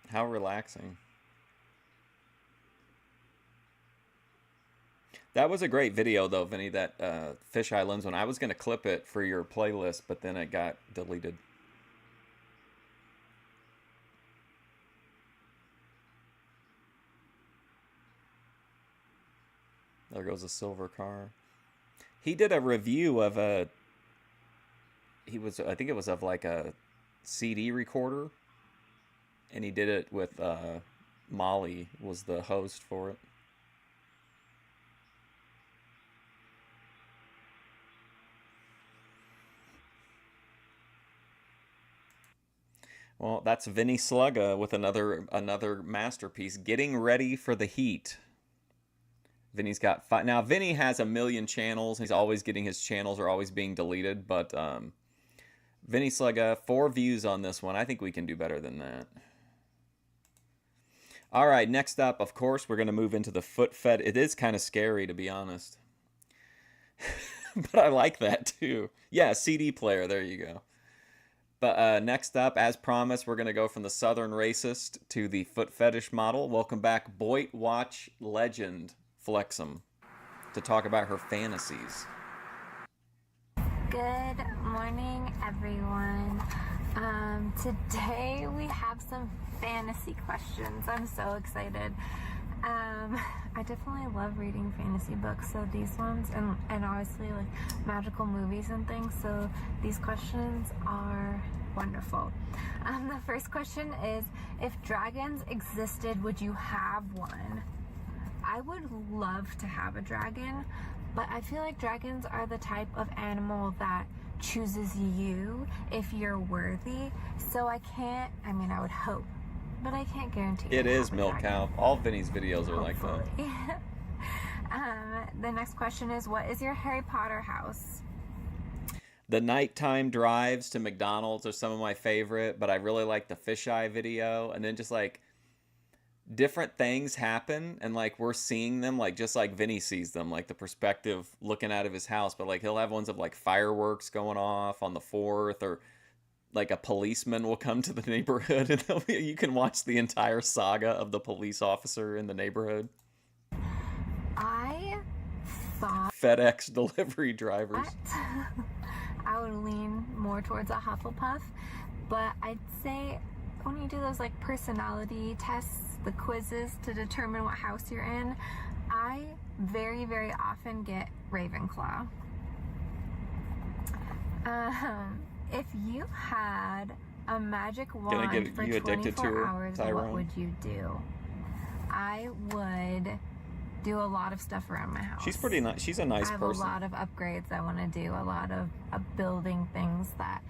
Speaker 1: How relaxing. That was a great video, though, Vinny, that Fisheye Lens one. I was going to clip it for your playlist, but then it got deleted. There goes a silver car. He did a review of a... I think it was of like a CD recorder. And he did it with Molly was the host for it. Well, that's Vinnie Sluga with another masterpiece. Getting ready for the heat. Vinny's got five. Now, Vinny has a million channels. He's always getting his channels are always being deleted. But Vinnie Sluga, 4 views on this one. I think we can do better than that. All right, next up, of course, we're going to move into the foot fed. It is kind of scary, to be honest. But I like that, too. Yeah, CD player. There you go. But next up, as promised, we're going to go from the Southern Racist to the foot fetish model. Welcome back, BOYTWatch legend Flexum, to talk about her fantasies.
Speaker 20: Good morning, everyone. Today we have some fantasy questions. I'm so excited. I definitely love reading fantasy books, so these ones, and obviously like magical movies and things, so these questions are wonderful. The first question is, if dragons existed, would you have one? I would love to have a dragon, but I feel like dragons are the type of animal that chooses you if you're worthy, so I would hope, but I can't guarantee.
Speaker 1: It is Milk Cow. All Vinny's videos are like that.
Speaker 20: The next question is, what is your Harry Potter house?
Speaker 1: The nighttime drives to McDonald's are some of my favorite, but I really like the fisheye video. And then just like different things happen and like we're seeing them like just like Vinny sees them, like the perspective looking out of his house. But like he'll have ones of like fireworks going off on the 4th, or like a policeman will come to the neighborhood and you can watch the entire saga of the police officer in the neighborhood.
Speaker 20: I thought
Speaker 1: FedEx delivery drivers.
Speaker 20: I would lean more towards a Hufflepuff, but I'd say when you do those like personality tests, the quizzes to determine what house you're in, I very, very often get Ravenclaw. If you had a magic wand for 24 hours, what would you do? I would do a lot of stuff around my house.
Speaker 1: She's pretty nice. She's a nice person.
Speaker 20: I have a lot of upgrades I want to do, a lot of building things that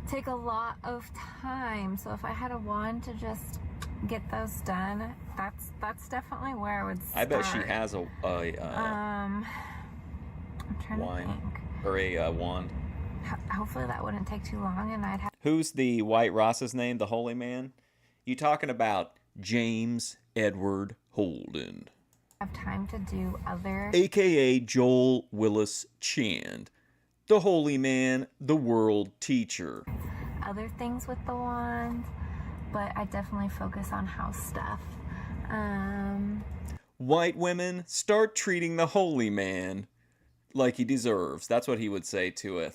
Speaker 20: take a lot of time. So if I had a wand to just get those done, that's definitely where I would start.
Speaker 1: I bet she has a
Speaker 20: I'm trying to think.
Speaker 1: Or a wand.
Speaker 20: Hopefully that wouldn't take too long, and I'd have.
Speaker 1: Who's the White Ross's name? The holy man? You talking about James Edward Holden?
Speaker 20: Have time to do other,
Speaker 1: aka Joel Willis Chand, the holy man, the world teacher.
Speaker 20: Other things with the wand, but I definitely focus on house stuff.
Speaker 1: White women, start treating the holy man like he deserves. That's what he would say to a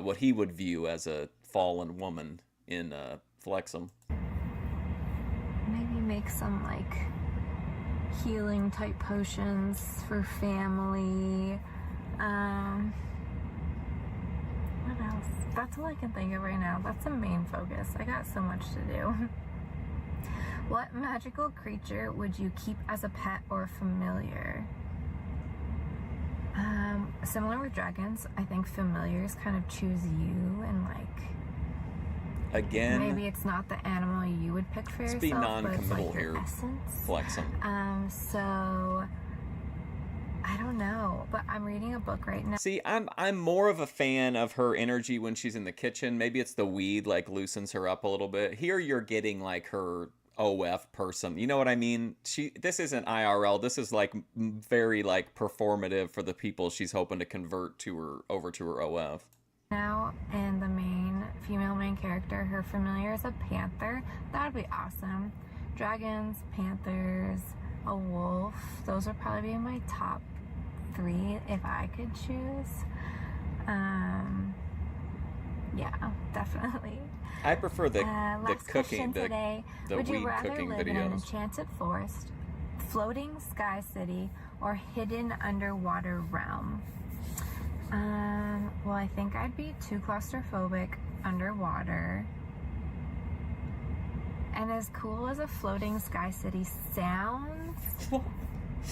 Speaker 1: what he would view as a fallen woman in Flexum.
Speaker 20: Maybe make some like healing type potions for family. What else? That's all I can think of right now. That's the main focus. I got so much to do. What magical creature would you keep as a pet or familiar? Similar with dragons, I think familiars kind of choose you, and like
Speaker 1: again,
Speaker 20: maybe it's not the animal you would pick for yourself,
Speaker 1: be non-committal
Speaker 20: but it's like your
Speaker 1: here.
Speaker 20: Essence.
Speaker 1: Flexum.
Speaker 20: So I don't know, but I'm reading a book right now.
Speaker 1: See, I'm more of a fan of her energy when she's in the kitchen. Maybe it's the weed like loosens her up a little bit. Here you're getting like her OF person. You know what I mean? This isn't IRL. This is like very like performative for the people she's hoping to convert to her over to her OF.
Speaker 20: now, and the female main character, her familiar is a panther. That would be awesome. Dragons, panthers, a wolf. Those would probably be my top 3 if I could choose. Yeah, definitely.
Speaker 1: I prefer the
Speaker 20: Last
Speaker 1: cooking,
Speaker 20: question today.
Speaker 1: the
Speaker 20: Would you
Speaker 1: weed
Speaker 20: rather
Speaker 1: cooking
Speaker 20: live in an
Speaker 1: videos.
Speaker 20: enchanted forest, floating sky city, or hidden underwater realm? Well, I think I'd be too claustrophobic underwater. And as cool as a floating sky city sounds,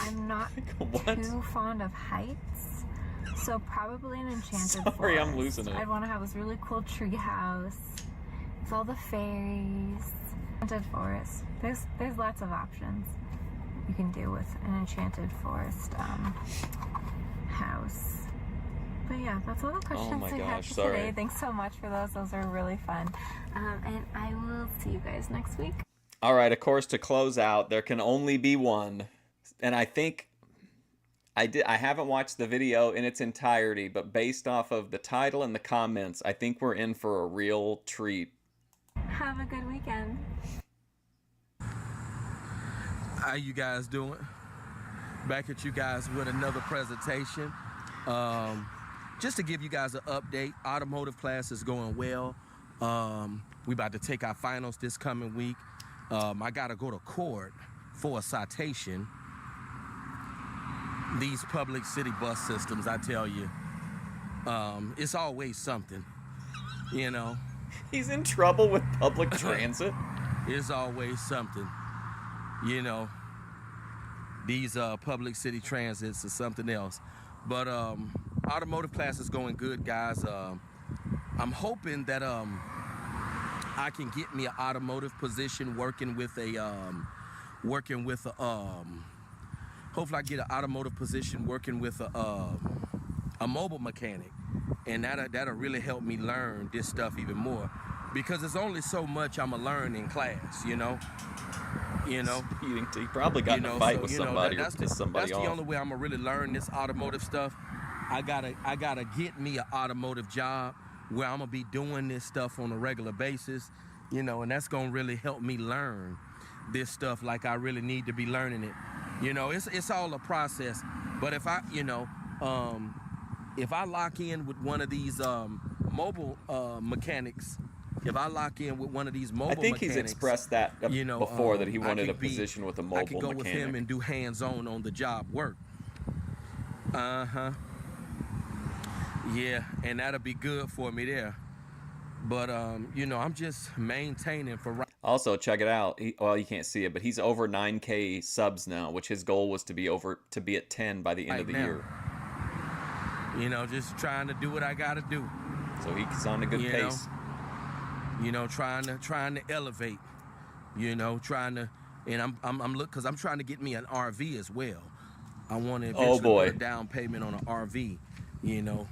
Speaker 20: I'm not too fond of heights. So probably an enchanted forest.
Speaker 1: Sorry, I'm losing it.
Speaker 20: I'd want to have this really cool tree house with all the fairies. Enchanted forest. There's lots of options you can do with an enchanted forest house. But yeah, that's all the questions I have for today. Thanks so much for those. Those are really fun. And I will see you guys next week.
Speaker 1: All right, of course, to close out, there can only be one. And I think I haven't watched the video in its entirety, but based off of the title and the comments, I think we're in for a real treat.
Speaker 20: Have a good weekend.
Speaker 21: How you guys doing? Back at you guys with another presentation. Just to give you guys an update, automotive class is going well. We about to take our finals this coming week. I gotta go to court for a citation. These public city bus systems, I tell you, it's always something, you know.
Speaker 1: He's in trouble with public transit?
Speaker 21: It's always something, you know. These public city transits are something else. But automotive class is going good, guys. I'm hoping that I can get me an automotive position working with a hopefully I get an automotive position working with a mobile mechanic, and that'll really help me learn this stuff even more, because there's only so much I'ma learn in class, you know. You
Speaker 1: probably got in a fight with somebody or pissed somebody
Speaker 21: off. That's the only way I'm gonna really learn this automotive stuff. I gotta get me an automotive job where I'm gonna be doing this stuff on a regular basis, you know, and that's gonna really help me learn this stuff like I really need to be learning it. You know, it's all a process. But if I, if I lock in with one of these mobile mechanics, if I lock in with one of these mobile mechanics,
Speaker 1: he's expressed that before, that he wanted a position with a mobile mechanic.
Speaker 21: I could go with him and do hands-on on the job work. Yeah, and that'll be good for me there. But I'm just maintaining for right.
Speaker 1: Also, check it out. Well, you can't see it, but he's over 9K subs now, which his goal was to be at 10 by the end of the year.
Speaker 21: You know, just trying to do what I gotta do.
Speaker 1: So he's on a good pace.
Speaker 21: Trying to elevate. And I'm trying to get me an RV as well. I want to eventually put a down payment on an RV. An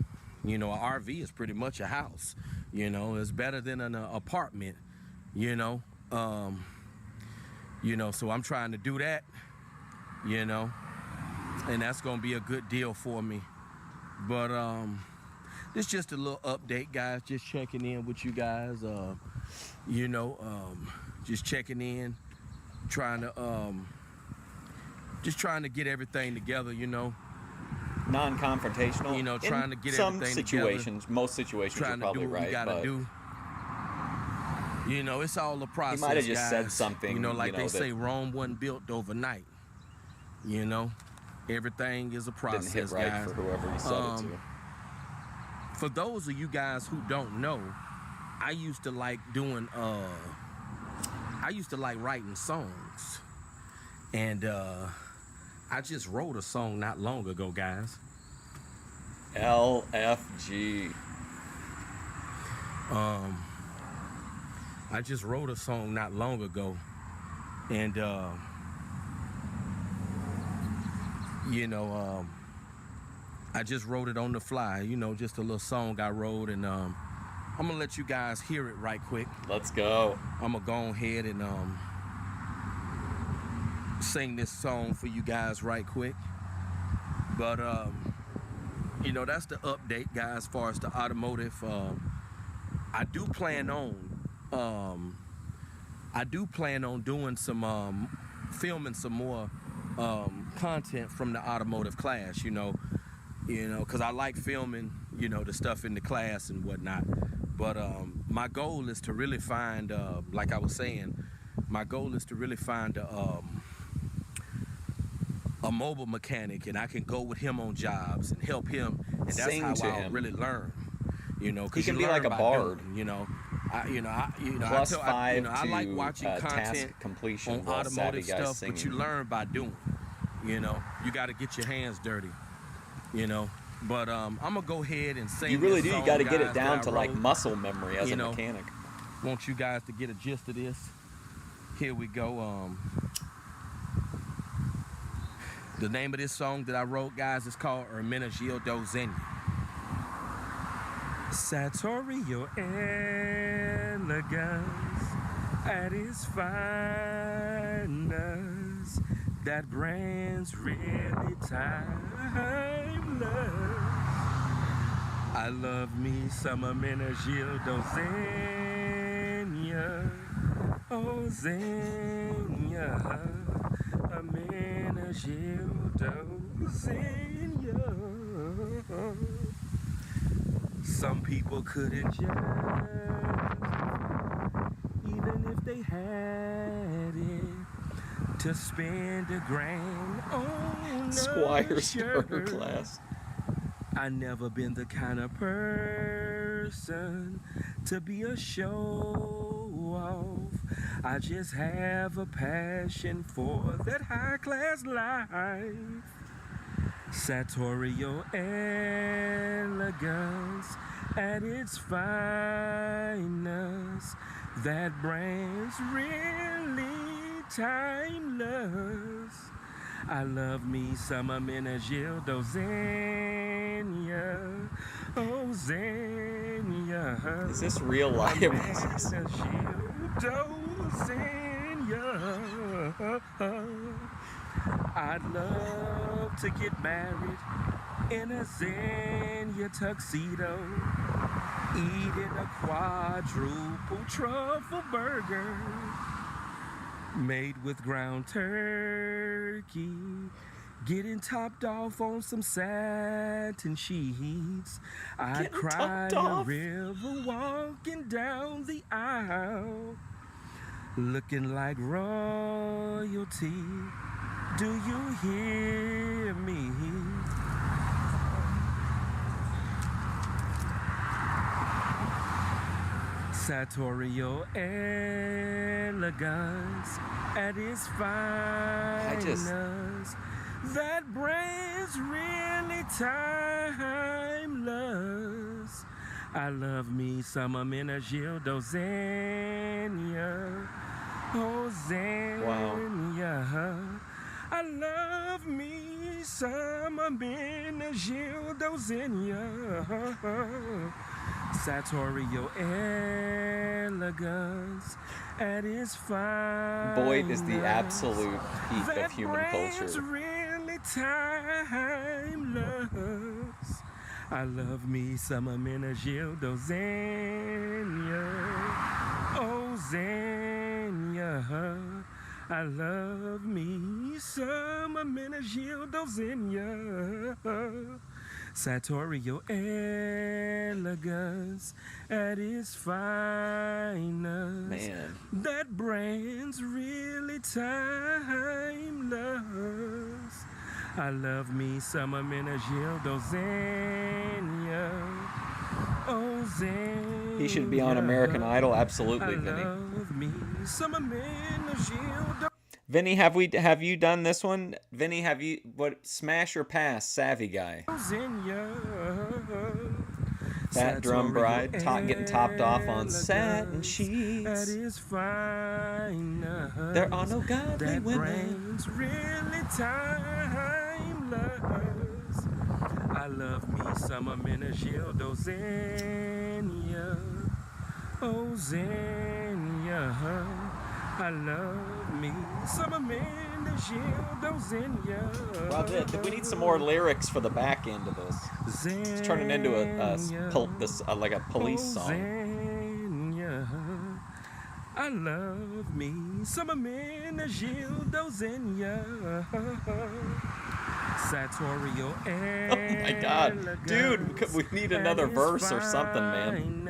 Speaker 21: RV is pretty much a house. It's better than an apartment. So I'm trying to do that. And that's gonna be a good deal for me. But this is just a little update, guys. Just checking in with you guys. Just checking in, trying to get everything together.
Speaker 1: Non-confrontational.
Speaker 21: Trying to get
Speaker 1: some
Speaker 21: everything
Speaker 1: situations,
Speaker 21: together.
Speaker 1: most situations,
Speaker 21: Trying
Speaker 1: are probably
Speaker 21: to do what we gotta do. It's all a process.
Speaker 1: He might have just
Speaker 21: guys.
Speaker 1: said something.
Speaker 21: They say Rome wasn't built overnight. Everything is a process,
Speaker 1: didn't hit right
Speaker 21: guys.
Speaker 1: For whoever he said it to.
Speaker 21: For those of you guys who don't know, I used to like writing songs, and I just wrote a song not long ago, guys.
Speaker 1: LFG.
Speaker 21: I just wrote a song not long ago, and I just wrote it on the fly. Just a little song I wrote, and I'm gonna let you guys hear it right quick.
Speaker 1: Let's go.
Speaker 21: I'm gonna go ahead and sing this song for you guys right quick. But you know, that's the update, guys, as far as the automotive. I do plan on doing some filming some more content from the automotive class, you know, because I like filming, you know, the stuff in the class and whatnot. But my goal is to really find, like I was saying, my goal is to really find a mobile mechanic, and I can go with him on jobs and help him, and that's
Speaker 1: Sing
Speaker 21: how
Speaker 1: to
Speaker 21: I'll
Speaker 1: him.
Speaker 21: really learn. You know,
Speaker 1: He
Speaker 21: because
Speaker 1: can
Speaker 21: you
Speaker 1: be
Speaker 21: learn
Speaker 1: like a
Speaker 21: by
Speaker 1: bard.
Speaker 21: doing, you know.
Speaker 1: Plus five
Speaker 21: I like
Speaker 1: to,
Speaker 21: watching
Speaker 1: task
Speaker 21: content
Speaker 1: completion
Speaker 21: on
Speaker 1: while savvy
Speaker 21: automotive
Speaker 1: guys
Speaker 21: stuff,
Speaker 1: singing.
Speaker 21: but you learn by doing. You know, you got to get your hands dirty. You know, but I'm gonna go ahead and sing.
Speaker 1: You really
Speaker 21: this
Speaker 1: do. You
Speaker 21: song,
Speaker 1: got to get
Speaker 21: guys,
Speaker 1: it down
Speaker 21: that
Speaker 1: to
Speaker 21: I
Speaker 1: like
Speaker 21: wrote.
Speaker 1: muscle memory as
Speaker 21: You
Speaker 1: a
Speaker 21: know,
Speaker 1: mechanic.
Speaker 21: Want you guys to get a gist of this. Here we go. The name of this song that I wrote, guys, is called Ermenegildo Zenia. Sartorial elegance at its finest, that brand's really timeless. I love me some Ermenegildo Zenia, oh Zenia, Ermenegildo Zenia. Some people couldn't just, even if they had it, to spend $1,000 on
Speaker 1: Squire's
Speaker 21: a
Speaker 1: starter
Speaker 21: shirt.
Speaker 1: class.
Speaker 21: I never been the kind of person to be a show off. I just have a passion for that high class life. Sartorial elegance at its finest, that brand's really timeless. I love me some Ermenegildo Zenia, oh Zenia.
Speaker 1: Is this real life?
Speaker 21: Ermenegildo Zenia. I'd love to get married in a Xenia tuxedo, eating a quadruple truffle burger made with ground turkey, getting topped off on some satin sheets. I'd cry a river walking down the aisle, looking like royalty. Do you hear me? Sartorial elegance at its finest. That brand's really timeless. I love me some Ermenegildo Zenia. Oh, Zenia.
Speaker 1: Wow.
Speaker 21: I love me some Ermenegildo Zenia. Sartorial elegance at its finest.
Speaker 1: BOYT is the absolute peak of human culture.
Speaker 21: Really timeless. I love me some Ermenegildo Zenia. Oh, Zenia. I love me some Ermenegildo Zenia. Sartorial elegance at its finest.
Speaker 1: Man.
Speaker 21: That brand's really timeless. I love me some Ermenegildo Zenia. Oh, Zenia.
Speaker 1: He should be on American Idol, absolutely, Vinny.
Speaker 21: Love me some Ermenegildo.
Speaker 1: Vinny, have you done this one? Vinny, have you smash or pass Savvy Guy? Fat drum bride getting topped off on satin sheets. There are no godly women.
Speaker 21: Really timeless. I love me some Ermenegildo Zenia. Oh, Zenia.
Speaker 6: I love me some Amanda Gildo's.
Speaker 1: Well, we need some more lyrics for the back end of this. It's turning into like a police song.
Speaker 6: I love me some Amanda Gildo's. Sartorial.
Speaker 1: Oh my God, dude, we need another verse or something, man.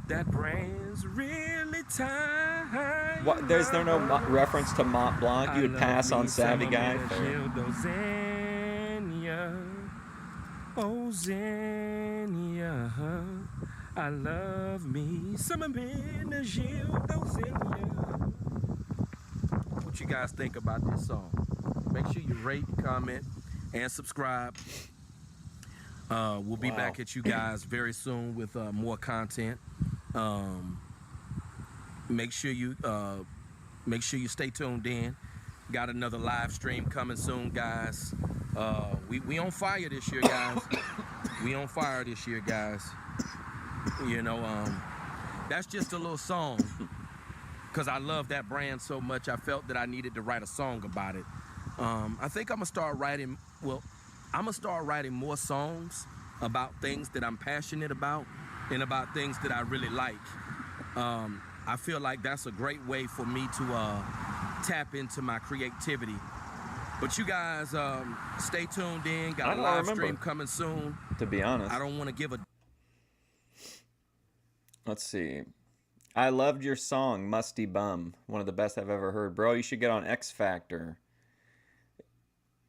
Speaker 6: That brand's really tight.
Speaker 1: What? There's no reference to Mont Blanc. You would pass on Savvy Guy.
Speaker 6: Oh, Xenia, I love me some Amanda Gildo's. What you guys think about this song? Make sure you rate, comment, and subscribe. We'll be back at you guys very soon with more content. Make sure you stay tuned in. Got another live stream coming soon, guys. We on fire this year, guys. We on fire this year, guys. You know, that's just a little song because I love that brand so much. I felt that I needed to write a song about it. I think I'm gonna start writing. Well, I'm gonna start writing more songs about things that I'm passionate about and about things that I really like. I feel like that's a great way for me to tap into my creativity. But you guys, stay tuned in. Got a live stream coming soon.
Speaker 1: To be honest,
Speaker 6: I don't want to give a.
Speaker 1: Let's see. I loved your song, Musty Bum. One of the best I've ever heard. Bro, you should get on X Factor.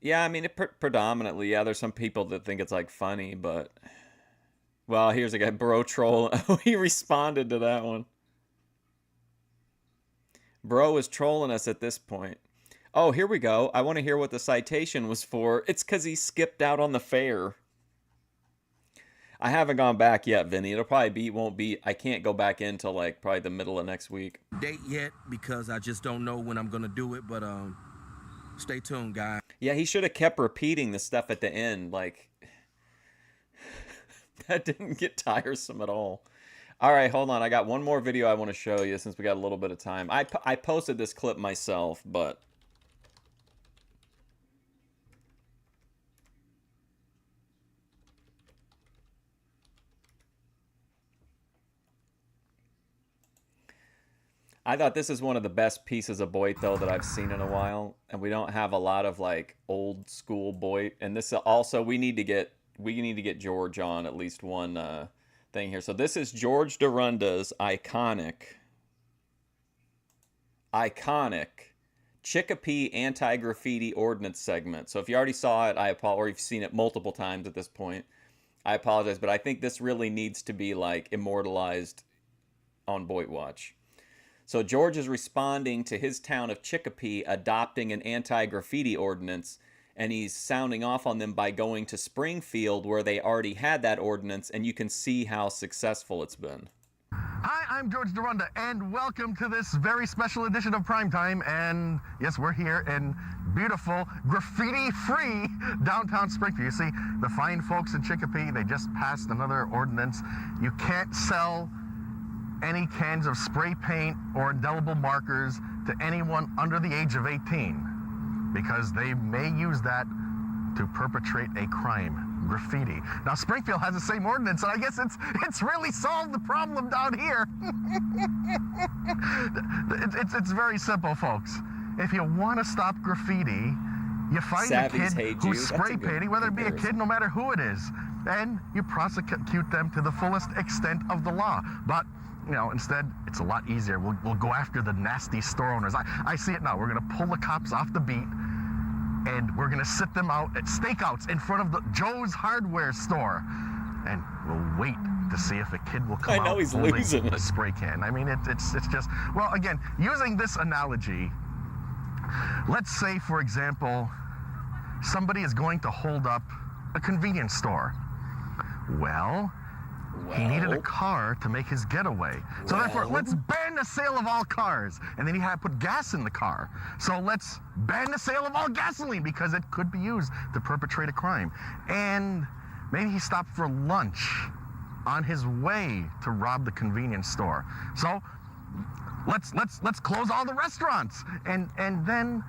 Speaker 1: Yeah, I mean, predominantly, yeah, there's some people that think it's, like, funny, but... Well, here's a guy, Bro Troll. Oh, he responded to that one. Bro is trolling us at this point. Oh, here we go. I want to hear what the citation was for. It's because he skipped out on the fair. I haven't gone back yet, Vinny. It'll probably won't be... I can't go back in till, like, probably the middle of next week.
Speaker 6: Date yet, because I just don't know when I'm going to do it, but, stay tuned, guys.
Speaker 1: Yeah, he should have kept repeating the stuff at the end. Like, that didn't get tiresome at all. All right, hold on. I got one more video I want to show you since we got a little bit of time. I posted this clip myself, but... I thought this is one of the best pieces of BOYT, though, that I've seen in a while. And we don't have a lot of, like, old school BOYT. And this also, we need to get George on at least one thing here. So this is George Dorunda's iconic Chicopee anti-graffiti ordinance segment. So if you already saw it, or you've seen it multiple times at this point, I apologize. But I think this really needs to be, like, immortalized on BOYTWatch. So George is responding to his town of Chicopee adopting an anti-graffiti ordinance, and he's sounding off on them by going to Springfield where they already had that ordinance, and you can see how successful it's been.
Speaker 2: Hi, I'm George Dorunda, and welcome to this very special edition of Primetime. And yes, we're here in beautiful, graffiti-free downtown Springfield. You see, the fine folks in Chicopee, they just passed another ordinance. You can't sell any cans of spray paint or indelible markers to anyone under the age of 18 because they may use that to perpetrate a crime, graffiti. Now Springfield has the same ordinance, and I guess it's really solved the problem down here. It's very simple, folks. If you want to stop graffiti, you find a kid who's spray painting, whether it be a kid, no matter who it is, and you prosecute them to the fullest extent of the law. But you know, instead, it's a lot easier. We'll go after the nasty store owners. I see it now. We're going to pull the cops off the beat, and we're going to sit them out at stakeouts in front of the Joe's hardware store. And we'll wait to see if a kid will come out holding a spray can. I mean, it's just... Well, again, using this analogy, let's say, for example, somebody is going to hold up a convenience store. Well, he needed a car to make his getaway. So therefore, let's ban the sale of all cars. And then he had to put gas in the car. So let's ban the sale of all gasoline because it could be used to perpetrate a crime. And maybe he stopped for lunch on his way to rob the convenience store. So let's close all the restaurants. And then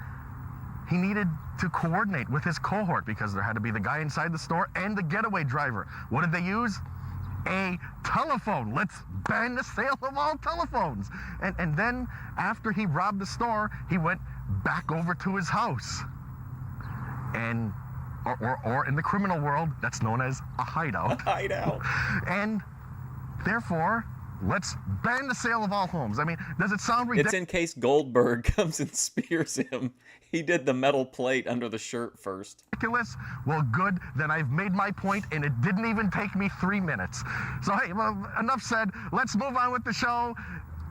Speaker 2: he needed to coordinate with his cohort because there had to be the guy inside the store and the getaway driver. What did they use? A telephone. Let's ban the sale of all telephones. And then after he robbed the store, he went back over to his house. And or in the criminal world, that's known as a hideout.
Speaker 1: A hideout.
Speaker 2: And therefore, let's ban the sale of all homes. I mean, does it sound ridiculous?
Speaker 1: It's in case Goldberg comes and spears him. He did the metal plate under the shirt first.
Speaker 2: Ridiculous? Well, good. Then I've made my point, and it didn't even take me 3 minutes. So, hey, well, enough said. Let's move on with the show.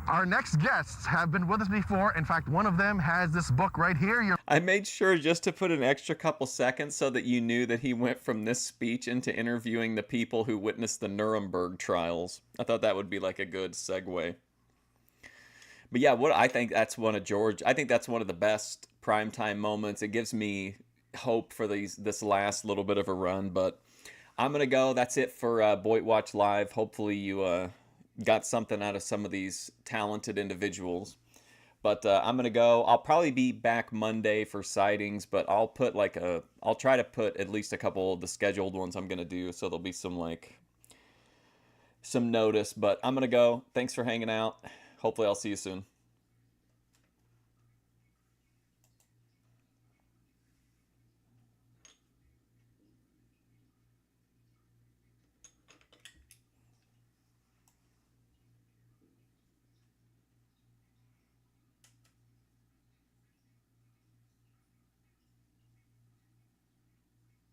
Speaker 2: Our next guests have been with us before. In fact, one of them has this book right here.
Speaker 1: I made sure just to put an extra couple seconds so that you knew that he went from this speech into interviewing the people who witnessed the Nuremberg trials. I thought that would be like a good segue. But yeah, I think that's one of the best primetime moments. It gives me hope for this last little bit of a run. But I'm going to go. That's it for BOYTWatch Live. Hopefully you got something out of some of these talented individuals. But I'm going to go. I'll probably be back Monday for sightings, but I'll try to put at least a couple of the scheduled ones I'm going to do, so there'll be some notice. But I'm going to go. Thanks for hanging out. Hopefully I'll see you soon.